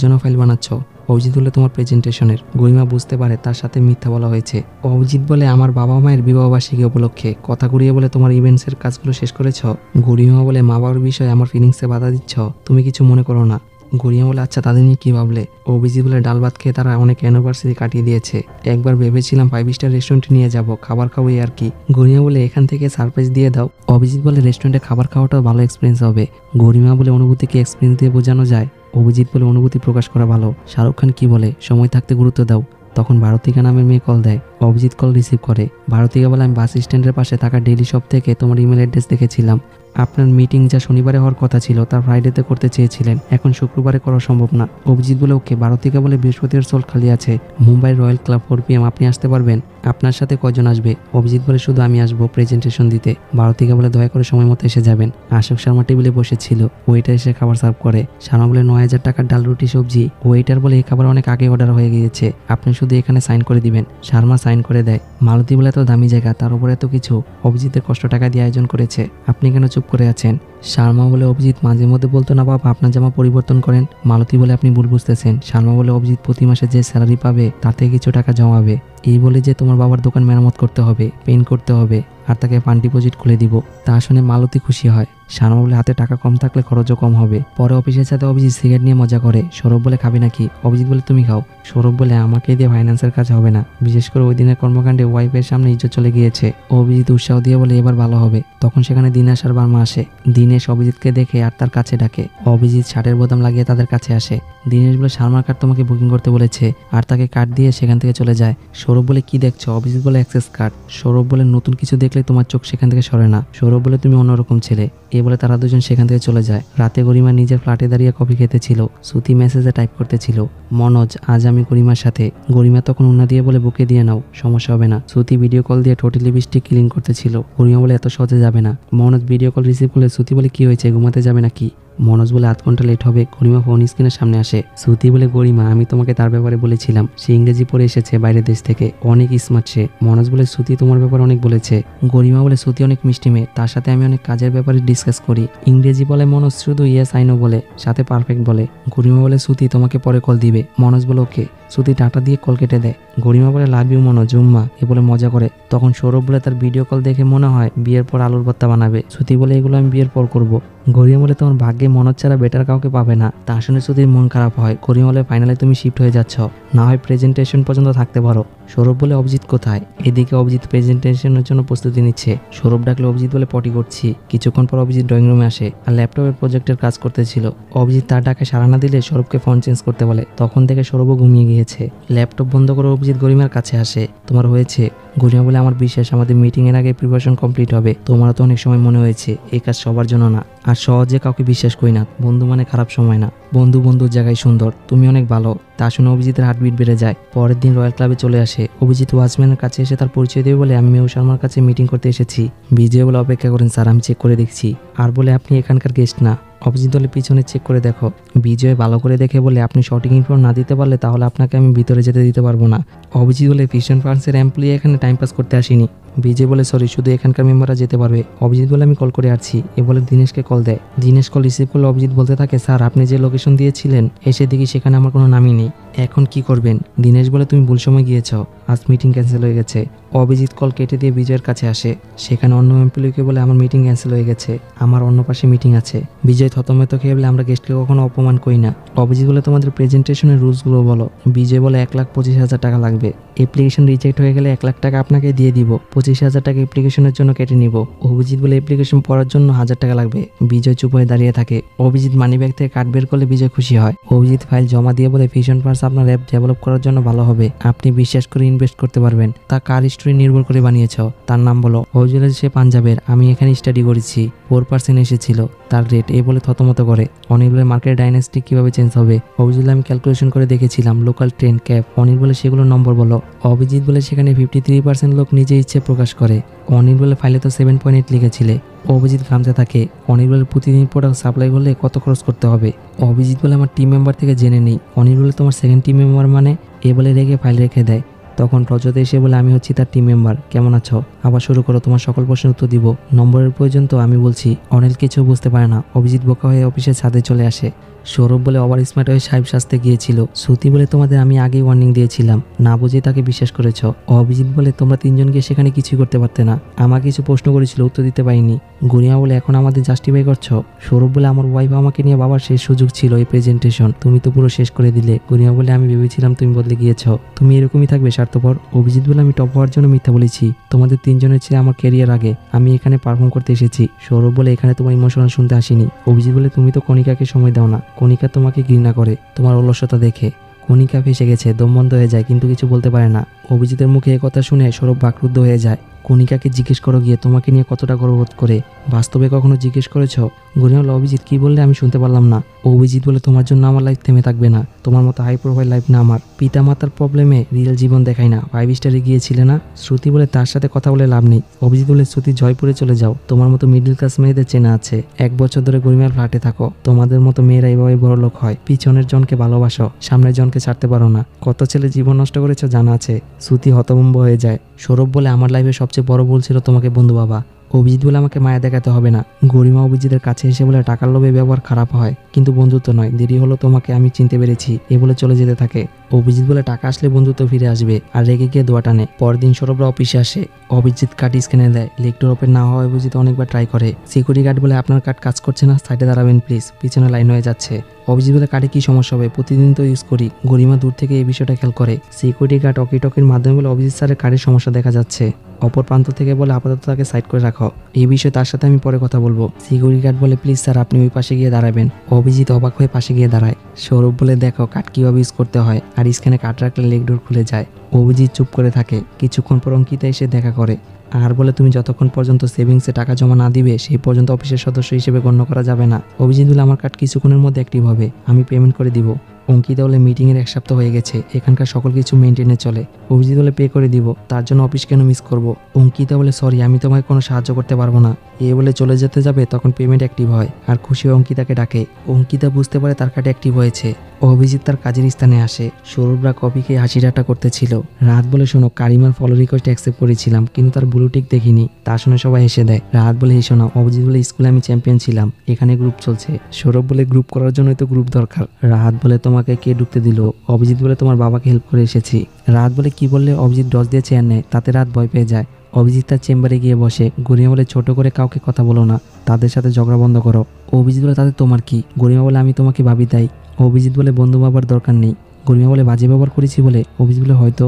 [SPEAKER 1] জন্য ফাইল বানাচ্ছ? অভিজিৎ বলে তোমার প্রেজেন্টেশনের। গরিমা বুঝতে পারে তার সাথে মিথ্যা বলা হয়েছে। অভিজিৎ বলে আমার বাবা মায়ের বিবাহবার্ষিকী উপলক্ষে। কথা ঘুরিয়ে বলে তোমার ইভেন্টসের কাজগুলো শেষ করেছ? গরিমা বলে মা বাবার বিষয়ে আমার ফিলিংসে বাধা দিচ্ছ, তুমি কিছু মনে করো না। গরিমা বলে আচ্ছা তাদের নিয়ে কি ভাবলে? অভিজিৎ বলে ডাল ভাত খেয়ে তারা অনেক অ্যানিভার্সারি কাটিয়ে দিয়েছে, একবার ভেবেছিলাম 5 স্টার রেস্টুরেন্টে নিয়ে যাব, খাবার খাবো আর কি। গরিমা বলে এখান থেকে সারপ্রাইজ দিয়ে দাও। অভিজিৎ বলে রেস্টুরেন্টে খাবার খাওয়াটাও ভালো এক্সপিরিয়েন্স হবে। গরিমা বলে অনুভূতিকে এক্সপিরিয়েন্স দিয়ে বোঝানো যায়? অভিজিৎ বলে অনুভূতি প্রকাশ করা ভালো। শাহরুখ খান কি বলে, সময় থাকতে গুরুত্ব দাও। তখন ভারতিকা নামের মেয়ে কল দেয়। অভিজিৎ কল রিসিভ করে। ভারতিকা বলে আমি বাস স্ট্যান্ডের পাশে থাকা ডেইলি শপ থেকে তোমার ইমেল অ্যাড্রেস দেখেছিলাম, আপনার মিটিং যা শনিবারে হওয়ার কথা ছিল তার ফ্রাইডেতে করতে চেয়েছিলেন, এখন শুক্রবারে করা সম্ভব না। অভিজিৎ বলে ওকে। ভারতিকা বলে বৃহস্পতিবার স্লট খালি আছে, মুম্বাই রয়্যাল ক্লাব 4 PM, আপনি আসতে পারবেন? আপনার সাথে কয়জন আসবে? অভিজিৎ বলে শুধু আমি আসবো প্রেজেন্টেশন দিতে। ভারতিকা বলে দয়া করে সময় মতো এসে যাবেন। আশোক শর্মা টেবিলে বসেছিল, ওয়েটার এসে খাবার সার্ভ করে। শর্মা বলে 9000 টাকার ডাল রুটি সবজি। ওয়েটার বলে এই খাবার অনেক আগে অর্ডার হয়ে গিয়েছে, আপনি শুধু এখানে সাইন করে দিবেন। শর্মা সাইন করে দেয়। মালতী বলে এত দামি জায়গা, তার উপরে এত কিছু, অভিজিতের কষ্ট টাকা দিয়ে আয়োজন করেছে, আপনি কেন চুপ করে আছেন? শর্মা বলে অভিজিৎ মাঝে মধ্যে বলতো না বাবা আপনার জামা পরিবর্তন করেন। মালতী বলে আপনি ভুল বুঝতেছেন। শর্মা বলে অভিজিৎ প্রতি মাসে যে স্যালারি পাবে তাতে কিছু টাকা জমাবে, এই বলে যে তোমার বাবার দোকান মেরামত করতে হবে, পেইন্ট করতে হবে, আর তাকে ফান্ড ডিপোজিট খুলে দিব। তা শুনে মালতী খুশি হয়। শর্মা বলে হাতে টাকা কম থাকলে খরচও কম হবে। পরে অফিসের সাথে অভিজিৎ সিগারেট নিয়ে মজা করে। সৌরভ বলে খাবে নাকি? অভিজিৎ বলে তুমি খাও। সৌরভ বলে আমাকে দিয়ে ফাইন্যান্সের কাজ হবে না, বিশেষ করে ওই দিনের কর্মকাণ্ডে ওয়াইফের সামনে ইজ্জত চলে গিয়েছে। অভিজিৎ উৎসাহ দিয়ে বলে এবার ভালো হবে। তখন সেখানে দিনেশ আর বার্মা আসে। দিনেশ অভিজিৎকে দেখে আর তার কাছে ডাকে। অভিজিৎ শার্টের বোতাম লাগিয়ে তাদের কাছে আসে। দিনেশ বলে শর্মার কার্ড তোমাকে বুকিং করতে বলেছে, আর তাকে কার্ড দিয়ে সেখান থেকে চলে যায়। সৌরভ বলে কি দেখছো? অভিজিৎ বলে অ্যাক্সেস কার্ড। সৌরভ বলে নতুন কিছু দেখলে তোমার চোখ সেখান থেকে সরে না। সৌরভ বলে তুমি অন্যরকম ছেলে। এই বলে তারা দুজন সেখান থেকে চলে যায়। রাতে গরিমা নিজের ফ্ল্যাটে দাঁড়িয়ে কফি খেতেছিল। শ্রুতি মেসেজে টাইপ করতেছিল, মনোজ আজ আমি গরিমার সাথে। গরিমা তখন উন্না দিয়ে বলে বুকে দিয়ে নাও, সমস্যা হবে না। শ্রুতি ভিডিও কল দিয়ে ঠোঁটে লিপস্টিক ক্লিন করতেছিল। গরিমা বলে এত সহজে যাবে না। মনোজ ভিডিও কল রিসিভ করলে শ্রুতি বলে কি হয়েছে, ঘুমাতে যাবে নাকি? মনোজ বলে 8 ঘন্টা লেট হবে। গরিমা ফোন স্ক্রিনের সামনে আসে। শ্রুতি বলে গরিমা আমি তোমাকে তার ব্যাপারে বলেছিলাম, সে ইংরেজি পড়ে এসেছে বাইরের দেশ থেকে, অনেক স্মার্ট সে। মনোজ বলে শ্রুতি তোমার ব্যাপারে অনেক বলেছে। গরিমা বলে শ্রুতি অনেক মিষ্টি মেয়ে, তার সাথে আমি অনেক কাজের ব্যাপারে ডিসকাস করি। ইংরেজি বলে মনোজ শুধু ইয়েস আই নো বলে, সাথে পারফেক্ট বলে। গরিমা বলে শ্রুতি তোমাকে পরে কল দিবে। মনোজ বলে ওকে। শ্রুতি টাটা দিয়ে কল কেটে দেয়। গরিমা বলে লাভ ইউ মনোজ, উম্মা, এ বলে মজা করে। তখন সৌরভ বলে তার ভিডিও কল দেখে মনে হয় বিয়ের পর আলুর ভর্তা বানাবে। শ্রুতি বলে এগুলো আমি বিয়ের পর করব। গরিমা বলে তোমার ভাগ্যে মনোজ ছাড়া বেটার কাউকে পাবে না। তা শুনে শ্রুতির মন খারাপ হয়। গরিমা বলে ফাইনালি তুমি শিফট হয়ে যাচ্ছ, না হয় প্রেজেন্টেশন পর্যন্ত থাকতে পারো। সৌরভ বলে অভিজিৎ কোথায়? এদিকে অভিজিৎ প্রেজেন্টেশনের জন্য প্রস্তুতি নিচ্ছে। সৌরভ ডাকলে অভিজিৎ বলে পটি করছি। কিছুক্ষণ পর অভিজিৎ ড্রয়িং রুমে আসে আর ল্যাপটপের প্রজেক্টের কাজ করতেছিল। অভিজিৎ তার ডাকে সাড়া না দিলে সৌরভকে ফোন চেঞ্জ করতে বলে। তখন থেকে সৌরভও ঘুমিয়ে গিয়েছে। ল্যাপটপ বন্ধ করে অভিজিৎ গরিমার কাছে আসে। তোমার হয়েছে? গরিমা বলে আমার বিশ্বাস আমাদের মিটিং এর আগে প্রিপারেশন কমপ্লিট হবে। তোমারও তো অনেক সময় মনে হয়েছে এই কাজ সবার জন্য না, আর সহজে কাউকে বিশ্বাস করি না। বন্ধু মানে খারাপ সময় না, বন্ধু বন্ধুর জায়গায় সুন্দর। তুমি অনেক ভালো। তা শুনে অভিজিতের হার্টবিট বেড়ে যায়। পরের দিন রয়্যাল ক্লাবে চলে আসে। অভিজিৎ ওয়াচম্যানের কাছে এসে তার পরিচয় দেবে বলে আমি মেহু শর্মার কাছে মিটিং করতে এসেছি। বিজয় বলে অপেক্ষা করেন স্যার, আমি চেক করে দেখছি। আর বলে আপনি এখানকার গেস্ট না। অভিজিৎ বলে পিছনে চেক করে দেখো। বিজয় ভালো করে দেখে বলে আপনি সঠিক ইনফর্ম না দিতে পারলে তাহলে আপনাকে আমি ভিতরে যেতে দিতে পারবো না। অভিজিৎ বলে ফিশন ফার্মসের এমপ্লয়ি এখানে টাইম পাস করতে আসিনি। বিজয় বলে সরি, শুধু এখানকার মেম্বাররা যেতে পারবে। অভিজিৎ বলে আমি কল করে আসছি। এ বলে দিনেশকে কল দেয়। দিনেশ কল রিসিভ করলে অভিজিৎ বলতে থাকে স্যার আপনি যে লোকেশন দিয়েছিলেন এসে দেখি সেখানে আমার কোনো নামই নেই। এখন কি করবেন? দিনেশ বলে তুমি ভুল সময় গিয়েছ, আজ মিটিং ক্যান্সেল হয়ে গেছে। অভিজিৎ কল কেটে দিয়ে বিজয়ের কাছে আসে। সেখানে অন্য এমপ্লয়িকে বলে আমার মিটিং ক্যান্সেল হয়ে গেছে, আমার অন্য পাশে মিটিং আছে। বিজয় থতমত খেয়ে বলে আমরা গেস্টকে কখনো অপমান করি না। অভিজিৎ বলে তোমাদের প্রেজেন্টেশনের রুলসগুলো বলো। বিজয় বলে 1,25,000 টাকা লাগবে। অ্যাপ্লিকেশন রিজেক্ট হয়ে গেলে 1 লাখ টাকা আপনাকে দিয়ে দিব। 25,000 টাকা অ্যাপ্লিকেশনের জন্য কেটে নিব। অভিজিৎ বলে অ্যাপ্লিকেশন পড়ার জন্য 1,000 টাকা লাগবে। বিজয় চুপ হয়ে দাঁড়িয়ে থাকে। অভিজিৎ মানিব্যাগ থেকে কার্ড বের করলে বিজয় খুশি হয়। অভিজিৎ ফাইল জমা দিয়ে বলে ফিশন ফার্মস আপনার অ্যাপ ডেভেলপ করার জন্য ভালো হবে, আপনি বিশ্বাস করে ইনভেস্ট করতে পারবেন। তা কার স্টোরি নির্ভর করে বানিয়েছ? তার নাম বলো। অভিজিৎ সে পাঞ্জাবের, আমি এখানে স্টাডি করেছি। 4% এসেছিল তার রেট। এই বলে থতমত করে। অনিল বলে মার্কেট ডাইনাস্টি কিভাবে চেঞ্জ হবে? অভিজিৎ আমি ক্যালকুলেশন করে দেখেছিলাম, লোকাল ট্রেন ক্যাব। অনিল বলে সেগুলোর নম্বর বলো। অভিজিৎ বলে সেখানে 53% লোক নিজে ইচ্ছে প্রকাশ করে। অনিল বলে ফাইলে তো 7.8 লিখেছিলে। অভিজিৎ ঘামতে থাকে। অনিল বলে প্রতিদিন প্রোডাক্ট সাপ্লাই করলে কত খরচ করতে হবে? অভিজিৎ বলে আমার টিম মেম্বার থেকে জেনে নেই। অনিল বলে তোমার সেকেন্ড টিম মেম্বার মানে? এ বলে রেখে ফাইল রেখে দেয়। তখন রজত এসে বলে আমি হচ্ছি তার টিম মেম্বার, কেমন আছো? আবার শুরু করো, তোমার সকল প্রশ্নের উত্তর দিব। নম্বরের প্রয়োজন তো আমি বলছি। অনিল কিছু বুঝতে পারে না। অভিজিৎ বোকা হয়ে অফিসের ছাদে চলে আসে। সৌরভ বলে ওভার স্মার্ট হয়ে সাহেব সাজতে গিয়েছিল। শ্রুতি বলে তোমাদের আমি আগেই ওয়ার্নিং দিয়েছিলাম, না বুঝে তাকে বিশ্বাস করেছ। অভিজিৎ বলে তোমরা তিনজন গিয়ে সেখানে কিছুই করতে পারতে না, আমাকে কিছু প্রশ্ন করেছিল উত্তর দিতে পারিনি। গুনিয়া বলে এখন আমাদের জাস্টিফাই করছো? সৌরভ বলে আমার ওয়াইফ আমাকে নিয়ে বাবার শেষ সুযোগ ছিল এই প্রেজেন্টেশন, তুমি তো পুরো শেষ করে দিলে। গুনিয়া বলে আমি ভেবেছিলাম তুমি বদলে গিয়েছো, তুমি এরকমই থাকবে স্বার্থপর। অভিজিৎ বলে আমি টপ হওয়ার জন্য মিথ্যা বলেছি, তোমাদের তিনজনের চেয়ে আমার ক্যারিয়ার আগে, আমি এখানে পারফর্ম করতে এসেছি। সৌরভ বলে এখানে তোমার ইমোশনাল শুনতে আসিনি। অভিজিৎ বলে তুমি তো কণিকাকে সময় দাও না, কণিকা তোমাকে ঘৃণা করে তোমার অলসতা দেখে। কণিকা ফেসে গেছে, দম বন্ধ হয়ে যায়, কিন্তু কিছু বলতে পারে না। অভিজিতের মুখে একথা শুনে সৌরভ বাকরুদ্ধ হয়ে যায়। কণিকাকে জিজ্ঞেস করো গিয়ে তোমাকে নিয়ে কতটা গর্ববোধ করে, বাস্তবে কখনো জিজ্ঞেস করেছ? গুনিয়া বলে অভিজিৎ কি বললে আমি শুনতে পারলাম না। অভিজিৎ বলে তোমার জন্য আমার লাইফ থেমে থাকবে না, তোমার মতো হাই প্রোফাইল লাইফ না আমার। পিতা মাতার প্রবলেমে রিয়েল জীবন দেখাই না, 5 স্টারে গিয়েছিলে না। শ্রুতি বলে তার সাথে কথা বলে লাভ নেই। অভিজিৎ বলে শ্রুতি জয়পুরে চলে যাও, তোমার মতো মিডল ক্লাস মেয়েদের চেনা আছে। 1 বছর ধরে গরিমার ফ্ল্যাটে থাকো, তোমাদের মতো মেয়েরা এইভাবে বড় লোক হয়। পিছনের জনকে ভালোবাসো, সামনের জনকে ছাড়তে পারো না। কত ছেলে জীবন নষ্ট করেছে জানা আছে। শ্রুতি হতভম্ব হয়ে যায়। সৌরভ বলে আমার লাইফে সবচেয়ে বড় ভুল ছিল তোমাকে বন্ধু ভাবা। অভিজিৎ বলে আমাকে মায়া দেখাতে হবে না। গরিমা অভিজিতের কাছে এসে বলে টাকার লোভে ব্যবহার খারাপ হয়, কিন্তু বন্ধুত্ব নয়। দেরি হলো তোমাকে আমি চিনতে পেরেছি, এ বলে চলে যেতে থাকে। অভিজিৎ বলে টাকা আসলে বন্ধুত্ব ফিরে আসবে, আর রেগে গিয়ে দোয়া টানে। পরের দিন সৌরভরা অফিসে আসে। অভিজিৎ কার্ড স্ক্যানে দেয়। লেকটোর ওপেন না হওয়া অভিজিৎ অনেকবার ট্রাই করে। সিকিউরিটি গার্ড বলে আপনার কার্ড কাজ করছে না, সাইডে দাঁড়াবেন প্লিজ, পিছনে লাইন হয়ে যাচ্ছে। অভিজিৎ বলে কার্ডে কি সমস্যা হবে, প্রতিদিন তো ইউজ করি। গরিমা দূর থেকে এই বিষয়টা খেয়াল করে। সিকিউরিটি গার্ড টকির মাধ্যমে বলে অভিজিৎ স্যারের কার্ডের সমস্যা দেখা যাচ্ছে। অপর প্রান্ত থেকে বলে আপাতত তাকে সাইড করে রাখো, এই বিষয়ে তার সাথে আমি পরে কথা বলবো। সিকিউরিটি গার্ড বলে প্লিজ স্যার আপনি ওই পাশে গিয়ে দাঁড়াবেন। অভিজিৎ অবাক হয়ে পাশে গিয়ে দাঁড়ায়। সৌরভ বলে দেখো কার্ড কিভাবে ইউজ করতে হয়, আর স্ক্যানে কার্ড রাখলে লেগ ডোর খুলে যায়। অভিজিৎ চুপ করে থাকে। কিছুক্ষণ পর অঙ্কিতা এসে দেখা করে আর বলে তুমি যতক্ষণ পর্যন্ত সেভিংসে টাকা জমা না দিবে সেই পর্যন্ত অফিসের সদস্য হিসেবে গণ্য করা যাবে না। অভিজিৎ বলে আমার কার্ড কিছুক্ষণের মধ্যে অ্যাক্টিভ হবে, আমি পেমেন্ট করে দিব। অঙ্কিতা বলে মিটিংয়ের 1 সপ্তাহ হয়ে গেছে, এখানকার সকল কিছু মেনটেনে চলে। অভিজিৎ বলে পে করে দিব, তার জন্য অফিস কেন মিস করব? অঙ্কিতা বলে সরি আমি তোমাকে কোনো সাহায্য করতে পারবো না। এ বলে চলে যেতে যাবে তখন পেমেন্ট অ্যাক্টিভ হয়, আর খুশি হয়ে অঙ্কিতাকে ডাকে। অঙ্কিতা বুঝতে পারে তার কার্ড অ্যাক্টিভ হয়েছে। অভিজিৎ তার কাজের স্থানে আসে। সৌরভরা কফি খেয়ে হাসি ঠাট্টা করতেছিল। রাত বলে শোনো কারিমার ফলো রিকোয়েস্ট অ্যাকসেপ্ট করেছিলাম, কিন্তু তার ব্লুটিক দেখিনি। তা শুনে সবাই হেসে দেয়। রাত বলে হেসো না, অভিজিৎ বলে স্কুলে আমি চ্যাম্পিয়ন ছিলাম, এখানে গ্রুপ চলছে। সৌরভ বলে গ্রুপ করার জন্যই তো গ্রুপ দরকার। রাত বলে তোমাকে কে ঢুকতে দিল? অভিজিৎ বলে তোমার বাবাকে হেল্প করে এসেছি। রাত বলে কি বললে? অভিজিৎ ডজ দিয়ে চেয়ার নেয়, তাতে রাত ভয় পেয়ে যায়। অভিজিৎ তার চেম্বারে গিয়ে বসে। গরিমা বলে ছোট করে কাউকে কথা বলো না, তাদের সাথে ঝগড়া বন্ধ করো। অভিজিৎ বলে তাদের তোমার কি? গরিমা বলে আমি তোমাকে ভাবি তাই। অভিজিৎ বলে বন্ধু ভাবার দরকার নেই। গরিমা বলে বাজে ব্যবহার করেছি বলে? অভিজিৎ বলে হয়তো।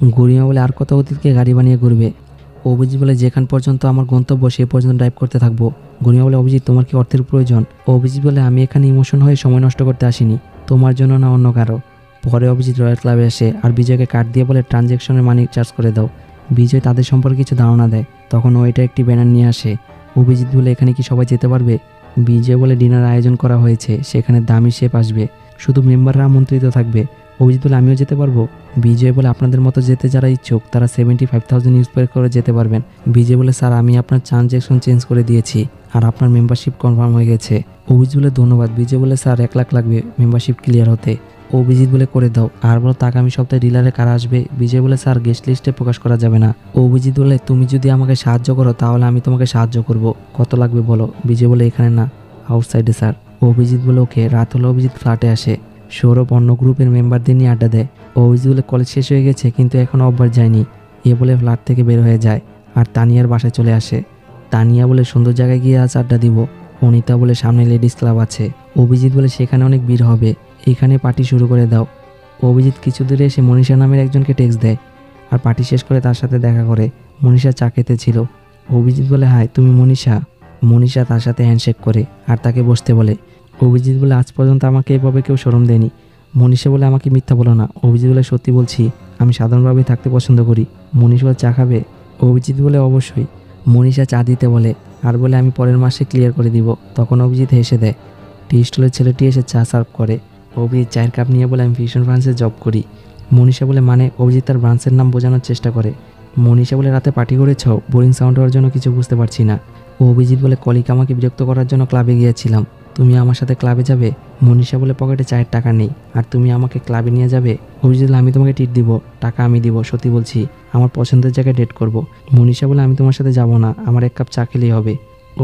[SPEAKER 1] গরিমা বলে আর কত অতীতকে গাড়ি বানিয়ে ঘুরবে। অভিজিৎ বলে যেখান পর্যন্ত আমার গন্তব্য সে পর্যন্ত ড্রাইভ করতে থাকবো। গরিমা বলে অভিজিৎ তোমার কি অর্থের প্রয়োজন? অভিজিৎ বলে আমি এখানে ইমোশন হয়ে সময় নষ্ট করতে আসিনি, তোমার জন্য না অন্য কারো। পরে অভিজিৎ রয়্যাল ক্লাবে আসে আর বিজয়কে কার্ড দিয়ে বলে ট্রানজ্যাকশনের মানি চার্জ করে দাও। বিজয় তাদের সম্পর্কে কিছু ধারণা দেয়, তখন ওইটা একটি ব্যানার নিয়ে আসে। অভিজিৎ বলে এখানে কি সবাই যেতে পারবে? বিজয় বলে ডিনার আয়োজন করা হয়েছে, সেখানে দামি শেফ আসবে, শুধু মেম্বাররা আমন্ত্রিত থাকবে। অভিজিৎ বলে আমিও যেতে পারবো? বিজয় বলে আপনাদের মতো যেতে যারা ইচ্ছুক তারা 75,000 ইউজ করে যেতে পারবেন। বিজয় বলে স্যার আমি আপনার ট্রানজ্যাকশন চেঞ্জ করে দিয়েছি আর আপনার মেম্বারশিপ কনফার্ম হয়ে গেছে। অভিজিৎ বলে ধন্যবাদ। বিজয় বলে স্যার 1 লাখ লাগবে মেম্বারশিপ ক্লিয়ার হতে। অভিজিৎ বলে করে দাও। আর বলো তা আগামী সপ্তাহে ডিলারে কারা আসবে? বিজয় বলে স্যার গেস্ট লিস্টে প্রকাশ করা যাবে না। অভিজিৎ বলে তুমি যদি আমাকে সাহায্য করো তাহলে আমি তোমাকে সাহায্য করব, কত লাগবে বলো? বিজয় বলে এখানে না, আউটসাইডে স্যার। অভিজিৎ বলে ওকে। রাত হলে অভিজিৎ ফ্ল্যাটে আসে। সৌরভ অন্য গ্রুপের মেম্বারদের নিয়ে আড্ডা দেয়। অভিজিৎ বলে কলেজ শেষ হয়ে গেছে কিন্তু এখনও অভ্যাস যায়নি, এ বলে ফ্ল্যাট থেকে বের হয়ে যায় আর তানিয়ার বাসায় চলে আসে। তানিয়া বলে সুন্দর জায়গায় গিয়ে আজ আড্ডা দিব। অনিতা বলে সামনে লেডিস ক্লাব আছে। অভিজিৎ বলে সেখানে অনেক ভিড় হবে, এইখানে পার্টি শুরু করে দাও। অভিজিৎ কিছু দূরে এসে মনীষা নামের একজনকে টেক্সট দেয় আর পার্টি শেষ করে তার সাথে দেখা করে। মনীষা চা খেতে ছিল। অভিজিৎ বলে হাই, তুমি মনীষা? মনীষা তার সাথে হ্যান্ডশেক করে আর তাকে বসতে বলে। অভিজিৎ বলে আজ পর্যন্ত আমাকে এভাবে কেউ শরম দেয়নি। মনীষা বলে আমাকে মিথ্যা বলো না। অভিজিৎ বলে সত্যি বলছি, আমি সাধারণভাবেই থাকতে পছন্দ করি। মনীষা বলে চা খাবে? অভিজিৎ বলে অবশ্যই। মনীষা চা দিতে বলে আর বলে আমি পরের মাসে ক্লিয়ার করে দিব। তখন অভিজিৎ হেসে দেয়। টি স্টলের ছেলেটি এসে চা সার্ভ করে। অভিজিৎ চায়ের কাপ নিয়ে বলে আমি ফিশন ব্রাঞ্চে জব করি। মনীষা বলে মানে? অভিজিৎ তার ব্রাঞ্চের নাম বোঝানোর চেষ্টা করে। মনীষা বলে রাতে পার্টি করেছ? বোরিং সাউন্ড হওয়ার জন্য কিছু বুঝতে পারছি না। অভিজিৎ বলে কলিক আমাকে বিরক্ত করার জন্য ক্লাবে গিয়েছিলাম, তুমি আমার সাথে ক্লাবে যাবে? মনীষা বলে পকেটে চায়ের টাকা নেই আর তুমি আমাকে ক্লাবে নিয়ে যাবে? অভিজিৎ বলে আমি তোমাকে টিট দিব, টাকা আমি দিব, সত্যি বলছি, আমার পছন্দের জায়গায় ডেট করব। মনীষা বলে আমি তোমার সাথে যাব না, আমার 1 কাপ চা খেলেই হবে।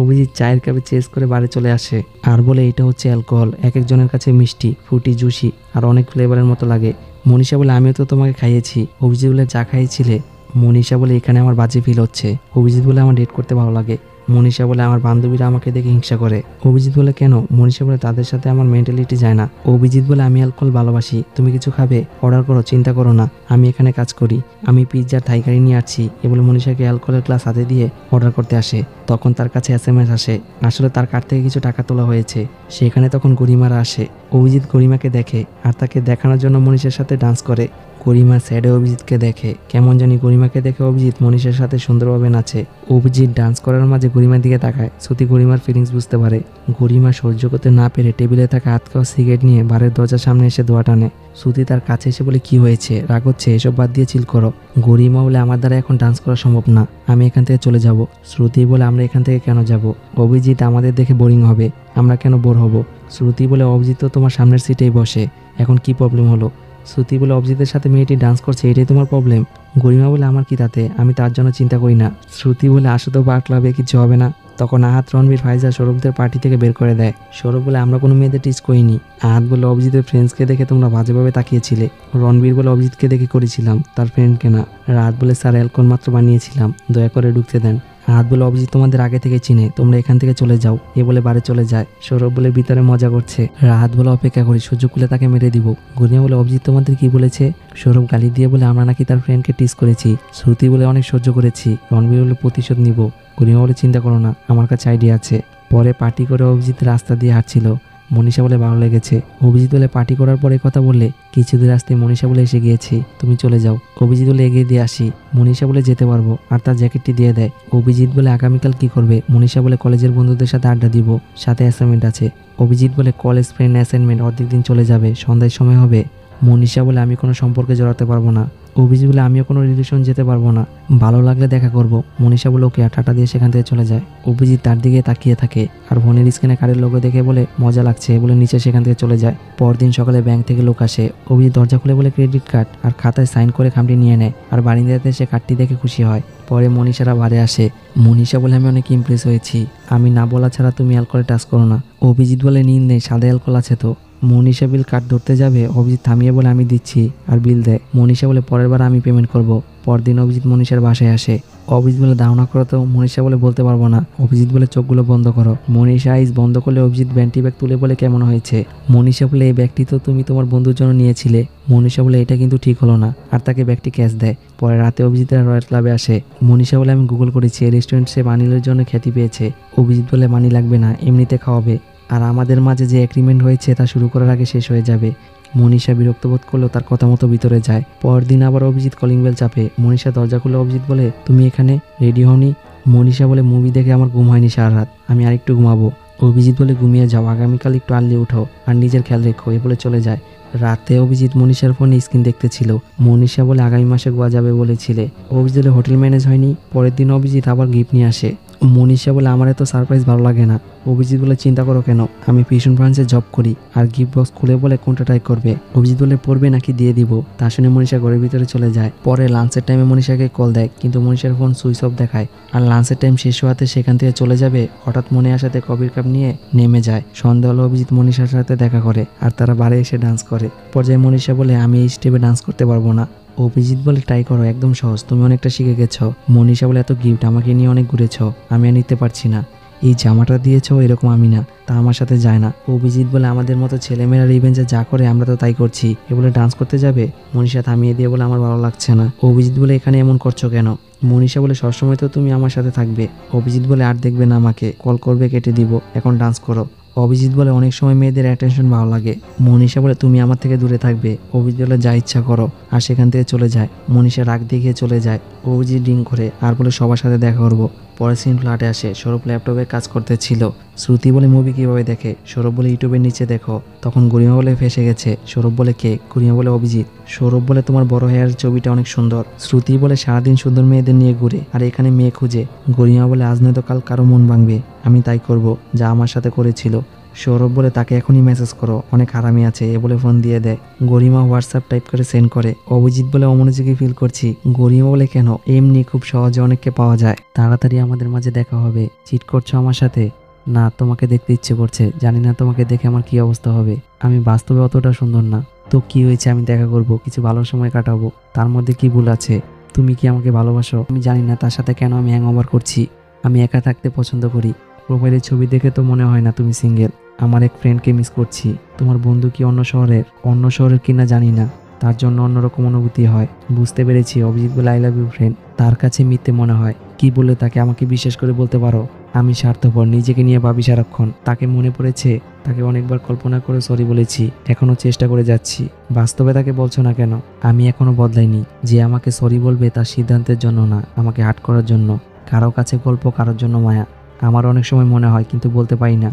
[SPEAKER 1] অভিজিৎ চায়ের কাপে চেস করে বাড়ি চলে আসে আর বলে এটা হচ্ছে অ্যালকোহল, এক একজনের কাছে মিষ্টি, ফ্রুটি, জুসি আর অনেক ফ্লেভারের মতো লাগে। মনীষা বলে আমিও তো তোমাকে খাইয়েছি। অভিজিৎ বলে চা খাইয়েছিলে? মনীষা বলে এখানে আমার বাজে ফিল হচ্ছে। অভিজিৎ বলে আমার ডেট করতে ভালো লাগে। মনীষা বলে আমার বান্ধবীরা আমাকে দেখে হিংসা করে। অভিজিৎ বলে কেন? মনীষা বলে তাদের সাথে আমার মেন্টালিটি যায় না। অভিজিৎ বলে আমি অ্যালকোহল ভালোবাসি, তুমি কিছু খাবে? অর্ডার করো, চিন্তা করো না, আমি এখানে কাজ করি, আমি পিৎজার থাইকারি নিয়ে আসছি। এ বলে মনীষাকে অ্যালকোহলের গ্লাস হাতে দিয়ে অর্ডার করতে আসে। তখন তার কাছে SMS আসে, আসলে তার কার্ড থেকে কিছু টাকা তোলা হয়েছে। সেখানে তখন গরিমারা আসে। অভিজিৎ গরিমাকে দেখে আর তাকে দেখানোর জন্য মনীষার সাথে ডান্স করে। গরিমা স্যাডে অভিজিৎকে দেখে, কেমন জানি গরিমাকে দেখে অভিজিৎ মনীষার সাথে সুন্দরভাবে নাচে। অভিজিৎ ডান্স করার মাঝে গরিমার দিকে তাকায়। শ্রুতি গরিমার ফিলিংস বুঝতে পারে। গরিমা সহ্য করতে না পেরে টেবিলে থাকা হাত খাওয়া সিগারেট নিয়ে বারের দরজার সামনে এসে দোয়া টানে। শ্রুতি তার কাছে এসে বলে কি হয়েছে, রাগ হচ্ছে? এসব বাদ দিয়ে চিল করো। গরিমা বলে আমার দ্বারা এখন ডান্স করা সম্ভব না, আমি এখান থেকে চলে যাব। শ্রুতি বলে আমরা এখান থেকে কেন যাব? অভিজিৎ আমাদের দেখে বোরিং হবে, আমরা কেন বোর হব? শ্রুতি বলে অভিজিৎ তো তোমার সামনের সিটেই বসে, এখন কি প্রবলেম হলো? শ্রুতি বলে অভিজিতের সাথে মেয়েটি ডান্স করছে, এটাই তোমার প্রবলেম? গরিমা বলে আমার কি তাতে, আমি তার জন্য চিন্তা করি না। শ্রুতি বলে আসো তো বার ক্লাবে, কিছু হবে না। তখন আহাত, রণবীর, ফাইজা সৌরভদের পার্টি থেকে বের করে দেয়। সৌরভ বলে আমরা কোনো মেয়েদের টিচ করিনি। আহাত বলে অভিজিতের ফ্রেন্ডসকে দেখে তোমরা বাজেভাবে তাকিয়েছিলে। রণবীর বলে অভিজিৎকে দেখে করেছিলাম, তার ফ্রেন্ডকে না। রাত বলে স্যার অ্যালকোহল মাত্র বানিয়েছিলাম, দয়া করে ঢুকতে দেন। হাত বলে অভিজিৎ তোমাদের আগে থেকে চিনে, তোমরা এখান থেকে চলে যাও। এ বলে বাড়ি চলে যায়। সৌরভ বলে ভিতরে মজা করছে। রাহাত বলে অপেক্ষা করি, সুযোগ খুলে তাকে মেরে দিব। গুনিয়া বলে অভিজিৎ তোমাদের কি বলেছে? সৌরভ গালি দিয়ে বলে আমরা নাকি তার ফ্রেন্ডকে টিস করেছি। শ্রুতি বলে অনেক সহ্য করেছি। রণবীর বলে প্রতিশোধ নিব। গুনিয়া বলে চিন্তা করো না, আমার কাছে আইডিয়া আছে। পরে পার্টি করে অভিজিৎ রাস্তা দিয়ে হাঁটছিল। মনীষা বলে ভালো লেগেছে। অভিজিৎ বলে পার্টি করার পরে কথা বললে কিছু দূর আসতে মনীষা বলে এসে গিয়েছি, তুমি চলে যাও। অভিজিৎ বলে এগিয়ে দিয়ে আসি। মনীষা বলে যেতে পারবো আর তার জ্যাকেটটি দিয়ে দেয়। অভিজিৎ বলে আগামীকাল কি করবে? মনীষা বলে কলেজের বন্ধুদের সাথে আড্ডা দিব, সাথে অ্যাসাইনমেন্ট আছে। অভিজিৎ বলে কলেজ ফ্রেন্ড অ্যাসাইনমেন্ট অর্ধেক দিন চলে যাবে, সন্ধ্যায় সময় হবে। মনীষা বলে আমি কোনো সম্পর্কে জড়াতে পারবো না। অভিজিৎ বলে আমিও কোনো রিলেশন যেতে পারবো না, ভালো লাগলে দেখা করব। মনীষা বলে ওকে, টাটা দিয়ে সেখান থেকে চলে যায়। অভিজিৎ তার দিকে তাকিয়ে থাকে আর ফোনের স্ক্রিনে কার্ডের লোগো দেখে বলে মজা লাগছে বলে নিচে সেখান থেকে চলে যায়। পরদিন সকালে ব্যাংক থেকে লোক আসে। অভিজিৎ দরজা খুলে বলে ক্রেডিট কার্ড আর খাতায় সাইন করে খামটি নিয়ে নেয় আর বারিন্দাতে সে কার্ডটি দেখে খুশি হয়। পরে মনীষারা বাড়ি আসে। মনীষা বলে আমি অনেক ইমপ্রেস হয়েছি, আমি না বলা ছাড়া তুমি অ্যালকোহলে টাচ করো না। অভিজিৎ বলে নীল নেই, সাদা অ্যালকোহল আছে তো। মনীষা বিল কার্ড ধরতে যাবে, অভিজিৎ থামিয়ে বলে আমি দিচ্ছি আর বিল দেয়। মনীষা বলে পরের বার আমি পেমেন্ট করব। পরদিন অভিজিৎ মনীষার বাসায় আসে। অভিজিৎ বলে ধারণা করো তো। মনীষা বলে বলতে পারবো না। অভিজিৎ বলে চোখগুলো বন্ধ করো। মনীষা আইস বন্ধ করলে অভিজিৎ ব্যান্টি ব্যাগ তুলে বলে কেমন হয়েছে। মনীষা বলে এই ব্যাগটি তো তুমি তোমার বন্ধুর জন্য নিয়েছিলে। মনীষা বলে এটা কিন্তু ঠিক হলো না, আর তাকে ব্যাগটি ক্যাশ দেয়। পরে রাতে অভিজিৎরা রয়্যাল ক্লাবে আসে। মনীষা বলে আমি গুগল করেছি, এই রেস্টুরেন্ট সে মানিলের জন্য খ্যাতি পেয়েছে। অভিজিৎ বলে মানি লাগবে না, এমনিতে খাওয়াবে, আর আমাদের মাঝে যে এগ্রিমেন্ট হয়েছে তা শুরু করার আগে শেষ হয়ে যাবে। মনীষা বিরক্ত বোধ করলেও তার কথা মতো ভিতরে যায়। পরদিন আবার অভিজিৎ কলিং বেল চাপে। মনীষা দরজা খুলে। অভিজিৎ বলে তুমি এখানে, রেডি হওনি? মনীষা বলে মুভি দেখে আমার ঘুম হয়নি সারা রাত, আমি আরেকটু ঘুমাবো। অভিজিৎ বলে ঘুমিয়ে যাও, আগামীকাল একটু আর্লি উঠো আর নিজের খেয়াল রেখো, এ বলে চলে যায়। রাতে অভিজিৎ মনীষার ফোনে স্ক্রিন দেখতেছিল। মনীষা বলে আগামী মাসে গোয়া যাবে বলেছিলে। অভিজিৎ হোটেল ম্যানেজ হয়নি। পরের দিন অভিজিৎ আবার গিফট নিয়ে আসে। মনীষা বলে আমার এত সারপ্রাইজ ভালো লাগে না। অভিজিৎ বলে চিন্তা করো কেন, আমি ফিশন ব্রাঞ্চে জব করি। আর গিফট বক্স খুলে বলে কোনটা ট্রাই করবে। অভিজিৎ বলে পড়বে নাকি দিয়ে দিব। তা শুনে মনীষা ঘরের ভিতরে চলে যায়। পরে লাঞ্চের টাইমে মনীষাকে কল দেয়, কিন্তু মনীষার ফোন সুইচ অফ দেখায়। আর লাঞ্চের টাইম শেষ হওয়াতে সেখান থেকে চলে যাবে, হঠাৎ মনে আসাতে কফির কাপ নিয়ে নেমে যায়। সন্ধ্যা হলে অভিজিৎ মনীষার সাথে দেখা করে আর তারা বাড়ি এসে ডান্স করে। পর্যায়ে মনীষা বলে আমি এই স্টেপে ডান্স করতে পারবো না। অভিজিৎ বলে ট্রাই করো, একদম সহজ, তুমি অনেকটা শিখে গেছো। মনীষা বলে এত গিফট আমাকে নিয়ে অনেক ঘুরেছো, আমি আর নিতে পারছি না। এই জামাটা দিয়েছো এরকম আমি না, তা আমার সাথে যায় না। অভিজিৎ বলে আমাদের মতো ছেলেমেয়েরা রিভেঞ্জে যা করে আমরা তো তাই করছি, এ বলে ডান্স করতে যাবে। মনীষা থামিয়ে দিয়ে বলে আমার ভালো লাগছে না। অভিজিৎ বলে এখানে এমন করছো কেন? মনীষা বলে সবসময় তো তুমি আমার সাথে থাকবে। অভিজিৎ বলে আর দেখবে না আমাকে, কল করবে কেটে দিব, এখন ডান্স করো। অভিজিৎ বলে অনেক সময় মেয়েদের অ্যাটেনশন ভালো লাগে। মনীষা বলে তুমি আমার থেকে দূরে থাকবে। অভিজিৎ বলে যা ইচ্ছা করো, আর সেখান থেকে চলে যায়। মনীষা রাগ দেখিয়ে চলে যায়। অভিজিৎ ড্রিঙ্ক করে আর বলে সবার সাথে দেখা করবো। পরের সিন ফ্ল্যাটে আসে। সৌরভ ল্যাপটপে কাজ করতে ছিল। শ্রুতি বলে মুভি কিভাবে দেখে। সৌরভ বলে ইউটিউবের নিচে দেখো। তখন গরিমা বলে ফেসে গেছে। সৌরভ বলে কে? গরিমা বলে অভিজিৎ। সৌরভ বলে তোমার বড় হেয়ার ছবিটা অনেক সুন্দর। শ্রুতি বলে সারাদিন সুন্দর মেয়েদের নিয়ে ঘুরে আর এখানে মেয়ে খুঁজে। গরিমা বলে আজ নয়তো কাল কারো মন ভাঙবে, আমি তাই করব যা আমার সাথে করেছিল। সৌরভ বলে তাকে এখনই মেসেজ করো, অনেক হারামি আছে, এ বলে ফোন দিয়ে দেয়। গরিমা হোয়াটসঅ্যাপ টাইপ করে সেন্ড করে। অভিজিৎ বলে অমনোযোগী ফিল করছি। গরিমা বলে কেন? এমনি খুব সহজে অনেককে পাওয়া যায়, তাড়াতাড়ি আমাদের মাঝে দেখা হবে। চিট করছো আমার সাথে? না, তোমাকে দেখতে ইচ্ছে করছে, জানি না তোমাকে দেখে আমার কি অবস্থা হবে। আমি বাস্তবে অতটা সুন্দর না, তো কি হয়েছে, আমি দেখা করব, কিছু ভালো সময় কাটাবো, তার মধ্যে কি ভুল আছে? তুমি কি আমাকে ভালোবাসো? আমি জানি না তার সাথে কেন আমি হ্যাংওভার করছি। আমি একা থাকতে পছন্দ করি। প্রোফাইলের ছবি দেখে তো মনে হয় না তুমি সিঙ্গেল। আমার এক ফ্রেন্ডকে মিস করছি। তোমার বন্ধু কি অন্য শহরের কিনা জানি না, তার জন্য অন্যরকম অনুভূতি হয়। বুঝতে পেরেছি। অভিজিৎ বলে আই লাভ ইউ ফ্রেন্ড। তার কাছে মিথ্যে মনে হয়। কি বলে তাকে আমাকে বিশ্বাস করে বলতে পারো? আমি স্বার্থপর, নিজেকে নিয়ে ভাবি সারাক্ষণ। তাকে মনে পড়েছে, তাকে অনেকবার কল্পনা করে সরি বলেছি, এখনো চেষ্টা করে যাচ্ছি। বাস্তবে তাকে বলছো না কেন? আমি এখনো বদলাইনি। যে আমাকে সরি বলবে তার সিদ্ধান্তের জন্য না, আমাকে হার্ট করার জন্য। কারো কাছে গল্প, কারোর জন্য মায়া। আমার অনেক সময় মনে হয়, কিন্তু বলতে পারি না।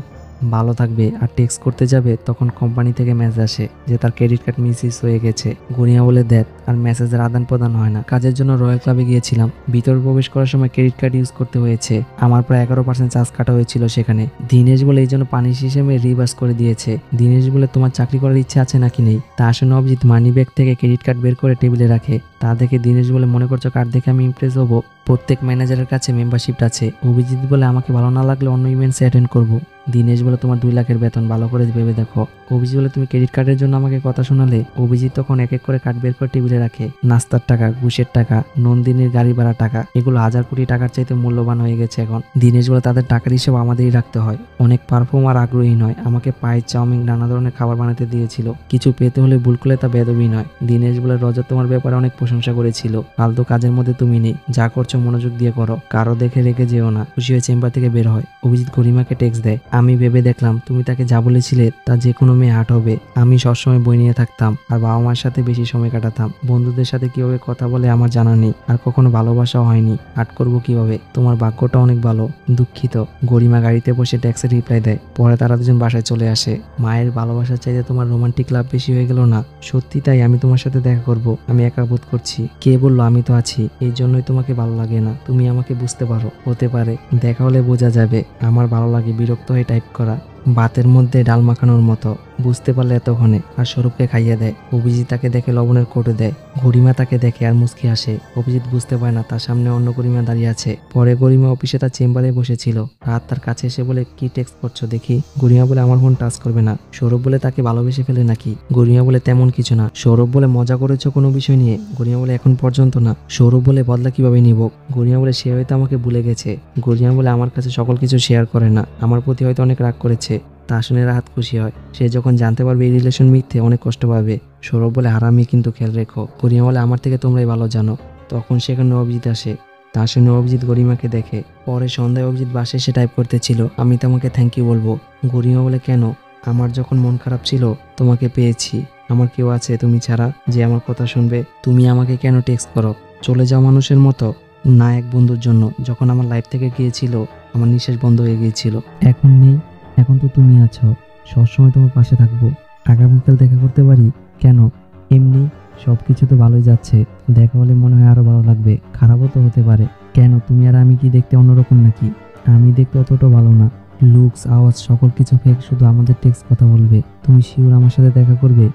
[SPEAKER 1] ভালো থাকবে। আর টেক্সট করতে যাবে, তখন কোম্পানি থেকে মেসেজ আসে যে তার ক্রেডিট কার্ড মিসইউজ হয়ে গেছে। গরিমা বলে দেখ, আর মেসেজের আদান প্রদান হয় না। কাজের জন্য রয়্যাল ক্লাবে গিয়েছিলাম, ভিতরে প্রবেশ করার সময় ক্রেডিট কার্ড ইউজ করতে হয়েছে। আমার প্রায় 11% চার্জ কাটা হয়েছিল সেখানে। দীনেশ বলে এই জন্য পানি হিসেবে রিভার্স করে দিয়েছে। দীনেশ বলে তোমার চাকরি করার ইচ্ছা আছে নাকি নেই? তা শুনে অভিজিৎ মানি ব্যাগ থেকে ক্রেডিট কার্ড বের করে টেবিলে রাখে। তা দেখে দীনেশ বলে মনে করছো কার্ড দেখে আমি ইমপ্রেস হবো? প্রত্যেক ম্যানেজারের কাছে মেম্বারশিপ আছে। অভিজিৎ বলে আমাকে ভালো না লাগলে অন্য ইভেন্টসে অ্যাটেন্ড করবো। দীনেশ বলে তোমার 2 লাখের বেতন, ভালো করে ভেবে দেখো। অভিজিৎ বলে তুমি ক্রেডিট কার্ডের জন্য আমাকে কথা শোনালে। অভিজিৎ তখন এক এক করে কার্ড বের করে টেবিলে রাখে। নাস্তার টাকা, ঘুষের টাকা, নন্দিনীর গাড়ি ভাড়া টাকা, এগুলো 1000 কোটি টাকার চাইতে মূল্যবান হয়ে গেছে এখন। দীনেশ বলে তাদের টাকার হিসেব আমাদেরই রাখতে হয়। অনেক পারফর্ম আর আগ্রহী নয়, আমাকে পায়েস, চাউমিন, নানা ধরনের খাবার বানাতে দিয়েছিল। কিছু পেতে হলে ভুল করলে তা বেদবি নয়। দীনেশ বলে রজত তোমার ব্যাপারে অনেক প্রশংসা করেছিল। ফালতু কাজের মধ্যে তুমি নেই, যা করছো মনোযোগ দিয়ে করো, কারো দেখে রেখে যেও না। খুশি হয়ে চেম্বার থেকে বের হয়। অভিজিৎ গরিমাকে টেক্সট দেয়, আমি ভেবে দেখলাম তুমি তাকে যা বলেছিলে তা যে কোনো মেয়ে হাট হবে। আমি সবসময় বই নিয়ে থাকতাম আর বাবা মার সাথে বেশি সময় কাটাতাম। বন্ধুদের সাথে কিভাবে কথা বলে আমার জানা নেই, আর কখনো ভালোবাসাও হয়নি। হাট করবো কিভাবে? তোমার ভাগ্যটা অনেক ভালো। দুঃখিত। গরিমা গাড়িতে বসে ট্যাক্সি রিপ্লাই দেয়। পরে তারা দুজন বাসায় চলে আসে। মায়ের ভালোবাসার চাইতে তোমার রোমান্টিক লাভ বেশি হয়ে গেল না? সত্যি তাই, আমি তোমার সাথে দেখা করব। আমি একা বোধ করছি। কে বললো? আমি তো আছি, এই জন্যই তোমাকে ভালো লাগে না। তুমি আমাকে বুঝতে পারো। হতে পারে, দেখা হলে বোঝা যাবে। আমার ভালো লাগে বিরক্ত হয়ে টাইপ করা, ভাতের মধ্যে ডাল মাখানোর মতো। বুঝতে পারলে এতক্ষণে। আর স্বরূপকে খাইয়ে দেয়। অভিজিৎ তাকে দেখে লবণের কোটে দেয়। গরিমা তাকে দেখে আর মুচকি আসে। অভিজিৎ বুঝতে পারে না তার সামনে অন্য গরিমা দাঁড়িয়ে আছে। পরে গরিমা অফিসে তার চেম্বারে বসেছিল। রাত তার কাছে এসে বলে, কি টেক্সট করছো দেখি। গরিমা বলে, আমার ফোন টাচ করবে না। সৌরভ বলে, তাকে ভালোবেসে ফেলে নাকি। গরিমা বলে, তেমন কিছু না। সৌরভ বলে, মজা করেছো কোনো বিষয় নিয়ে। গরিমা বলে, এখন পর্যন্ত না। সৌরভ বলে, বদলা কিভাবে নিব। গরিমা বলে, সে হয়তো আমাকে ভুলে গেছে। গরিমা বলে, আমার কাছে সকল কিছু শেয়ার করে না, আমার প্রতি হয়তো অনেক রাগ করেছে। তা শুনে রাহাত খুশি হয়। সে যখন জানতে পারবে এই রিলেশন মিথ্যে, অনেক কষ্ট পাবে। সৌরভ বলে, হারামি কিন্তু খেয়াল রেখো। গরিমা বলে, আমার থেকে তোমরাই ভালো জানো। তখন সেখানে অভিজিৎ আসে। তা শুনে অভিজিৎ গরিমাকে দেখে। পরে সন্ধ্যায় অভিজিৎ বাসে এসে টাইপ করতেছিল, আমি তোমাকে থ্যাংক ইউ বলবো। গরিমা বলে, কেন। আমার যখন মন খারাপ ছিল তোমাকে পেয়েছি। আমার কেউ আছে তুমি ছাড়া যে আমার কথা শুনবে। তুমি আমাকে কেন টেক্সট করো চলে যাও মানুষের মতো, না এক বন্ধুর জন্য। যখন আমার লাইফ থেকে গিয়েছিল আমার নিঃশ্বাস বন্ধ হয়ে গিয়েছিল। এখন নেই, এখন তো তুমি আছো। সবসময় তোমার পাশে থাকবো। আগামীকাল দেখা করতে পারি। কেন। এমনি। সব কিছু তো ভালোই যাচ্ছে, দেখা হলে মনে হয় আরো ভালো লাগবে। খারাপও তো হতে পারে। কেন, তুমি আর আমি কি দেখতে অন্যরকম নাকি। আমি দেখতে অতটা ভালো না। লুকস, আওয়াজ সকল কিছু ফেক, শুধু আমাদের টেক্সট কথা বলবে। তুমি শিওর আমার সাথে দেখা করবে।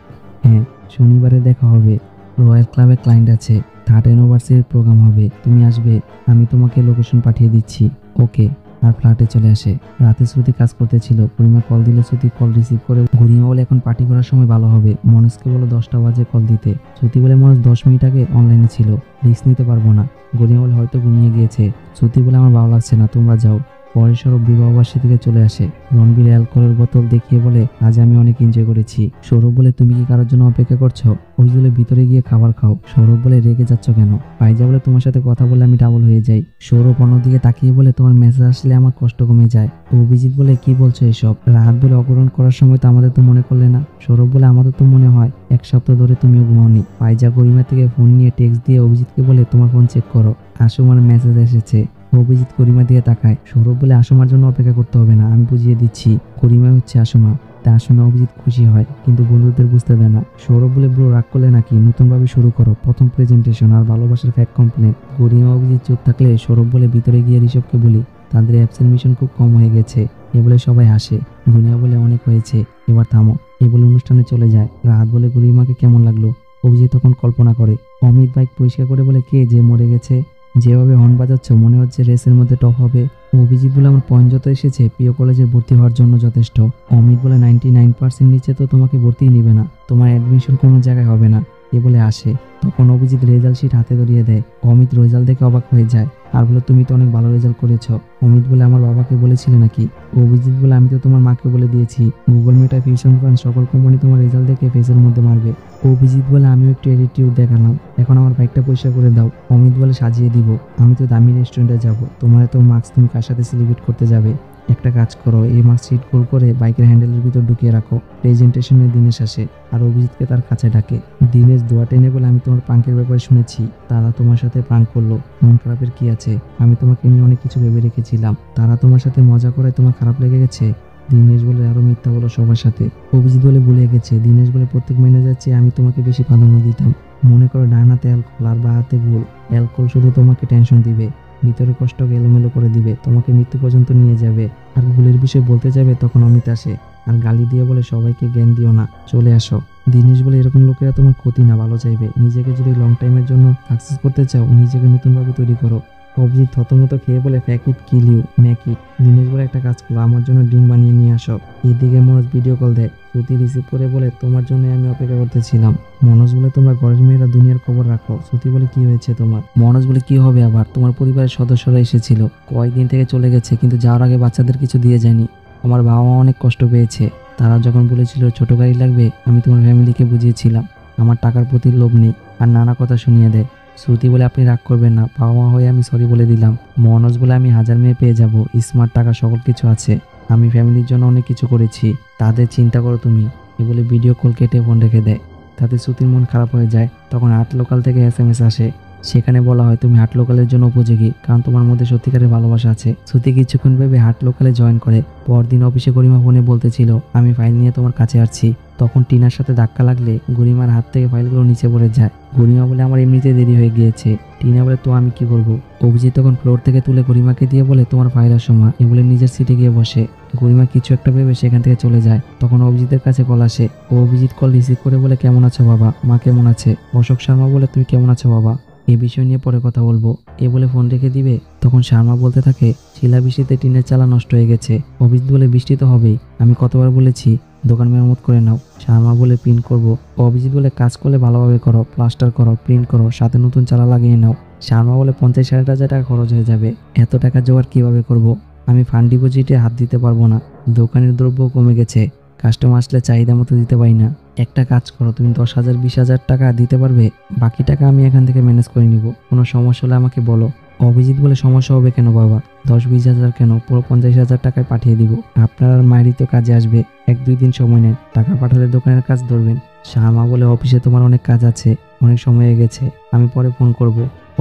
[SPEAKER 1] হ্যাঁ, শনিবারে দেখা হবে। রয়্যাল ক্লাবে ক্লায়েন্ট আছে, 3rd অ্যানিভার্সারির প্রোগ্রাম হবে। তুমি আসবে। আমি তোমাকে লোকেশন পাঠিয়ে দিচ্ছি। ওকে। আর ফ্ল্যাটে চলে আসে। রাতে শ্রুতি কাজ করতেছিল। গরিমা কল দিলে শ্রুতি কল রিসিভ করে। গরিমা বলে, এখন পার্টি করার সময় ভালো হবে। মনোজকে বলো 10টা বাজে কল দিতে। শ্রুতি বলে, মনোজ 10 মিনিট আগে অনলাইনে ছিল, রিস্ক নিতে পারবো না। গরিমা বলে, হয়তো ঘুমিয়ে গিয়েছে। শ্রুতি বলে, আমার ভালো লাগছে না, তোমরা যাও। পরে সৌরভ বিবাহবার্ষিকী থেকে চলে আসে। রণবীর অ্যালকোহলের বোতল দেখিয়ে বলে, আজ আমি অনেক এনজয় করেছি। সৌরভ বলে, তুমি কি কারোর জন্য অপেক্ষা করছো। অভিজিৎ ভিতরে গিয়ে খাবার খাও। সৌরভ বলে, রেগে যাচ্ছ কেন। ফাইজা বলে, তোমার সাথে কথা বলে আমি ডাবল হয়ে যাই। সৌরভ অন্যদিকে তাকিয়ে বলে, তোমার মেসেজ আসলে আমার কষ্ট কমে যায়। অভিজিৎ বলে, কি বলছো এসব। রাহাত বলে, অপহরণ করার সময় তো আমাদের তো মনে করলে না। সৌরভ বলে, আমাদের তো মনে হয় 1 সপ্তাহ ধরে তুমিও ঘুমাওনি। ফাইজা গরিমা থেকে ফোন নিয়ে টেক্সট দিয়ে অভিজিৎকে বলে, তোমার ফোন চেক করো, আশুমার মেসেজ এসেছে। অভিজিৎ গরিমা দিয়ে তাকায়। সৌরভ বলে, আশুমার জন্য অপেক্ষা করতে হবে না, আমি বুঝিয়ে দিচ্ছি। গরিমা হচ্ছে আশুমা। তা শুনে অভিজিৎ খুশি হয়, কিন্তু বন্ধুদের বুঝতে দেয় না। সৌরভ বলে, ব্রো রাগ করলে নাকি, নতুনভাবে শুরু করো, প্রথম প্রেজেন্টেশন আর ভালোবাসার ফ্যাক কমপ্লেন। গরিমা অভিজিৎ চুপ থাকলে সৌরভ বলে, ভিতরে গিয়ে ঋষভকে বলি, তাদের অ্যাবসেন্ট মিশন খুব কম হয়ে গেছে। এ বলে সবাই হাসে। গরিমা বলে, অনেক হয়েছে, এবার থামো। এ বলে অনুষ্ঠানে চলে যায়। রাহাত বলে, গরিমাকে কেমন লাগলো। অভিজিৎ তখন কল্পনা করে। অমিত বাইক পরিষ্কার করে বলে, কে যে মরে গেছে, যেভাবে হর্ন বাজাচ্ছ মনে হচ্ছে রেসের মধ্যে টপ হবে। অভিজিৎ বলে, আমার পয়েন্ট যত এসেছে প্রিয় কলেজে ভর্তি হওয়ার জন্য যথেষ্ট। অমিত বলে, 99% নিচে তো তোমাকে ভর্তিই নিবে না, তোমার অ্যাডমিশন কোনো জায়গায় হবে না। এ বলে আসে। তখন অভিজিৎ রেজাল্ট শিট হাতে ধরিয়ে দেয়। অমিত রেজাল্ট দেখে অবাক হয়ে যায় আর বলে, তুমি তো অনেক ভালো রেজাল্ট করেছো। অমিত বলে, আমার বাবাকে বলেছিলে নাকি। অভিজিৎ বলে, আমি তো তোমার মাকে বলে দিয়েছি। গুগল মেটা, ফিউশন ফান্ড সকল কোম্পানি তোমার রেজাল্ট দেখে ফেসের মধ্যে মারবে। অভিজিৎ বলে, আমিও একটু অ্যাটিটিউড দেখালাম, এখন আমার বাইকটা পরিষ্কার করে দাও। অমিত বলে, সাজিয়ে দিব, আমি তো দামি রেস্টুরেন্টে যাব, তোমার এত মার্কস তুমি কার সাথে সেলিব্রেট করতে যাবে। একটা কাজ করো, এই মার্কশিট গোল করে বাইকের হ্যান্ডেলের ভিতর ঢুকিয়ে রাখো। প্রেজেন্টেশনে দিনেশ আসে আর অভিজিৎকে তার কাছে ডাকে। দিনেশ দোয়া টেনে বলে, আমি তোমার প্রাঙ্কের ব্যাপারে শুনেছি, তারা তোমার সাথে প্রাঙ্ক করলো, মন খারাপের কি আছে, আমি তোমাকে নিয়ে অনেক কিছু ভেবে রেখেছিলাম, তারা তোমার সাথে মজা করায় তোমার খারাপ লেগে গেছে। দিনেশ বলে, আরো মিথ্যা বলো সবার সাথে। অভিজিৎ বলে, ভুলে গেছে। দিনেশ বলে, প্রত্যেক ম্যানেজার চেয়ে আমি তোমাকে বেশি প্রাধান্য দিতাম। মনে করো ডান হাতে অ্যালকোহল আর বা হাতে ভুল। অ্যালকোহল শুধু তোমাকে টেনশন দিবে, ভিতরে কষ্টকে এলোমেলো করে দিবে, তোমাকে মৃত্যু পর্যন্ত নিয়ে যাবে। আর ভুলের বিষয় বলতে যাবে তখন অমিত আসে আর গালি দিয়ে বলে, সবাইকে জ্ঞান দিও না, চলে আসো। দিনেশ বলে, এরকম লোকেরা তোমার ক্ষতি না ভালো চাইবে, নিজেকে যদি লং টাইমের জন্য সাকসেস করতে চাও নিজেকে নতুনভাবে তৈরি করো। অভিজিৎ থতমত খেয়ে বলে, ফ্যাক ইট কিল ইউ ম্যাক ইট। দিনেশ বলে, একটা কাজ করো, আমার জন্য ড্রিঙ্ক বানিয়ে নিয়ে আসো। এদিকে মনোজ ভিডিও কল দেয়। শ্রুতি রিসিভ করে বলে, তোমার জন্য আমি অপেক্ষা করতেছিলাম। মনোজ বলে, তোমরা ঘরের মেয়েরা দুনিয়ার খবর রাখো। শ্রুতি বলে, কি হয়েছে তোমার। মনোজ বলে, কি হবে আবার, তোমার পরিবারের সদস্যরা এসেছিল, কয়েকদিন থেকে চলে গেছে, কিন্তু যাওয়ার আগে বাচ্চাদের কিছু দিয়ে যায়নি। আমার বাবা মা অনেক কষ্ট পেয়েছে, তারা যখন বলেছিল ছোট গাড়ি লাগবে আমি তোমার ফ্যামিলিকে বুঝিয়েছিলাম আমার টাকার প্রতি লোভ নেই, আর নানা কথা শুনিয়ে দেয়। শ্রুতি বলে, আপনি রাগ করবেন না, বাবা মা হয়ে আমি সরি বলে দিলাম। মনোজ বলে, আমি 1000 মেয়ে পেয়ে যাব, স্মার্ট, টাকা সকল কিছু আছে, আমি ফ্যামিলির জন্য অনেক কিছু করেছি, তাদের চিন্তা করো তুমি। এ বলে ভিডিও কল কেটে ফোন রেখে দেয়। তাতে শ্রুতির মন খারাপ হয়ে যায়। তখন 8 লোকাল থেকে SMS আসে, সেখানে বলা হয় তুমি হার্ট লোকালের জন্য উপযোগী, কারণ তোমার মধ্যে সত্যিকারের ভালোবাসা আছে। শ্রুতি কিছুক্ষণ ভেবে হার্ট লোকালে জয়েন করে। পরদিন অফিসে গরিমা ফোনে বলতেছিল আমি ফাইল নিয়ে তোমার কাছে আসছি। তখন টিনার সাথে ধাক্কা লাগলে গরিমার হাত থেকে ফাইলগুলো নিচে পড়ে যায়। গরিমা বলে আমার এমনিতে দেরি হয়ে গিয়েছে। টিনা বলে তো আমি কি করবো? অভিজিৎ তখন ফ্লোর থেকে তুলে গরিমাকে দিয়ে বলে তোমার ফাইল আসো মা। এ বলে নিজের সিটে গিয়ে বসে। গরিমা কিছু একটা ভেবে সেখান থেকে চলে যায়। তখন অভিজিতের কাছে কল আসে। ও অভিজিৎ কল রিসিভ করে বলে কেমন আছো বাবা? মা কেমন আছে? অশোক শর্মা বলে তুমি কেমন আছো বাবা? এই বিষয় নিয়ে পরে কথা বলবো। এ বলে ফোন রেখে দিবে। তখন শর্মা বলতে থাকে শিলাবৃষ্টিতে টিনের চালা নষ্ট হয়ে গেছে। অভিজিৎ বলে বৃষ্টি তো হবেই, আমি কতবার বলেছি দোকান মেরামত করে নাও। শর্মা বলে প্রিন্ট করবো। অভিজিৎ বলে কাজ করলে ভালোভাবে করো, প্লাস্টার করো, প্রিন্ট করো, সাথে নতুন চালা লাগিয়ে নাও। শর্মা বলে 50-60 হাজার টাকা খরচ হয়ে যাবে, এত টাকা জোগাড় কিভাবে করব? আমি ফান্ড ডিপোজিটে হাত দিতে পারবো না। দোকানের দ্রব্য কমে গেছে, কাস্টমার আসলে চাহিদা মতো দিতে পারি না। একটা কাজ করো, তুমি 10,000-20,000 টাকা দিতে পারবে, বাকি টাকা আমি এখান থেকে ম্যানেজ করে নিব। কোনো সমস্যা হলে আমাকে বলো। অভিজিৎ বলে সমস্যা হবে কেন বাবা? 10-20 হাজার কেন, পুরো 50,000 টাকায় পাঠিয়ে দিব। আপনার আর মায়েরই তো কাজে আসবে। 1-2 দিন সময় নেন, টাকা পাঠালে দোকানের কাজ ধরবেন। শর্মা বলে অফিসে তোমার অনেক কাজ আছে, অনেক সময় হয়ে গেছে, আমি পরে ফোন করব।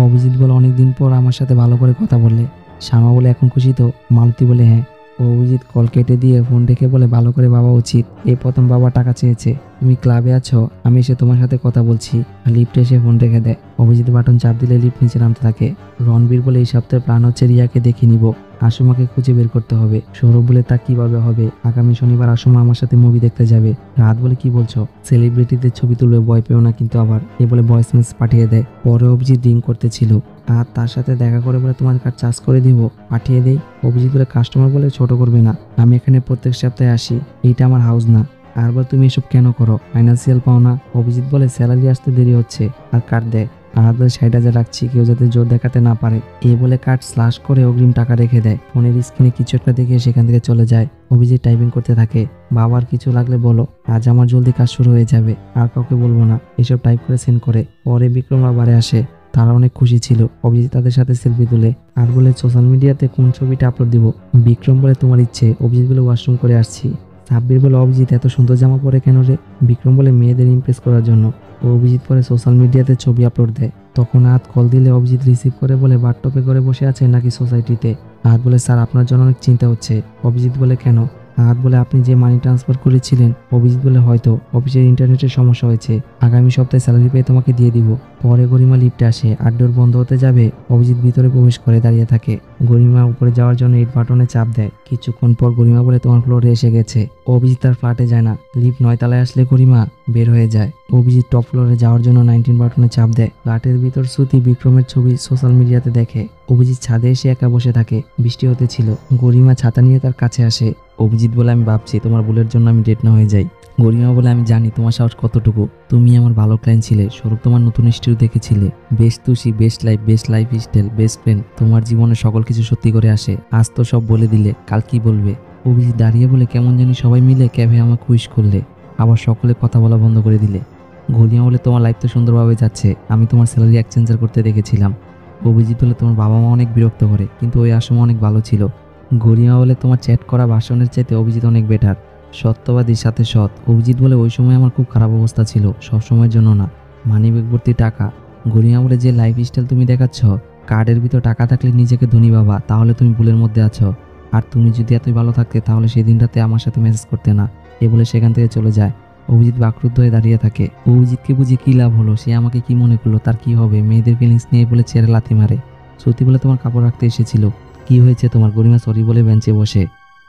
[SPEAKER 1] অভিজিৎ বলে অনেকদিন পর আমার সাথে ভালো করে কথা বললে। শর্মা বলে এখন খুশি তো? মালতী বলে হ্যাঁ। অভিজিৎ কল কেটে দিয়ে ফোন রেখে বলে ভালো করে ভাবা উচিত, এই প্রথম বাবা টাকা চেয়েছে। তুমি ক্লাবে আছো, আমি এসে তোমার সাথে কথা বলছি। লিফটে এসে ফোন রেখে দেয়। অভিজিৎ বাটন চাপ দিলে লিফট নিচে নামতে থাকে। রণবীর বলে এই সপ্তাহের প্ল্যান হচ্ছে রিয়াকে দেখে নিব, আশুমাকে খুঁজে বের করতে হবে। সৌরভ বলে তা কিভাবে হবে? আগামী শনিবার আশুমা আমার সাথে মুভি দেখতে যাবে। রাত বলে কি বলছো? সেলিব্রিটিদের ছবি তুলবে, ভয় পেও না কিন্তু আবার। এ বলে ভয়েস মেসেজ পাঠিয়ে দেয়। পরে অভিজিৎ ড্রিঙ্ক করতেছিল আর তার সাথে দেখা করে বলে তোমার কার্ড চার্জ করে দিব, পাঠিয়ে দেই। অভিজিৎ বলে কাস্টমার বলে ছোট করবে না, আমি এখানে প্রত্যেক সপ্তাহে আসি, এইটা আমার হাউস না। আর বল তুমি এসব কেন করো? ফাইন্যান্সিয়াল পাও না? অভিজিৎ বলে স্যালারি আসতে দেরি হচ্ছে, আর কার্ড দেয়। আর বলে 60,000 রাখছি, কেউ যাতে জোর দেখাতে না পারে। এই বলে কার্ড স্ল্যাশ করে অগ্রিম টাকা রেখে দেয়। ফোনের স্ক্রিনে কিছু একটা দেখে সেখান থেকে চলে যায়। অভিজিৎ টাইপিং করতে থাকে। বাবার কিছু লাগলে বলো, আজ আমার জলদি কাজ শুরু হয়ে যাবে, আর কাউকে বলবো না। এসব টাইপ করে সেন্ড করে। পরে বিক্রম বাবারে আসে, তারা অনেক খুশি ছিল। অভিজিৎ তাদের সাথে সেলফি তুলে আর বলে সোশ্যাল মিডিয়াতে কোন ছবিটা আপলোড দিব। বিক্রম বলে তোমার ইচ্ছে। অভিজিৎ বলে ওয়াশরুম করে আসছি। সাব্বির বলে অভিজিৎ এত সুন্দর জামা পরে কেন রে? বিক্রম বলে মেয়েদের ইমপ্রেস করার জন্য। ও অভিজিৎ পরে সোশ্যাল মিডিয়াতে ছবি আপলোড দেয়। তখন আহাত কল দিলে অভিজিৎ রিসিভ করে বলে বাথটবে করে বসে আছে নাকি সোসাইটিতে। আহাত বলে স্যার আপনার জন্য অনেক চিন্তা হচ্ছে। অভিজিৎ বলে কেন? আহাত বলে আপনি যে মানি ট্রান্সফার করেছিলেন। অভিজিৎ বলে হয়তো অফিসের ইন্টারনেটের সমস্যা হয়েছে, আগামী সপ্তাহে স্যালারি পেয়ে তোমাকে দিয়ে দিব। পরে গরিমা লিফটে আসে, আড্ডোর বন্ধ হতে যাবে। অভিজিৎ ভিতরে প্রবেশ করে দাঁড়িয়ে থাকে। গরিমা উপরে যাওয়ার জন্য ইট বাটনে চাপ দেয়। কিছুক্ষণ পর গরিমা বলে তোমার ফ্লোরে এসে গেছে। অভিজিৎ তার ফ্ল্যাটে যায় না, লিফট 9 তলায় আসলে গরিমা বের হয়ে যায়। অভিজিৎ টপ ফ্লোরে যাওয়ার জন্য 19 বাটনে চাপ দেয়। ফ্ল্যাটের ভিতর শ্রুতি বিক্রমের ছবি সোশ্যাল মিডিয়াতে দেখে। অভিজিৎ ছাদে এসে একা বসে থাকে, বৃষ্টি হতে ছিল। গরিমা ছাতা নিয়ে তার কাছে আসে। অভিজিৎ বলে আমি ভাবছি তোমার ভুলের জন্য আমি ডেট না হয়ে যাই। গরিমা বলে আমি জানি তোমার সাহস কতটুকু, তুমি আমার ভালো ক্লায়েন্ট ছিলে, স্বরূপ তোমার নতুন স্টুডিও দেখেছিলে। Best Tushi, best lifestyle, best friend, তোমার জীবনে সকল কিছু সত্যি করে আসে। আজ তো সব বলে দিলে, কাল কি বলবে? অভিজিৎ দাঁড়িয়ে বলে কেমন জানি সবাই মিলে ক্যাবে আমাকে উইশ করলে, আবার সকলে কথা বলা বন্ধ করে দিলে। গরিমা বলে তোমার লাইফ তো সুন্দরভাবে যাচ্ছে, আমি তোমার স্যালারি এক্সচেঞ্জার করতে দেখেছিলাম। অভিজিৎ বলে তোমার বাবা মা অনেক বিরক্ত করে, কিন্তু ওই আসমা অনেক ভালো ছিল। গরিমা বলে তোমার চ্যাট করা ভাষণের চাইতে অভিজিৎ অনেক বেটার, সত্যবাদীর সাথে সৎ। অভিজিৎ বলে ওই সময় আমার খুব খারাপ অবস্থা ছিল, সব সময়ের জন্য না, মানিব্যাগ ভর্তি টাকা। গরিমা বলে যে লাইফস্টাইল তুমি দেখাচ্ছ, কার্ডের ভিতর টাকা থাকলে নিজেকে ধনী বাবা, তাহলে তুমি ভুলের মধ্যে আছো। আর তুমি যদি এতই ভালো থাকতে তাহলে সেই দিনটাতে আমার সাথে মেসেজ করতে না। এ বলে সেখান থেকে চলে যায়। অভিজিৎ বাকরুদ্ধ হয়ে দাঁড়িয়ে থাকে। অভিজিৎকে বুঝি কি লাভ হলো? সে আমাকে কি মনে করলো? তার কি হবে? মেয়েদের ফিলিংস নিয়ে বলে চেয়ারে লাথি মারে। শ্রুতি বলে তোমার কাপড় রাখতে এসেছিল, কি হয়েছে তোমার? গরিমা সরি বলে বেঞ্চে বসে।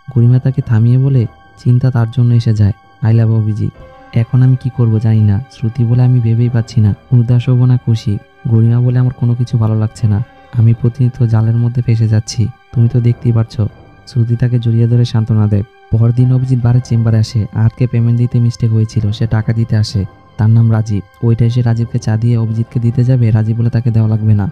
[SPEAKER 1] গরিমা তাকে থামিয়ে বলে চিন্তা তার জন্য এসে যায়। আই লাভ অভিজিৎ, এখন আমি কি করব জানি না। শ্রুতি বলে আমি ভেবেই পাচ্ছি না, উদাস হব না খুশি। গরিমা বলে আমার কোনো কিছু ভালো লাগছে না, আমি প্রতিনিয়ত জালের মধ্যে ফেসে যাচ্ছি, তুমি তো দেখতেই পারছো। শ্রুতি তাকে জড়িয়ে ধরে সান্ত্বনা দেয়। পরদিন অভিজিৎ বারের চেম্বারে আসে। আরকে পেমেন্ট দিতে মিস্টেক হয়েছিল, সে টাকা দিতে আসে। তার নাম রাজীব। ওইটা এসে রাজীবকে চা দিয়ে অভিজিৎকে দিতে যাবে, রাজীব বলে তাকে দেওয়া লাগবে না।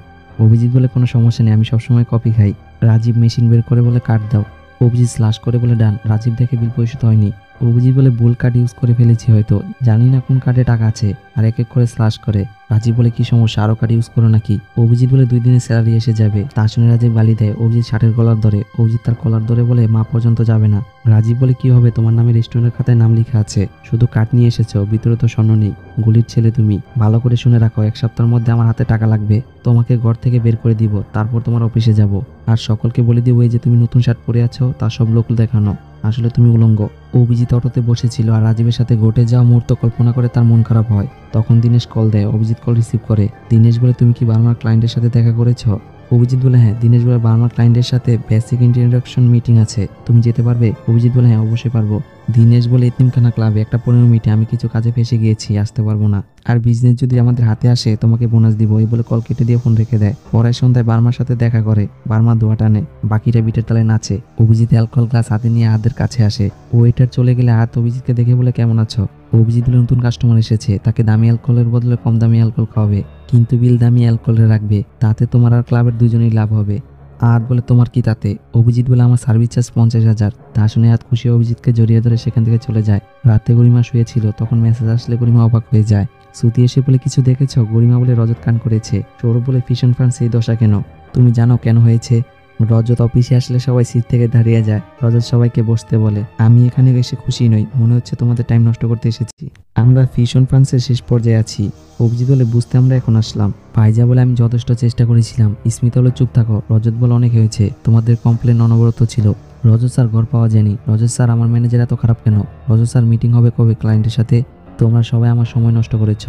[SPEAKER 1] অভিজিৎ বলে কোনো সমস্যা নেই, আমি সবসময় কফি খাই। রাজীব মেশিন বের করে বলে কার্ড দাও। অভিজিৎ স্ল্যাশ করে বলে ডান। রাজীব দেখে বিল পরিশোধ হয়নি। অভিজিৎ বলে ভুল কার্ড ইউজ করে ফেলেছি হয়তো, জানি না কোন কার্ডে টাকা আছে। আর এক এক করে স্ল্যাশ করে। রাজীব বলে কি সমস্যা, আরো কার্ড ইউজ করো নাকি? অভিজিৎ বলে 2 দিনের স্যালারি এসে যাবে। তা শুনে রাজীব গালি দেয়। অভিজিৎ শার্টের কলার ধরে। অভিজিৎ তার কলার ধরে বলে মা পর্যন্ত যাবে না। রাজীব বলে কি হবে, তোমার নামে রেস্টুরেন্টের খাতায় নাম লেখা আছে, শুধু কার্ড নিয়ে এসেছো, ভিতরে তো স্বর্ণ নেই। গুলির ছেলে তুমি, ভালো করে শুনে রাখো, 1 সপ্তাহের মধ্যে আমার হাতে টাকা লাগবে, তোমাকে ঘর থেকে বের করে দিব, তারপর তোমার অফিসে যাব। আর সকলকে বলে দিব এই যে তুমি নতুন শার্ট পরে আছো তার সব লোক দেখানো, আসলে তুমি উলঙ্গ। অভিজিৎ অটোতে বসেছিল আর রাজীবের সাথে ঘটে যাওয়া মুহূর্ত কল্পনা করে তার মন খারাপ হয়। তখন দিনেশ কল দেয়। অভিজিৎ কল রিসিভ করে। দিনেশ বলে তুমি কি বার্মার ক্লায়েন্টের সাথে দেখা করেছো? অভিজিৎ বলে হ্যাঁ। দিনেশ বলে বার্মার ক্লায়েন্টের সাথে বেসিক ইন্ট্রোডাকশন মিটিং আছে, তুমি যেতে পারবে? অভিজিৎ বলে হ্যাঁ অবশ্যই পারবো। দিনেশ বলে এতিমখানা ক্লাবে একটা 15 মিনিটে, আমি কিছু কাজে ফেসে গিয়েছি, আসতে পারবো না। আর বিজনেস যদি আমাদের হাতে আসে তোমাকে বোনাস দিব, এই বলে কল কেটে দিয়ে ফোন রেখে দেয়। পরের সন্ধ্যায় বার্মার সাথে দেখা করে। বার্মা দোয়া টানে, বাকিরা বিটের তালে নাচে। অভিজিৎ অ্যালকোহল গ্লাস হাতে নিয়ে হাতের কাছে আসে। ওয়েটার চলে গেলে হাত অভিজিৎকে দেখে বলে কেমন আছো? অভিজিৎ বলে নতুন কাস্টমার এসেছে, তাকে দামি অ্যালকোহলের বদলে কম দামি অ্যালকোহল খাওয়াবে, কিন্তু বিল দামি অ্যালকোহলে রাখবে, তাতে তোমার আর ক্লাবের দুজনেই লাভ হবে। আয়াত বলে তোমার কি তাতে? অভিজিৎ বলে আমার সার্ভিস চার্জ 50,000। তা শুনে আয়াত খুশি অভিজিৎকে জড়িয়ে ধরে সেখান থেকে চলে যায়। রাতে গরিমা শুয়েছিল, তখন মেসেজ আসলে গরিমা অবাক হয়ে যায়। শ্রুতি এসে বলে কিছু দেখেছো? গরিমা বলে রজত কান করেছে। সৌরভ বলে ফিশন ফান্ড সেই দশা কেন? তুমি জানো কেন হয়েছে? রজত অফিসে আসলে সবাই সিট থেকে দাঁড়িয়ে যায়। রজত সবাইকে বসতে বলে। আমি এখানে এসে খুশি নই, মনে হচ্ছে তোমাদের টাইম নষ্ট করতে এসেছি। আমরা ফিশন ফান্ডসের শেষ পর্যায়ে আছি। অভিজিৎ বলে বুঝতে আমরা এখন আসলাম। ফাইজা বলে আমি যথেষ্ট চেষ্টা করেছিলাম। স্মিতা বলে চুপ থাকো। রজত বলে অনেক হয়েছে, তোমাদের কমপ্লেন অনবরত ছিল। রজত স্যার ঘর পাওয়া যায়নি। রজত স্যার আমার ম্যানেজার এত খারাপ কেন? রজত স্যার মিটিং হবে কবে ক্লায়েন্টের সাথে? তোমরা সবাই আমার সময় নষ্ট করেছ।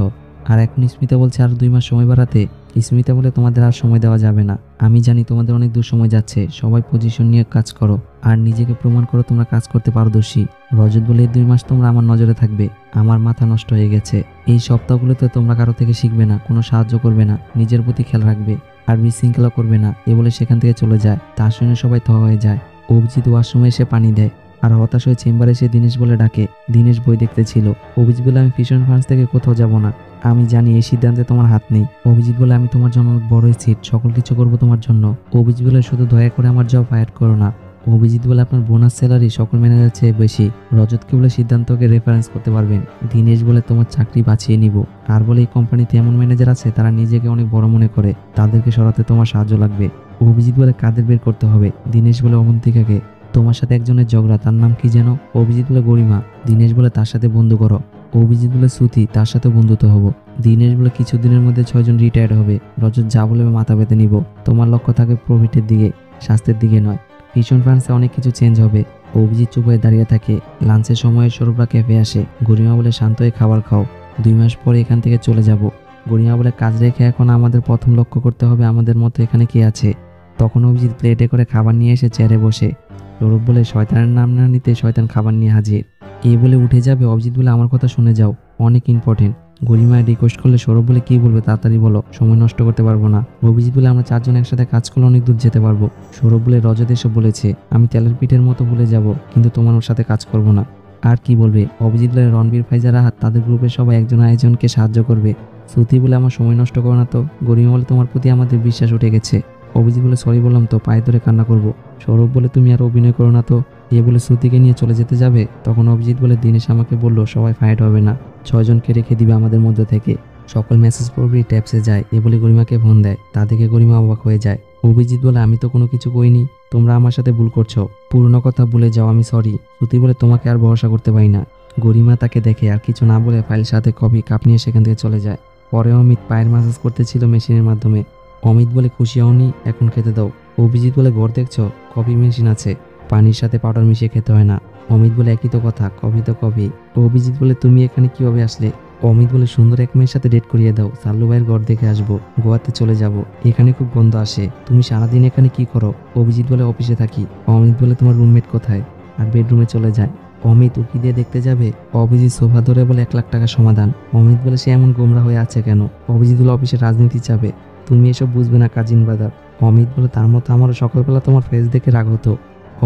[SPEAKER 1] আর এখন স্মিতা বলছে আর 2 মাস সময় বাড়াতে। স্মিতা বলে তোমাদের আর সময় দেওয়া যাবে না, আমি জানি তোমাদের অনেক দূর সময় যাচ্ছে, সবাই পজিশন নিয়ে কাজ করো আর নিজেকে প্রমাণ করো তোমরা কাজ করতে পারদর্শী। রজত বলে এই 2 মাস তোমরা আমার নজরে থাকবে, আমার মাথা নষ্ট হয়ে গেছে। এই সপ্তাহগুলোতে তোমরা কারো থেকে শিখবে না, কোনো সাহায্য করবে না, নিজের প্রতি খেয়াল রাখবে আর বিশৃঙ্খলা করবে না, এ বলে সেখান থেকে চলে যায়। তার শুনে সবাই থ হয়ে যায়। অভিজিৎ ওয়াশরুমে এসে পানি দেয় আর হতাশ হয়ে চেম্বারে এসে দিনেশ বলে ডাকে। দিনেশ বই দেখতে ছিল। অভিজিৎ বলে আমি ফিশন ফান্ডস থেকে কোথাও যাব না, আমি জানি এই সিদ্ধান্তে তোমার হাত নেই। অভিজিৎ বলে আমি তোমার জন্য অনেক বড় সিট, সকল কিছু করবো তোমার জন্য। অভিজিৎ বলে শুধু দয়া করে আমার জব ফায়ার করো না। অভিজিৎ বলে আপনার বোনাস স্যালারি সকল ম্যানেজার চেয়ে বেশি। রজতকে বলে সিদ্ধান্তকে রেফারেন্স করতে পারবেন। দীনেশ বলে তোমার চাকরি বাঁচিয়ে নিব। আর বলে এই কোম্পানিতে এমন ম্যানেজার আছে তারা নিজেকে অনেক বড় মনে করে, তাদেরকে সরাতে তোমার সাহায্য লাগবে। অভিজিৎ বলে কাদের বের করতে হবে? দীনেশ বলে অবন্তিকাকে। তোমার সাথে একজনের ঝগড়া, তার নাম কি যেন? অভিজিৎ বলে গরিমা। দীনেশ বলে তার সাথে বন্ধু করো। অভিজিৎ বলে শ্রুতি, তার সাথে বন্ধুত্ব হব। দীনেশ বলে কিছুদিনের মধ্যে 6 জন রিটায়ার্ড হবে। রজত যা বলে মাথা পেতে নিব। তোমার লক্ষ্য থাকে প্রফিটের দিকে, স্বাস্থ্যের দিকে নয়। ফিশন ফান্ডসে অনেক কিছু চেঞ্জ হবে। অভিজিৎ চুপ হয়ে দাঁড়িয়ে থাকে। লাঞ্চের সময় সৌরভরা ক্যাফে আসে। গরিমা বলে শান্ত হয়ে খাবার খাও, 2 মাস পরে এখান থেকে চলে যাব। গরিমা বলে কাজ রেখে এখন আমাদের প্রথম লক্ষ্য করতে হবে আমাদের মতো এখানে কে আছে। তখন অভিজিৎ প্লেটে করে খাবার নিয়ে এসে চেয়ারে বসে। সৌরভ বলে শয়তানের নাম না নিতে শয়তান খাবার নিয়ে হাজির। এই বলে উঠে যাবে। অভিজিৎ বলে আমার কথা শুনে যাও, অনেক ইম্পর্টেন্ট। গরিমায় রিকোয়েস্ট করলে সৌরভ বলে কি বলবে তাড়াতাড়ি বলো, সময় নষ্ট করতে পারবো না। অভিজিৎ বলে আমরা 4 জন একসাথে কাজ করলে অনেক দূর যেতে পারবো। সৌরভ বলে রজত এসব বলেছে, আমি তেলের পিঠের মতো ভুলে যাব, কিন্তু তোমার ওর সাথে কাজ করব না। আর কি বলবে? অভিজিৎ বলে রণবীর ফাইজা রাহাত তাদের গ্রুপের সবাই একজন আরেকজনকে সাহায্য করবে। শ্রুতি বলে আমার সময় নষ্ট করো না তো। গরিমা বলে তোমার প্রতি আমাদের বিশ্বাস উঠে গেছে। অভিজিৎ বলে সরি বললাম তো, পায়ে ধরে কান্না করবো। সৌরভ বলে তুমি আর অভিনয় করো না তো। এ বলে শ্রুতিকে নিয়ে চলে যেতে যাবে। তখন অভিজিৎ বলে দীনেশ আমাকে বললো সবাই ফাইট হবে না, 6 জনকে রেখে দিবে আমাদের মধ্যে থেকে। সকল মেসেজ পড়বি ট্যাপসে যায়। এ বলে গরিমাকে ফোন দেয়। তা দেখে গরিমা অবাক হয়ে যায়। অভিজিৎ বলে আমি তো কোনো কিছু কইনি, তোমরা আমার সাথে ভুল করছো, পুরনো কথা ভুলে যাও, আমি সরি। শ্রুতি বলে তোমাকে আর ভরসা করতে পারি না। গরিমা তাকে দেখে আর কিছু না বলে ফাইল সাথে কপি কাপ নিয়ে সেখান থেকে চলে যায়। পরে অমিত পায়ের ম্যাসাজ করতেছিল মেশিনের মাধ্যমে। অমিত বলে খুশি হওনি, এখন খেতে দাও। অভিজিৎ বলে ঘর দেখছো, কফি মেশিন আছে, পানির সাথে পাউডার মিশিয়ে খেতে হয় না। অমিত বলে একই তো কথা, কফি তো কফি। অভিজিৎ বলে তুমি এখানে কিভাবে আসলে? অমিত বলে সুন্দর এক মেয়ের সাথে ডেট করিয়ে দাও, সাল্লু ভাইয়ের ঘর দেখে আসবো, গোয়াতে চলে যাব, এখানে খুব গন্ধ আসে, তুমি সারাদিন এখানে কি করো? অভিজিৎ বলে অফিসে থাকি। অমিত বলে তোমার রুমমেট কোথায়? আর বেডরুমে চলে যায়। অমিত উকি দিয়ে দেখতে যাবে। অভিজিৎ সোফা ধরে বলে 1 লাখ টাকা সমাধান। অমিত বলে সে এমন গোমরা হয়ে আছে কেন? অভিজিৎ বলে অফিসে রাজনীতি চাবে, তুমি এসব বুঝবে না কাজিন ব্রাদার। অমিত বলে তার মতো আমারও সকালবেলা তোমার ফেস দেখে রাগ হতো।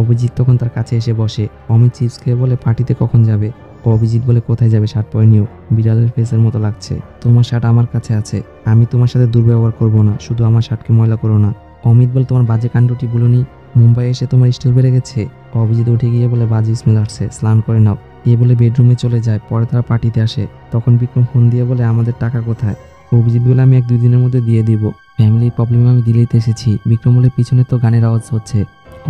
[SPEAKER 1] অভিজিৎ তখন তার কাছে এসে বসে। অমিত চিপস খেয়ে বলে পার্টিতে কখন যাবে? অভিজিৎ বলে কোথায় যাবে, শার্ট পরে নিও, বিড়ালের ফেসের মতো লাগছে, তোমার শার্ট আমার কাছে আছে, আমি তোমার সাথে দুর্ব্যবহার করবো না, শুধু আমার শার্টকে ময়লা করো না। অমিত বলে তোমার বাজে কাণ্ডটি বলুনি, মুম্বাই এসে তোমার স্টাইল বেড়ে গেছে। অভিজিৎ উঠে গিয়ে বলে বাজে স্মেল আসছে, স্নান করে নাও। এ বলে বেডরুমে চলে যায়। পরে তারা পার্টিতে আসে। তখন বিক্রম ফোন দিয়ে বলে আমাদের টাকা কোথায়। অভিজিৎ বলে আমি 1-2 দিনের মধ্যে দিয়ে দিব। ফ্যামিলির প্রবলেমে আমি দিল্লিতে এসেছি। বিক্রম বলে পিছনে তো গানের আওয়াজ হচ্ছে।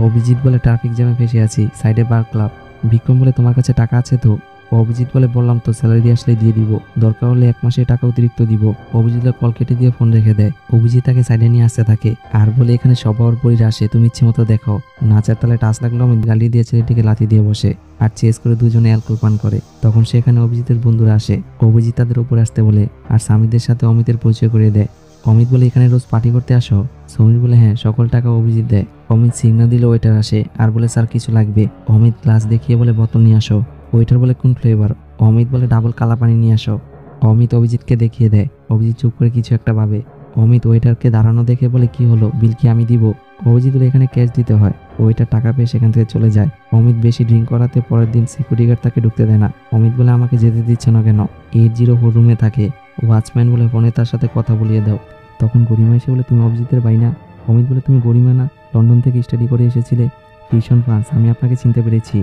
[SPEAKER 1] অভিজিৎ বলে ট্রাফিক জ্যামে ফেসে আছি, সাইডে বার ক্লাব। বিক্রম বলে তোমার কাছে টাকা আছে তো। অভিজিৎ বলে বললাম তো, স্যালারি আসলে দিয়ে দিব, দরকার হলে 1 মাসের টাকা অতিরিক্ত দিব। অভিজিৎ কল কেটে দিয়ে ফোন রেখে দেয়। অভিজিৎ তাকে সাইডে নিয়ে আসতে থাকে আর বলে এখানে সবার পরিরা আসে, তুমি ইচ্ছে মতো দেখো। নাচার তালে টাচ লাগলো অমিত গালি দিয়ে ছেলেটিকে লাথি দিয়ে বসে আর চেস করে দুজনে অ্যালকোহল পান করে। তখন সেখানে অভিজিতের বন্ধুরা আসে। অভিজিৎ তাদের উপরে আসতে বলে আর স্বামীদের সাথে অমিতের পরিচয় করিয়ে দেয়। অমিত বলে এখানে রোজ পার্টি করতে আসো। সমীর বলে হ্যাঁ, সকল টাকা অভিজিৎ দেয়। অমিত সিগন্যাল দিলে ওয়েটার আসে আর বলে স্যার কিছু লাগবে। অমিত গ্লাস দেখিয়ে বলে বোতল নিয়ে আসো। ওয়েটার বলে কোন ফ্লেভার। অমিত বলে ডাবল কালা পানি নিয়ে আসো। অমিত অভিজিৎকে দেখিয়ে দেয়। অভিজিৎ চুপ করে কিছু একটা ভাবে। অমিত ওয়েটারকে দাঁড়ানো দেখে বলে কি হলো, বিল কি আমি দিব। অভিজিৎ বলে এখানে ক্যাশ দিতে হয়। ওয়েটার টাকা পেয়ে সেখান থেকে চলে যায়। অমিত বেশি ড্রিঙ্ক করাতে পরের দিন সিকিউরিটি গার্ড তাকে ঢুকতে দেয় না। অমিত বলে আমাকে যেতে দিচ্ছে না কেন। 804 রুমে থাকে। ওয়াচম্যান বলে ফোনে তার সাথে কথা বলিয়ে দাও। তখন গরিমা এসে বলে তুমি অভিজিতের ভাই না। অমিত বলে তুমি গরিমা না, লন্ডন থেকে স্টাডি করে এসেছিলে ফিউশন ফ্রান্স, আমি আপনাকে চিনতে পেরেছি,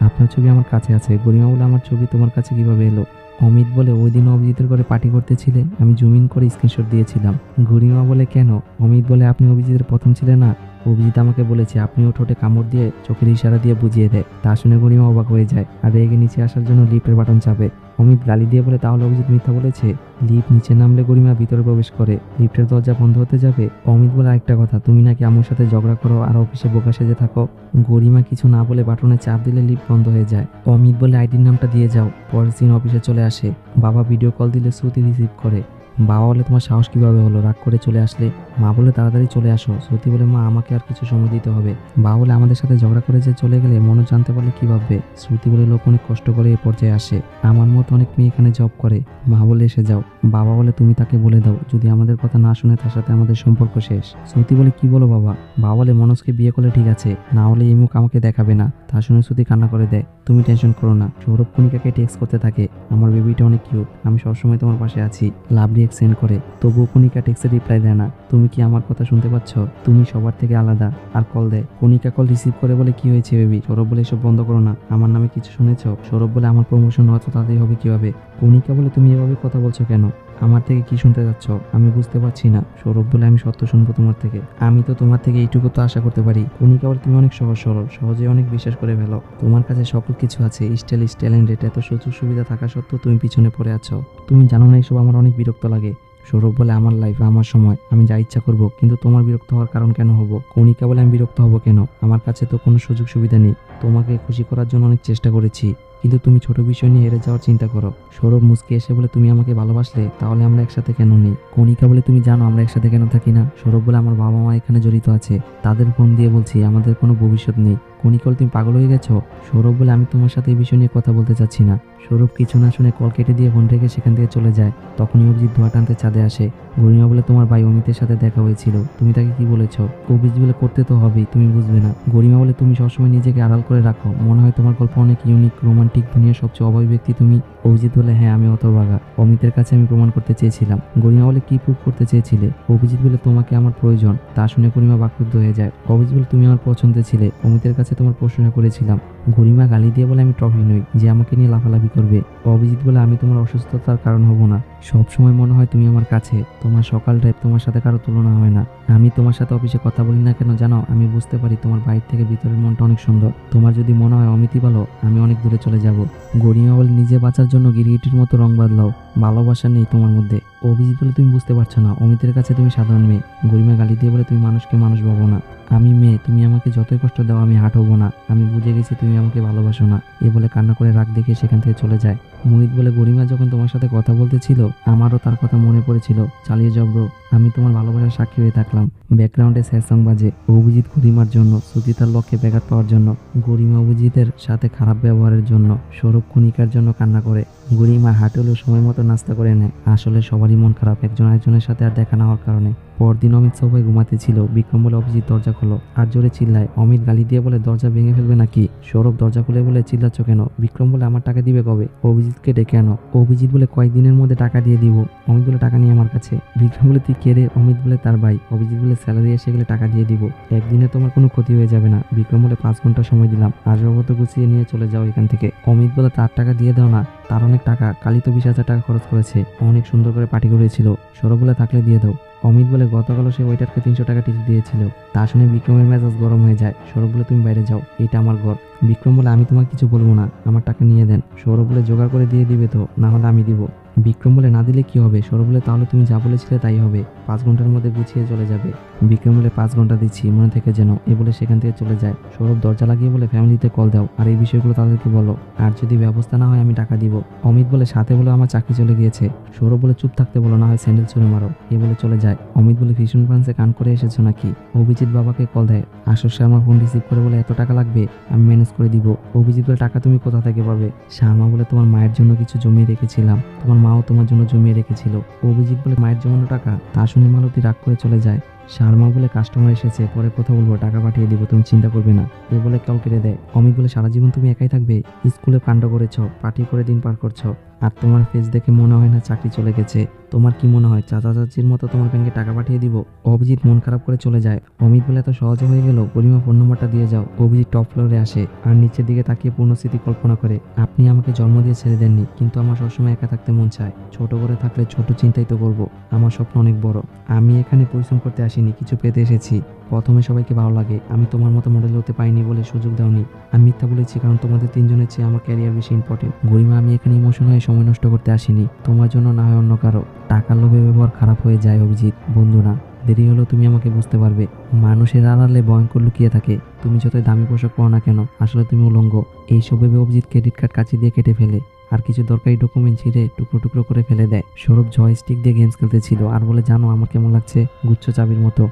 [SPEAKER 1] আপনার ছবি আমার কাছে আছে। গরিমা বলে আমার ছবি তোমার কাছে কিভাবে এলো। অমিত বলে ওই দিন অভিজিতের ঘরে পার্টি করতেছিলে, আমি জুম ইন করে স্ক্রিনশট দিয়েছিলাম। গরিমা বলে কেন। অমিত বলে আপনি অভিজিতের প্রথম ছিলেন না, অভিজিৎ আমাকে বলেছে আপনিও ঠোঁটে কামড় দিয়ে চোখের ইশারা দিয়ে বুঝিয়ে দেয়। তা শুনে গরিমা অবাক হয়ে যায় আর রেগে নিচে আসার জন্য লিফটের বাটন চাপে। অমিত গালি দিয়ে বলে তাহলে অভিজিৎ মিথ্যা বলেছে। লিফট নিচে নামলে গরিমা ভিতরে প্রবেশ করে। লিফটের দরজা বন্ধ হতে যাবে। অমিত বলে আরেকটা কথা, তুমি নাকি আম্মুর সাথে ঝগড়া করো আর অফিসে বোকা সেজে থাকো। গরিমা কিছু না বলে বাটনে চাপ দিলে লিফট বন্ধ হয়ে যায়। অমিত বলে আইডির নামটা দিয়ে যাও। পরের দিন অফিসে চলে আসে। বাবা ভিডিও কল দিলে শ্রুতি রিসিভ করে। বাবা বলে তোমার সাহস কিভাবে হলো, রাগ করে চলে আসলে। মা বলে তাড়াতাড়ি চলে আসো। শ্রুতি বলে মা আমাকে আর কিছু সময় দিতে হবে। বাবা বলে আমাদের সাথে ঝগড়া করে যে চলে গেলে মনোজ জানতে পারলে কি ভাববে। শ্রুতি বলে লোক অনেক কষ্ট করে এই পর্যায়ে আসে, আমার মতো অনেক মেয়ে এখানে জব করে। মা বলে এসে যাও। বাবা বলে তুমি তাকে বলে দাও যদি আমাদের কথা না শুনে তার সাথে আমাদের সম্পর্ক শেষ। শ্রুতি বলে কি বলো বাবা। বাবা বলে মনোজকে বিয়ে করলে ঠিক আছে, না হলে এই মুখ আমাকে দেখাবে না। তা শুনে শ্রুতি কান্না করে দেয়। তুমি টেনশন করো না। সৌরভ কণিকাকে টেক্সট করতে থাকে, আমার বেবিটা অনেক কিউট, আমি সবসময় তোমার পাশে আছি, লাভলি সেন্ড করে। তবুও কণিকা টেক্সটে রিপ্লাই দেয় না। তুমি কি আমার কথা শুনতে পাচ্ছ, তুমি সবার থেকে আলাদা। আর কল দেয়। কণিকা কল রিসিভ করে বলে কি হয়েছে বেবি। সৌরভ বলে এসব বন্ধ করো না, আমার নামে কিছু শুনেছ। সৌরভ বলে আমার প্রমোশন হয়তো তাতেই হবে কিভাবে। কণিকা বলে তুমি এভাবে কথা বলছো কেন, আমার থেকে কি শুনতে যাচ্ছ আমি বুঝতে পারছি না। সৌরভ বলে আমি সত্য শুনবো তোমার থেকে, আমি তো তোমার থেকে এইটুকু তো আশা করতে পারি। কণিকা বলে তুমি অনেক সহজ সরল, সহজে অনেক বিশ্বাস করে ফেলো, তোমার কাছে সকল কিছু আছে, স্টাইল ট্যালেন্টেড, এত সুযোগ সুবিধা থাকা সত্ত্বেও তুমি পিছনে পড়ে আছো। তুমি জানো না এইসব আমার অনেক বিরক্ত লাগে। সৌরভ বলে আমার লাইফ আমার সময়, আমি যা ইচ্ছা করবো, কিন্তু তোমার বিরক্ত হওয়ার কারণ কেন হব। কণিকা বলে আমি বিরক্ত হব কেন, আমার কাছে তো কোনো সুযোগ সুবিধা নেই, তোমাকে খুশি করার জন্য অনেক চেষ্টা করেছি, কিন্তু তুমি ছোট বিষয় নিয়ে হেরে যাওয়ার চিন্তা করো। সৌরভ মুচকে এসে বলে তুমি আমাকে ভালোবাসলে তাহলে আমরা একসাথে কেন নেই। কণিকা বলে তুমি জানো আমরা একসাথে কেন থাকি না। সৌরভ বলে আমার বাবা মা এখানে জড়িত আছে, তাদের ফোন দিয়ে বলছি আমাদের কোনো ভবিষ্যৎ নেই। কণিকা বলে তুমি পাগল হয়ে গেছো। সৌরভ বলে আমি তোমার সাথে এই বিষয় নিয়ে কথা বলতে চাচ্ছি না। সৌরভ কিছু না শুনে কল কেটে দিয়ে ফোন রেখে সেখান থেকে চলে যায়। তখনই অভিজিৎ ধোয়া টানতে ছাদে আসে। গরিমা বলে তোমার ভাই অমিতের সাথে দেখা হয়েছিল, তুমি তাকে কি বলেছ। অভিজিৎ বলে করতে তো হবেই, তুমি বুঝবে না। গরিমা বলে তুমি সবসময় নিজেকে আড়াল করে রাখো, মনে হয় তোমার গল্প অনেক ইউনিক, রোমান্টিক, দুনিয়ার সবচেয়ে অভাবী ব্যক্তি তুমি। অভিজিৎ বলে হ্যাঁ আমি হতভাগা, অমিতের কাছে আমি প্রমাণ করতে চেয়েছিলাম। গরিমা বলে কি প্রুভ করতে চেয়েছিলে। অভিজিৎ বলে তোমাকে আমার প্রয়োজন। তা শুনে গরিমা বাকরুদ্ধ হয়ে যায়। অভিজিৎ বলে তুমি আমার পছন্দের ছিলে, অমিতের কাছে তোমার প্রশংসা করেছিলাম। গরিমা গালি দিয়ে বলে আমি ট্রফি নই যে আমাকে নিয়ে লাফালাফি করবে। অভিজিৎ বলে আমি তোমার অসুস্থতার কারণ হব না, সব সময় মনে হয় তুমি আমার কাছে, তোমার সকাল ড্রাইভ তোমার সাথে কারো তুলনা হয় না। আমি তোমার সাথে অফিসে কথা বলি না কেন জানো, আমি বুঝতে পারি তোমার বাইরে থেকে ভিতরের মনটা অনেক সুন্দর, তোমার যদি মনে হয় অমিতই ভালো আমি অনেক দূরে চলে যাব। গরিমা বলে নিজে বাঁচার জন্য গিরগিটির মতো রং বদলাও, ভালোবাসা নেই তোমার মধ্যে। অভিজিৎ বলে তুমি বুঝতে পারছো না, অমিতের কাছে তুমি সাধারণ মেয়ে। গরিমা গালি দিয়ে বলে তুমি মানুষকে মানুষ ভাবো না, আমি মেয়ে, তুমি আমাকে যতই কষ্ট দাও আমি হাট হবো না, আমি বুঝে গেছি তুমি আমাকে ভালোবাসো না। এ বলে কান্না করে রাগ দেখে সেখান থেকে চলে যায়। মোহিত বলে গরিমা যখন তোমার সাথে কথা বলতেছিল আমারও তার কথা মনে পড়েছিল, চালিয়ে যাও ব্রো, আমি তোমার ভালোবাসার সাক্ষী হয়ে থাকলাম। ব্যাকগ্রাউন্ডে স্যাড সং বাজে। অভিজিৎ গরিমার জন্য, শ্রুতি তার লক্ষ্যে ব্যাঘাত পাওয়ার জন্য, গরিমা অভিজিতের সাথে খারাপ ব্যবহারের জন্য, সৌরভ কণিকার জন্য কান্না করে। গরিমা হাঁটলেও সময় মতো নাস্তা করে নেয়। আসলে সবারই মন খারাপ একজন আরেকজনের সাথে আর দেখা না হওয়ার কারণে। পরদিন অমিত সোফায় ঘুমাতে ছিল। বিক্রম বলে অভিজিৎ দরজা খোলো, আর জোরে চিল্লায়। অমিত গালি দিয়ে বলে দরজা ভেঙে ফেলবে নাকি? সৌরভ দরজা খুলে বলে চিল্লাচ্ছ কেন? বিক্রম বলে আমার টাকা দিবে কবে? অভিজিৎকে ডেকে আনো। অভিজিৎ বলে কয়েকদিনের মধ্যে টাকা দিয়ে দিব। অমিত বলে টাকা নিয়ে আমার কাছে। বিক্রম বলে তুই কে রে? অমিত বলে তার ভাই। অভিজিৎ বলে স্যালারি এসে গেলে টাকা দিয়ে দিব, একদিনে তোমার কোনো ক্ষতি হয়ে যাবে না। বিক্রম বলে 5 ঘন্টা সময় দিলাম, আসবাবপত্র গুছিয়ে নিয়ে চলে যাও এখান থেকে। অমিত বলে তার টাকা দিয়ে দাও না, তার অনেক টাকা, কালি তো 20,000 টাকা খরচ করেছে, অনেক সুন্দর করে পার্টি করেছিল। সৌরভ বলে থাকলে দিয়ে দাও। অমিত বলে গতকালও সে ওয়েটারকে 300 টাকা টিপ দিয়েছিল। তা শুনে বিক্রমের মেজাজ গরম হয়ে যায়। সৌরভ বলে তুমি বাইরে যাও, এটা আমার ঘর। বিক্রম বলে আমি তোমার কিছু বলবো না, আমার টাকা নিয়ে দেন। সৌরভ বলে জোগাড় করে দিয়ে দিবে তো, না হলে আমি দিব। বিক্রম বলে না দিলে কি হবে? সৌরভ বলে তাহলে তুমি যা বলেছিলে তাই হবে, 5 ঘন্টার মধ্যে গুছিয়ে চলে যাবে। বিক্রম বলে 5 ঘন্টা দিচ্ছি, মনে থেকে যেন। এ বলে সেখান থেকে চলে যায়। সৌরভ দরজা লাগিয়ে বলে ফ্যামিলিতে কল দাও, আর এই বিষয়গুলো তাদেরকে বলো, আর যদি ব্যবস্থা না হয় আমি টাকা দিব। অমিত বলে সাথে বলে আমার চাকরি চলে গিয়েছে। সৌরভ বলে চুপ থাকতে বলো, না হয় স্যান্ডেল ছুঁড়ে মারো। এ বলে চলে যায়। অমিত বলে ভীষণ ফ্রান্সে কান করে এসেছো নাকি? অভিজিৎ বাবাকে কল দেয়। আশর শর্মা ফোন রিসিভ করে বলে এত টাকা লাগবে, আমি ম্যানেজ করে দিব। অভিজিৎ বলে টাকা তুমি কোথা থেকে পাবে? শর্মা বলে তোমার মায়ের জন্য কিছু জমিয়ে রেখেছিলাম, তোমার মাও তোমার জন্য জমিয়ে রেখেছিল। অভিজিৎ বলে মায়ের জমানো টাকা? তা শুনে মালতী রাগ করে চলে যায়। শর্মা বলে কাস্টমার এসেছে, পরে কথা বলবো, টাকা পাঠিয়ে দিব, তুমি চিন্তা করবে না। এ বলে কল কেটে দেয়। অমিত বলে সারা জীবন তুমি একাই থাকবে? স্কুলে কাণ্ড করেছ, পার্টি করে দিন পার করছো, আর তোমার ফেস দেখে মনে হয় না চাকরি চলে গেছে। তোমার কি মনে হয় চাচা চাচির মতো তোমার ব্যাংকে টাকা পাঠিয়ে দিব? অভিজিৎ মন খারাপ করে চলে যায়। অমিত বলে এত সহজে হয়ে গেল, গরিমা ফোন নম্বরটা দিয়ে যাও। অভিজিৎ টপ ফ্লোরে আসে আর নিচের দিকে তাকিয়ে পূর্ণ স্মৃতি কল্পনা করে। আপনি আমাকে জন্ম দিয়ে ছেড়ে দেননি, কিন্তু আমার সবসময় একা থাকতে মন চায়। ছোট করে থাকলে ছোট চিন্তাই তো করবো, আমার স্বপ্ন অনেক বড়। আমি এখানে পরিশ্রম করতে আসিনি, কিছু পেতে এসেছি। প্রথমে সবাইকে ভালো লাগে, আমি তোমার মতো মডেল হতে পারিনি বলে সুযোগ দাওনি। আমি মিথ্যা বলেছি কারণ তোমাদের 3 জনের চেয়ে আমার ক্যারিয়ার বেশি ইম্পর্টেন্ট। গরিমা আমি এখানে ইমোশন হয়ে সময় নষ্ট করতে আসিনি, তোমার জন্য না হয় অন্য কারো। টাকার লোভে ব্যবহার খারাপ হয়ে যায় অভিজিৎ, বন্ধু না। দেরি হলেও তুমি আমাকে বুঝতে পারবে। মানুষের আড়ালে ভয়ঙ্কর লুকিয়ে থাকে, তুমি যতই দামি পোশাক পাও না কেন, আসলে তুমি উলঙ্গ। এইসব ভেবে অভিজিৎ ক্রেডিট কার্ড কাঁচি দিয়ে কেটে ফেলে, আর কিছু দরকারি ডকুমেন্ট ছিঁড়ে টুকরো টুকরো করে ফেলে দেয়। সৌরভ জয়স্টিক দিয়ে গেমস খেলতেছিল আর বলে জানো আমার কেমন লাগছে? গুচ্ছ চাবির মতো।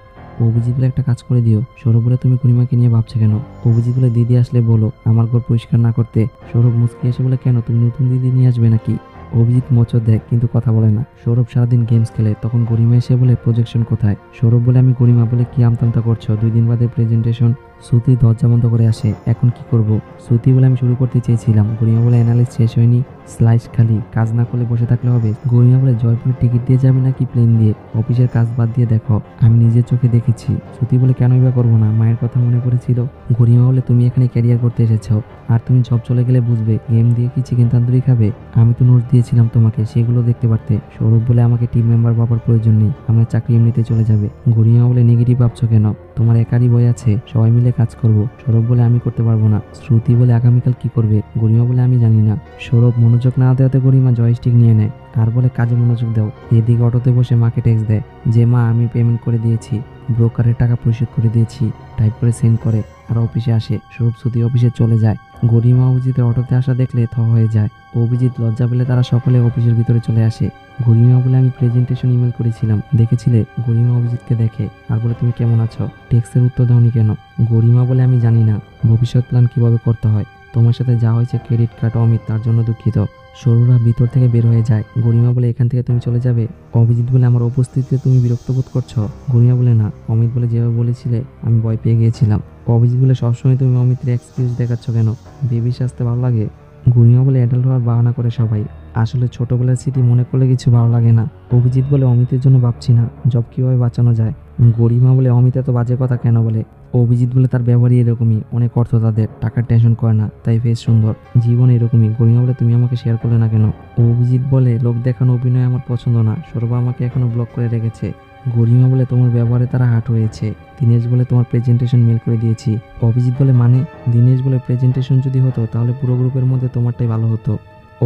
[SPEAKER 1] অভিজিৎ বলে একটা কাজ করে দিও। সৌরভ বলে তুমি পূর্ণিমাকে নিয়ে ভাবছো কেন? অভিজিৎ বলে দিদি আসলে বলো আমার ঘর পরিষ্কার না করতে। সৌরভ মুচকি এসে বলে কেন, তুমি নতুন দিদি নিয়ে আসবে নাকি? অভিজিৎ মোচড় দেয় কিন্তু কথা বলে না। সৌরভ সারাদিন গেমস খেলে, তখন গরিমা এসে বলে প্রজেকশন কোথায়? সৌরভ বলে আমি গরিমা বলে কি আমতামতা করছো, 2 দিন বাদে প্রেজেন্টেশন। শ্রুতি দরজা বন্ধ করে আসে, এখন কি করব? শ্রুতি বলে আমি শুরু করতে চেয়েছিলাম। গরিমা বলে অ্যানালিস শেষ হয়নি, স্লাইস খালি, কাজ না করলে বসে থাকলে হবে। গরিমা বলে জয়পুরের টিকিট দিয়ে যাবে নাকি প্লেন দিয়ে? অফিসের কাজ বাদ দিয়ে দেখো, আমি নিজের চোখে দেখেছি। শ্রুতি বলে কেনই বা করবো না, মায়ের কথা মনে পড়েছিল। গরিমা বলে তুমি এখানে ক্যারিয়ার করতে এসেছো, আর তুমি জব চলে গেলে বুঝবে গেম দিয়ে কি চিকেন তান্দুরি খাবে। আমি তো নোট দিয়েছিলাম তোমাকে, সেগুলো দেখতে পারতে। সৌরভ বলে আমাকে টিম মেম্বার পাওয়ার প্রয়োজন নেই, আমার চাকরি এমনিতে চলে যাবে। গরিমা বলে নেগেটিভ ভাবছো কেন, তোমার একারই বই আছে, সবাই মিলে কাজ করব। সৌরভ বলে আমি করতে পারবো না। শ্রুতি বলে আগামীকাল কি করবে? গরিমা বলে আমি জানি না। সৌরভ মনোযোগ না দেওয়াতে গরিমা জয়স্টিক নিয়ে নেয় আর বলে কাজে মনোযোগ দাও। এদিকে অটোতে বসে মাকে টেক্সট দেয় যে মা আমি পেমেন্ট করে দিয়েছি, ব্রোকারের টাকা পরিশোধ করে দিয়েছি। টাইপ করে সেন্ড করে আর অফিসে আসে। সৌরভ শ্রুতি অফিসে চলে যায়। গরিমা অভিজিতের অটোতে আসা দেখলে থ হয়ে যায়। অভিজিৎ লজ্জা পেলে তারা সকলে অফিসের ভিতরে চলে আসে। গরিমা বলে আমি প্রেজেন্টেশন ইমেল করেছিলাম, দেখেছিলে? গরিমা অভিজিৎকে দেখে আর বলে তুমি কেমন আছো, টেক্সটের উত্তর দাওনি কেন? গরিমা বলে আমি জানি না ভবিষ্যৎ প্ল্যান কিভাবে করতে হয়, তোমার সাথে যা হয়েছে ক্রেডিট কার্ড অমিত, তার জন্য দুঃখিত। সরুরা ভিতর থেকে বের হয়ে যায়। গরিমা বলে এখান থেকে তুমি চলে যাবে? অভিজিৎ বলে আমার উপস্থিতিতে তুমি বিরক্ত বোধ করছো? গরিমা বলে না। অমিত বলে যেভাবে বলেছিলে আমি ভয় পেয়ে গিয়েছিলাম। অভিজিৎ বলে সবসময় তুমি অমিতের এক্সকিউজ দেখাচ্ছ কেন, বেবি সাজতে ভালো লাগে? গরিমা বলে অ্যাডাল্ট হওয়ার বাহানা করে সবাই, আসলে ছোটবেলার স্মৃতি মনে করলে কিছু ভালো লাগে না। অভিজিৎ বলে অমিতের জন্য ভাবছি না, জব কিভাবে বাঁচানো যায়। গরিমা বলে অমিত এত বাজে কথা কেন বলে? অভিজিৎ বলে তার ব্যবহারই এরকমই, অনেক অর্থ তাদের, টাকার টেনশন করে না, তাই ফেস সুন্দর, জীবন এরকমই। গরিমা বলে তুমি আমাকে শেয়ার করলে না কেন? অভিজিৎ বলে লোক দেখানো অভিনয় আমার পছন্দ না, সৌরভ আমাকে এখনো ব্লক করে রেখেছে। গরিমা বলে তোমার ব্যবহারে তারা হাট হয়েছে। দীনেশ বলে তোমার প্রেজেন্টেশন মেল করে দিয়েছি। অভিজিৎ বলে মানে? দীনেশ বলে প্রেজেন্টেশন যদি হতো তাহলে পুরো গ্রুপের মধ্যে তোমারটাই ভালো হতো।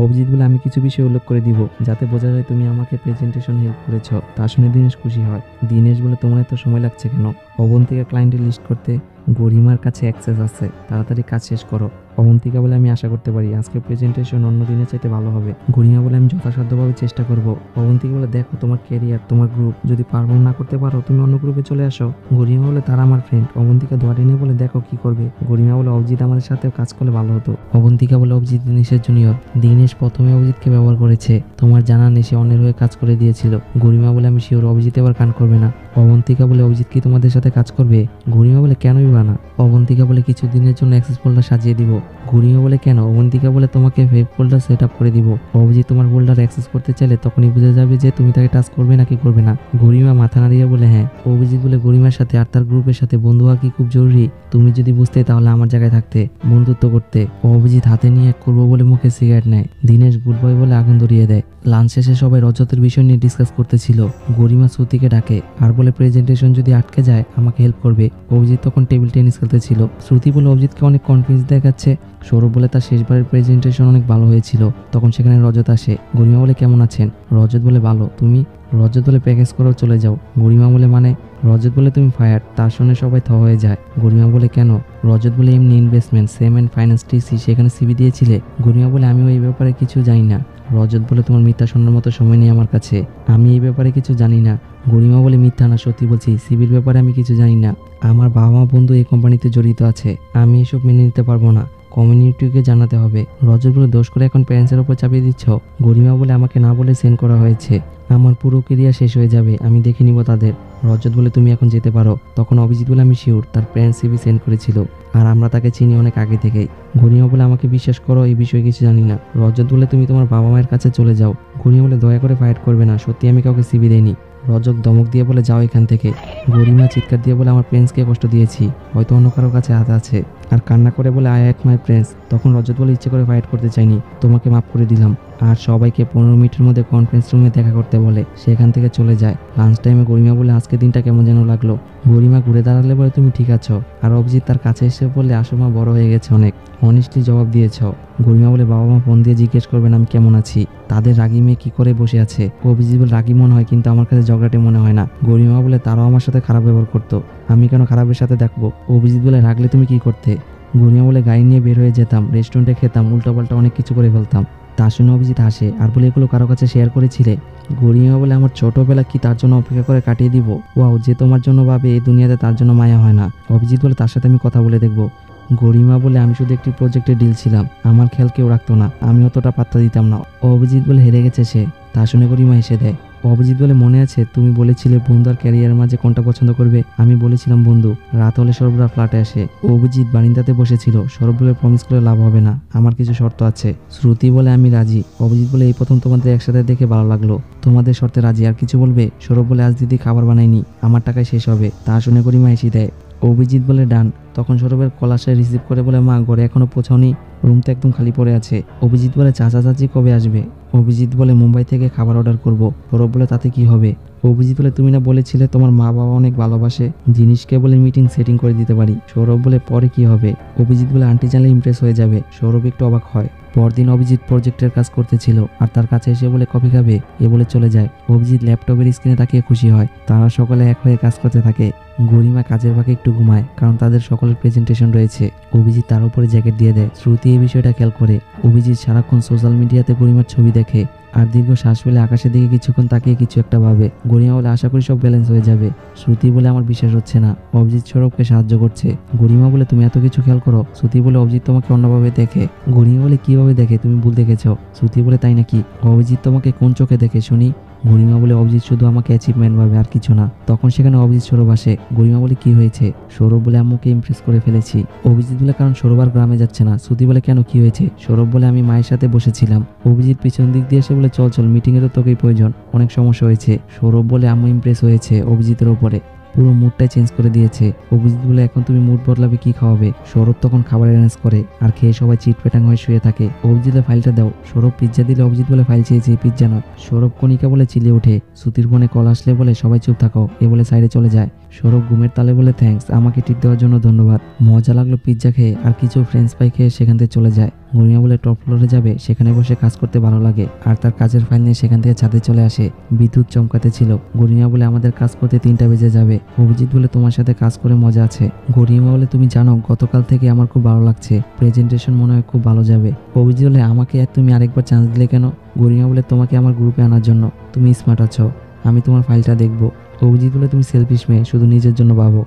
[SPEAKER 1] অভিজিৎ বলে আমি কিছু বিষয় উল্লেখ করে দিব যাতে বোঝা যায় তুমি আমাকে প্রেজেন্টেশন হেল্প করেছ। তা শুনে দীনেশ খুশি হয়। দীনেশ বলে তোমার এত সময় লাগছে কেন অবন্তিকা ক্লায়েন্টের লিস্ট করতে? গরিমার কাছে অ্যাক্সেস আছে, তাড়াতাড়ি কাজ শেষ করো। অবন্তিকা বলে আমি আশা করতে পারি আজকের প্রেজেন্টেশন অন্য দিনের চাইতে ভালো হবে। গরিমা বলে আমি যথাসাধ্যভাবে চেষ্টা করব। অবন্তিকা বলে দেখো তোমার ক্যারিয়ার, তোমার গ্রুপ যদি পারফর্ম না করতে পারো তুমি অন্য গ্রুপে চলে আসো। গরিমা বলে তারা আমার ফ্রেন্ড। অবন্তিকা দোয়ারে নিয়ে বলে দেখো কি করবে। গরিমা বলে অভিজিৎ আমাদের সাথে কাজ করলে ভালো হতো। অবন্তিকা বলে অভিজিৎ দিনেশের জুনিয়র। দিনেশ প্রথমে অভিজিৎকে ব্যবহার করেছে, তোমার জানা নেই সে অন্যের হয়ে কাজ করে দিয়েছিল। গরিমা বলে আমি শিওর অভিজিৎ এবার কান করবে না। অবন্তিকা বলে অভিজিৎ কি তোমাদের সাথে কাজ করবে? গরিমা বলে কেনই বা না। অবন্তিকা বলে কিছু দিনের জন্য অ্যাক্সেস ফোল্ডার সাজিয়ে দিব। গরিমা বলে কেন? অবন্তিকা বলে তোমাকে ওয়েব ফোল্ডার সেট আপ করে দিব। অভিজিৎ তোমার ফোল্ডার অ্যাক্সেস করতে চাইলে তখনই বুঝে যাবে যে তুমি তাকে টাচ করবে নাকি করবে না। গরিমা মাথা নাড়িয়ে বলে হ্যাঁ। অভিজিৎ বলে গরিমার সাথে আর তার গ্রুপের সাথে বন্ধু হওয়া কি খুব জরুরি? তুমি যদি বুঝতে তাহলে আমার জায়গায় থাকতে, বন্ধুত্ব করতে। অভিজিৎ হাতে নিয়ে করবো বলে মুখে সিগারেট নেয়। দিনেশ গুড বয় বলে আগুন ধরিয়ে দেয়। লাঞ্চ শেষে সবাই রজতের বিষয় নিয়ে ডিসকাস করতেছিল। গরিমা শ্রুতিকে ডাকে আর বলে প্রেজেন্টেশন যদি আটকে যায় আমাকে হেল্প করবে। অভিজিৎ তখন টেবিল টেনিস খেলতেছিল। শ্রুতি বলে অভিজিৎকে অনেক কনফিডেন্স দেখাচ্ছে। সৌরভ বলে তার শেষবারের প্রেজেন্টেশন অনেক ভালো হয়েছিল। তখন সেখানে রজত আসে। গরিমা বলে কেমন আছেন? রজত বলে ভালো, তুমি? রজত বলে প্যাকেজ করে চলে যাও। গরিমা বলে মানে? রজত বলে তুমি ফায়ার। তার শুনে সবাই থ হয়ে যায়। গরিমা বলে কেন? রজত বলে এমনি investment same and finance TC সেখানে সিবি দিয়েছিলে। গরিমা বলে আমি ওই ব্যাপারে কিছু জানি না। রজত বলে তোমার মিথ্যা শোনার মতো সময় নেই আমার কাছে, আমি এই ব্যাপারে কিছু জানি না। গরিমা বলে মিথ্যা না, সত্যি বলছি, সিবির ব্যাপারে আমি কিছু জানি না। আমার বাবা মা বন্ধু এই কোম্পানিতে জড়িত আছে, আমি এসব মেনে নিতে পারবো না, কমিউনিটিকে জানাতে হবে। রজত বলে দোষ করে এখন প্যারেন্টসের ওপর চাপিয়ে দিচ্ছ। গরিমা বলে আমাকে না বলে সেন্ড করা হয়েছে, আমার পুরো ক্যারিয়ার শেষ হয়ে যাবে, আমি দেখে নিব তাদের। রজত বলে তুমি এখন যেতে পারো। তখন অভিজিৎ বলে আমি শিওর তার প্যারেন্টস সিবি সেন্ড করেছিল আর আমরা তাকে চিনি অনেক আগে থেকেই। গরিমা বলে আমাকে বিশ্বাস করো, এই বিষয়ে কিছু জানি না। রজত বলে তুমি তোমার বাবা মায়ের কাছে চলে যাও। গরিমা বলে দয়া করে ফাইট করবে না, সত্যি আমি কাউকে সিবি দেইনি। রজত ধমক দিয়ে বলে যাও এখান থেকে। গরিমা চিৎকার দিয়ে বলে আমার প্রিন্সকে কষ্ট দিয়েছি, হয়তো অন্য কারোর কাছে হাত আছে, আর কান্না করে বলে আই হ্যাট মাই প্রিন্স। তখন রজত বলে ইচ্ছে করে ফাইট করতে চাইনি, তোমাকে মাফ করে দিলাম। আর সবাইকে 15 মিনিটের মধ্যে কনফারেন্স রুমে দেখা করতে বলে সেখান থেকে চলে যায়। লাঞ্চ টাইমে গরিমা বলে আজকে দিনটা কেমন যেন লাগলো। গরিমা ঘুরে দাঁড়ালে বলে তুমি ঠিক আছো। আর অভিজিৎ তার কাছে এসে বললে আসমা বড় হয়ে গেছে অনেক, অনেস্টলি জবাব দিয়েছ। গরিমা বলে বাবা মা ফোন দিয়ে জিজ্ঞেস করবেন আমি কেমন আছি, তাদের রাগি মেয়ে কি করে বসে আছে। অভিজিৎ বলে রাগি মনে হয় কিন্তু আমার কাছে ঝগড়াটে মনে হয় না। গরিমা বলে তারাও আমার সাথে খারাপ ব্যবহার করতো, আমি কেন খারাপের সাথে দেখবো। অভিজিৎ বলে রাগলে তুমি কি করতে। গরিমা বলে গাড়ি নিয়ে বের হয়ে যেতাম, রেস্টুরেন্টে খেতাম, উল্টাপাল্টা অনেক কিছু করে ফেলতাম। তা শুনে অভিজিৎ হাসে আর বলে এগুলো কারো কাছে শেয়ার করেছিলে। গরিমা বলে আমার ছোটবেলা কি তার জন্য অপেক্ষা করে কাটিয়ে দিব। ওয়াও, যে তোমার জন্য ভাবে এই দুনিয়াতে তার জন্য মায়া হয় না। অভিজিৎ বলে তার সাথে আমি কথা বলে দেখবো। গরিমা বলে আমি শুধু একটি প্রজেক্টের ডিল ছিলাম, আমার খেয়াল কেউ রাখতো না, আমি অতটা পাত্তা দিতাম না। অভিজিৎ বলে হেরে গেছে সে। তা শুনে গরিমা হেসে দেয়। অভিজিৎ বলে মনে আছে তুমি বলেছিলে বন্ধু আর ক্যারিয়ারের মাঝে কোনটা পছন্দ করবে। আমি বলেছিলাম বন্ধু। রাত হলে সৌরভরা ফ্ল্যাটে আসে। অভিজিৎ বারিন্দাতে বসেছিল। সৌরভ বলে প্রমিস করে লাভ হবে না, আমার কিছু শর্ত আছে। শ্রুতি বলে আমি রাজি। অভিজিৎ বলে এই প্রথম তোমাদের একসাথে দেখে ভালো লাগলো, তোমাদের শর্তে রাজি, আর কিছু বলবে। সৌরভ বলে আজ দিদি খাবার বানায়নি, আমার টাকায় শেষ হবে। তা শুনে গরিমা হেসে দেয়। অভিজিৎ বলে ডান। তখন সৌরভের কল আসে, রিসিভ করে বলে মা ঘরে এখনো পৌঁছাওনি, রুম তো একদম খালি পড়ে আছে। অভিজিৎ বলে চাচা চাচি কবে আসবে। অভিজিৎ বলে মুম্বাই থেকে খাবার অর্ডার করব। সৌরভ বলে তাতে কি হবে। অভিজিৎ বলে তুমি না বলেছিলে তোমার মা বাবা অনেক ভালোবাসে, জিনিসকে বলে মিটিং সেটিং করে দিতে পারি। সৌরভ বলে পরে কি হবে। অভিজিৎ বলে আন্টি জানলে ইমপ্রেস হয়ে যাবে। সৌরভ একটু অবাক হয়। পরদিন অভিজিৎ প্রজেক্টের কাজ করতেছিল আর তার কাছে এসে বলে কফি খাবে, এ বলে চলে যায়। অভিজিৎ ল্যাপটপের স্ক্রিনে তাকিয়ে খুশি হয়। তারা সকলে এক হয়ে কাজ করতে থাকে। গরিমা কাজের ফাঁকে একটু ঘুমায়, কারণ তাদের সকলের প্রেজেন্টেশন রয়েছে। অভিজিৎ তার উপরে জ্যাকেট দিয়ে দেয়। শ্রুতি এই বিষয়টা খেয়াল করে। অভিজিৎ সারাক্ষণ সোশ্যাল মিডিয়াতে গরিমার ছবি দেখে আর দীর্ঘ শ্বাস ফেলে আকাশের দিকে কিছুক্ষণ তাকিয়ে কিছু একটা ভাবে। গরিমা বলে আশা করি সব ব্যালেন্স হয়ে যাবে। শ্রুতি বলে আমার বিশ্বাস হচ্ছে না। অভিজিৎ সৌরভকে সাহায্য করছে। গরিমা বলে তুমি এত কিছু খেয়াল করো। শ্রুতি বলে অভিজিৎ তোমাকে অন্যভাবে দেখে। গরিমা বলে কিভাবে দেখে, তুমি ভুল দেখেছো। শ্রুতি বলে তাই নাকি। অভিজিৎ তোমাকে কোন চোখে দেখে শুনি। গরিমা বলে অভিজিৎ শুধু আমাকে অ্যাচিভমেন্ট ভাবে আর কিছু না। তখন সেখানে অভিজিৎ সৌরভ আসে। গরিমা বলে কি হয়েছে। সৌরভ বলে আম্মুকে ইমপ্রেস করে ফেলেছি। অভিজিৎ বলে কারণ সৌরভ আর গ্রামে যাচ্ছে না। শ্রুতি বলে কেন, কি হয়েছে। সৌরভ বলে আমি মায়ের সাথে বসেছিলাম। অভিজিৎ পিছন দিক দিয়ে এসে বলে চল চল, মিটিং এর তো তোকেই প্রয়োজন, অনেক সমস্যা হয়েছে। সৌরভ বলে আম্মু ইমপ্রেস হয়েছে অভিজিতের উপরে, পুরো মুডটাই চেঞ্জ করে দিয়েছে। অভিজিৎ বলে এখন তুমি মুড বদলাবে, কি খাওয়াবে। সৌরভ তখন খাবার অ্যারেঞ্জ করে আর খেয়ে সবাই চিট পেটাং হয়ে শুয়ে থাকে। অভিজিতের ফাইলটা দাও। সৌরভ পিৎজা দিলে অভিজিৎ বলে ফাইল চেয়েছি, পিৎজা নয়। সৌরভ কণিকা বলে চিলিয়ে ওঠে। শ্রুতির ফোনে কল আসলে বলে সবাই চুপ থাকো, এ বলে সাইডে চলে যায়। সৌরভ ঘুমের তালে বলে থ্যাঙ্কস, আমাকে টিপ দেওয়ার জন্য ধন্যবাদ। মজা লাগলো পিৎজা খেয়ে আর কিছু ফ্রেঞ্চ ফ্রাই খেয়ে সেখান থেকে চলে যায়। গরিমা বলে টপ ফ্লোরে যাবে, সেখানে বসে কাজ করতে ভালো লাগে। আর তার কাজের ফাইল নিয়ে সেখান থেকে ছাদে চলে আসে। বিদ্যুৎ চমকাতে ছিল। গরিমা বলে আমাদের কাজ করতে 3টা বেজে যাবে। অভিজিৎ বলে তোমার সাথে কাজ করে মজা আছে। গরিমা বলে তুমি জানো গতকাল থেকে আমার খুব ভালো লাগছে, প্রেজেন্টেশন মনে হয় খুব ভালো যাবে। অভিজিৎ বলে আমাকে তুমি আরেকবার চান্স দিলে কেন? গরিমা বলে তোমাকে আমার গ্রুপে আনার জন্য, তুমি স্মার্ট আছো, আমি তোমার ফাইলটা দেখবো। অভিজিৎ বলে তুমি সেলফিশ মেয়ে, শুধু নিজের জন্য ভাবো।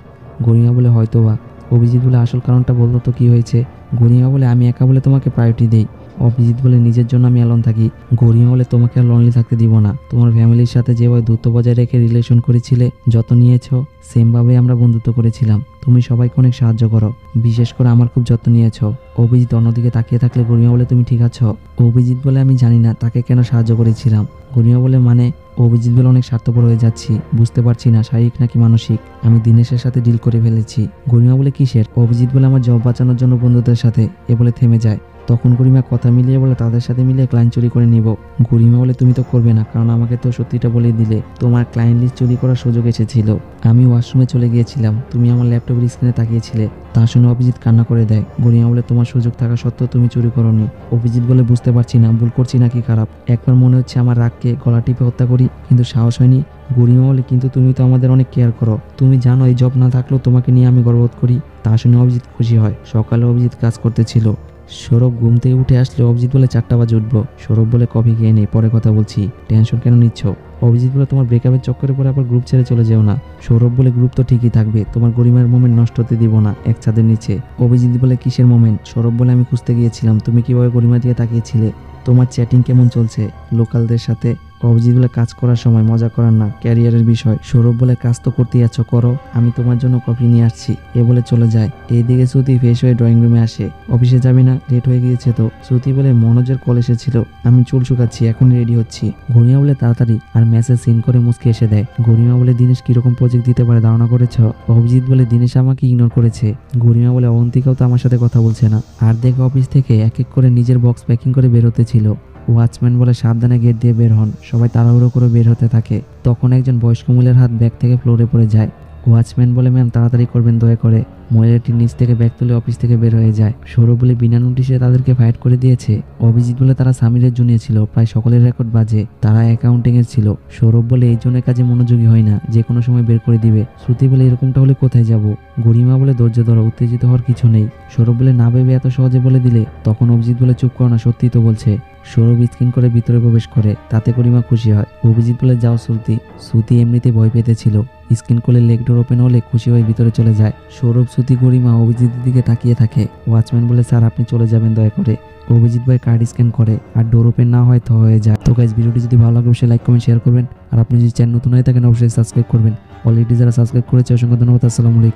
[SPEAKER 1] গরিমা বলে হয়তোবা। অভিজিৎ বলে আসল কারণটা বলতো তো কি হয়েছে? গরিমা বলে আমি একা বলে তোমাকে প্রায়োরিটি দেই। অভিজিৎ বলে নিজের জন্য আমি অ্যালোন থাকি। গরিমা বলে তোমাকে আর লনলি থাকতে দিব না। তোমার ফ্যামিলির সাথে যেভাবে দূরত্ব বজায় রেখে রিলেশন করেছিলে, যত নিয়েছো সেমভাবে আমরা বন্ধুত্ব করেছিলাম। তুমি সবাইকে অনেক সাহায্য করো, বিশেষ করে আমার খুব যত্ন নিয়েছো। অভিজিৎ অন্যদিকে তাকিয়ে থাকলে গরিমা বলে তুমি ঠিক আছো? অভিজিৎ বলে আমি জানি না তাকে কেন সাহায্য করেছিলাম। গরিমা বলে মানে? অভিজিৎ বলে অনেক স্বার্থপর হয়ে যাচ্ছি, বুঝতে পারছি না শারীরিক নাকি মানসিক। আমি দিনেশের সাথে ডিল করে ফেলেছি। গরিমা বলে কিসের? অভিজিৎ বলে আমার জব বাঁচানোর জন্য বন্ধুদের সাথে। এ বলে থেমে যায়। তখন গরিমা কথা মিলিয়ে বলে তাদের সাথে মিলিয়ে ক্লায়েন্ট চুরি করে নিব। গরিমা বলে তুমি তো করবে না, কারণ আমাকে তো সত্যিটা বলে দিলে। তোমার ক্লায়েন্ট লিস্ট চুরি করার সুযোগ এসেছিল। আমি ওয়াশরুমে চলে গিয়েছিলাম, তুমি আমার ল্যাপটপের স্ক্রিনে তাকিয়েছিলে। তা শুনে অভিজিৎ কান্না করে দেয়। গরিমা বলে তোমার সুযোগ থাকা সত্ত্বেও তুমি চুরি করোনি। অভিজিৎ বলে বুঝতে পারছি না ভুল করছি নাকি খারাপ। একবার মনে হচ্ছে আমার রাগকে গলা টিপে হত্যা করি, কিন্তু সাহস হয়নি। গরিমা বলে কিন্তু তুমি তো আমাদের অনেক কেয়ার করো, তুমি জানো এই জব না থাকলেও তোমাকে নিয়ে আমি গর্ববোধ করি। তা শুনে অভিজিৎ খুশি হয়। সকালে অভিজিৎ কাজ করতেছিল। সৌরভ ঘুম থেকে উঠে আসলে অভিজিৎ বলে 4টা বাজে উঠবো। সৌরভ বলে কফি খেয়ে নেই, পরে কথা বলছি, টেনশন কেন নিচ্ছ? অভিজিৎ বলে তোমার ব্রেকআপের চক্করে পরে আবার গ্রুপ ছেড়ে চলে যেও না। সৌরভ বলে গ্রুপ তো ঠিকই থাকবে, তোমার গরিমার মোমেন্ট নষ্ট হতে দিব না এক ছাদের নিচে। অভিজিৎ বলে কিসের মোমেন্ট? সৌরভ বলে আমি খুঁজতে গিয়েছিলাম, তুমি কিভাবে গরিমা দিয়ে তাকিয়েছিলে? তোমার চ্যাটিং কেমন চলছে লোকালদের সাথে? অভিজিৎ বলে কাজ করার সময় মজা করার না, ক্যারিয়ারের বিষয়। সৌরভ বলে কাজ তো করতেই আছো, করো, আমি তোমার জন্য কফি নিয়ে আসছি। এ বলে চলে যায়। এইদিকে শ্রুতি ফ্রেশ হয়ে ড্রয়িং রুমে আসে। অফিসে যাবি না? লেট হয়ে গিয়েছে তো। শ্রুতি বলে মনোজের কল এসেছিল, আমি চুল শুকাচ্ছি, এখন রেডি হচ্ছি। গরিমা বলে তাড়াতাড়ি, আর মেসেজ সিন করে মুচকে এসে দেয়। গরিমা বলে দিনেশ কিরকম প্রজেক্ট দিতে পারে ধারণা করেছ? অভিজিৎ বলে দিনেশ আমাকে ইগনোর করেছে। গরিমা বলে অবন্তিকাও তো আমার সাথে কথা বলছে না। আর দেখে অফিস থেকে এক এক করে নিজের বক্স প্যাকিং করে বেরোতে ছিল। ওয়াচম্যান বলে সাবধানে গেট দিয়ে বের হন। সবাই তাড়াহুড়ো করে বের হতে থাকে। তখন একজন বয়স্ক মহিলার হাত ব্যাগ থেকে ফ্লোরে পড়ে যায়। ওয়াচম্যান বলে ম্যাম তাড়াতাড়ি করবেন দয়া করে। মহিলাটির নিচ থেকে ব্যাগ তুলে অফিস থেকে বের হয়ে যায়। সৌরভ বলে বিনা নোটিশে তাদেরকে ফাইট করে দিয়েছে। অভিজিৎ বলে তারা সামিরের জুনিয়র ছিল, প্রায় সকলের রেকর্ড বাজে, তারা অ্যাকাউন্টিং এর ছিল। সৌরভ বলে এই জন্য কাজে মনোযোগী হয় না, যে কোনো সময় বের করে দিবে। শ্রুতি বলে এরকমটা হলে কোথায় যাব? গরিমা বলে ধৈর্য ধরো, উত্তেজিত হওয়ার কিছু নেই। সৌরভ বলে না ভেবে এত সহজে বলে দিলে? তখন অভিজিৎ বলে চুপ করো না, সত্যি তো বলছে। সৌরভ স্ক্রিন করে ভিতরে প্রবেশ করে, তাতে গরিমা খুশি হয়। অভিজিৎ বলে যাও শ্রুতি। শ্রুতি এমনিতে ভয় পেতেছিল। স্ক্রিন করলে লেগ ডোর ওপেন হলে খুশি হয়ে ভিতরে চলে যায়। সৌরভ, শ্রুতি, গরিমা অভিজিতের দিকে তাকিয়ে থাকে। ওয়াচম্যান বলে স্যার আপনি চলে যাবেন দয়া করে। অভিজিৎ ভাই কার্ড স্ক্যান করে, আর ডোর ওপেন না হয় তো হয়ে যায়। তো গাইস, ভিডিওটি যদি ভালো লাগে অবশ্যই লাইক কমেন্ট শেয়ার করবেন। আর আপনি যদি চ্যানেল নতুন হয়ে থাকেন অবশ্যই সাবস্ক্রাইব করবেন। অলরেডি যারা সাবস্ক্রাইব করেছে অসংখ্য ধন্যবাদ। আসসালামু আলাইকুম।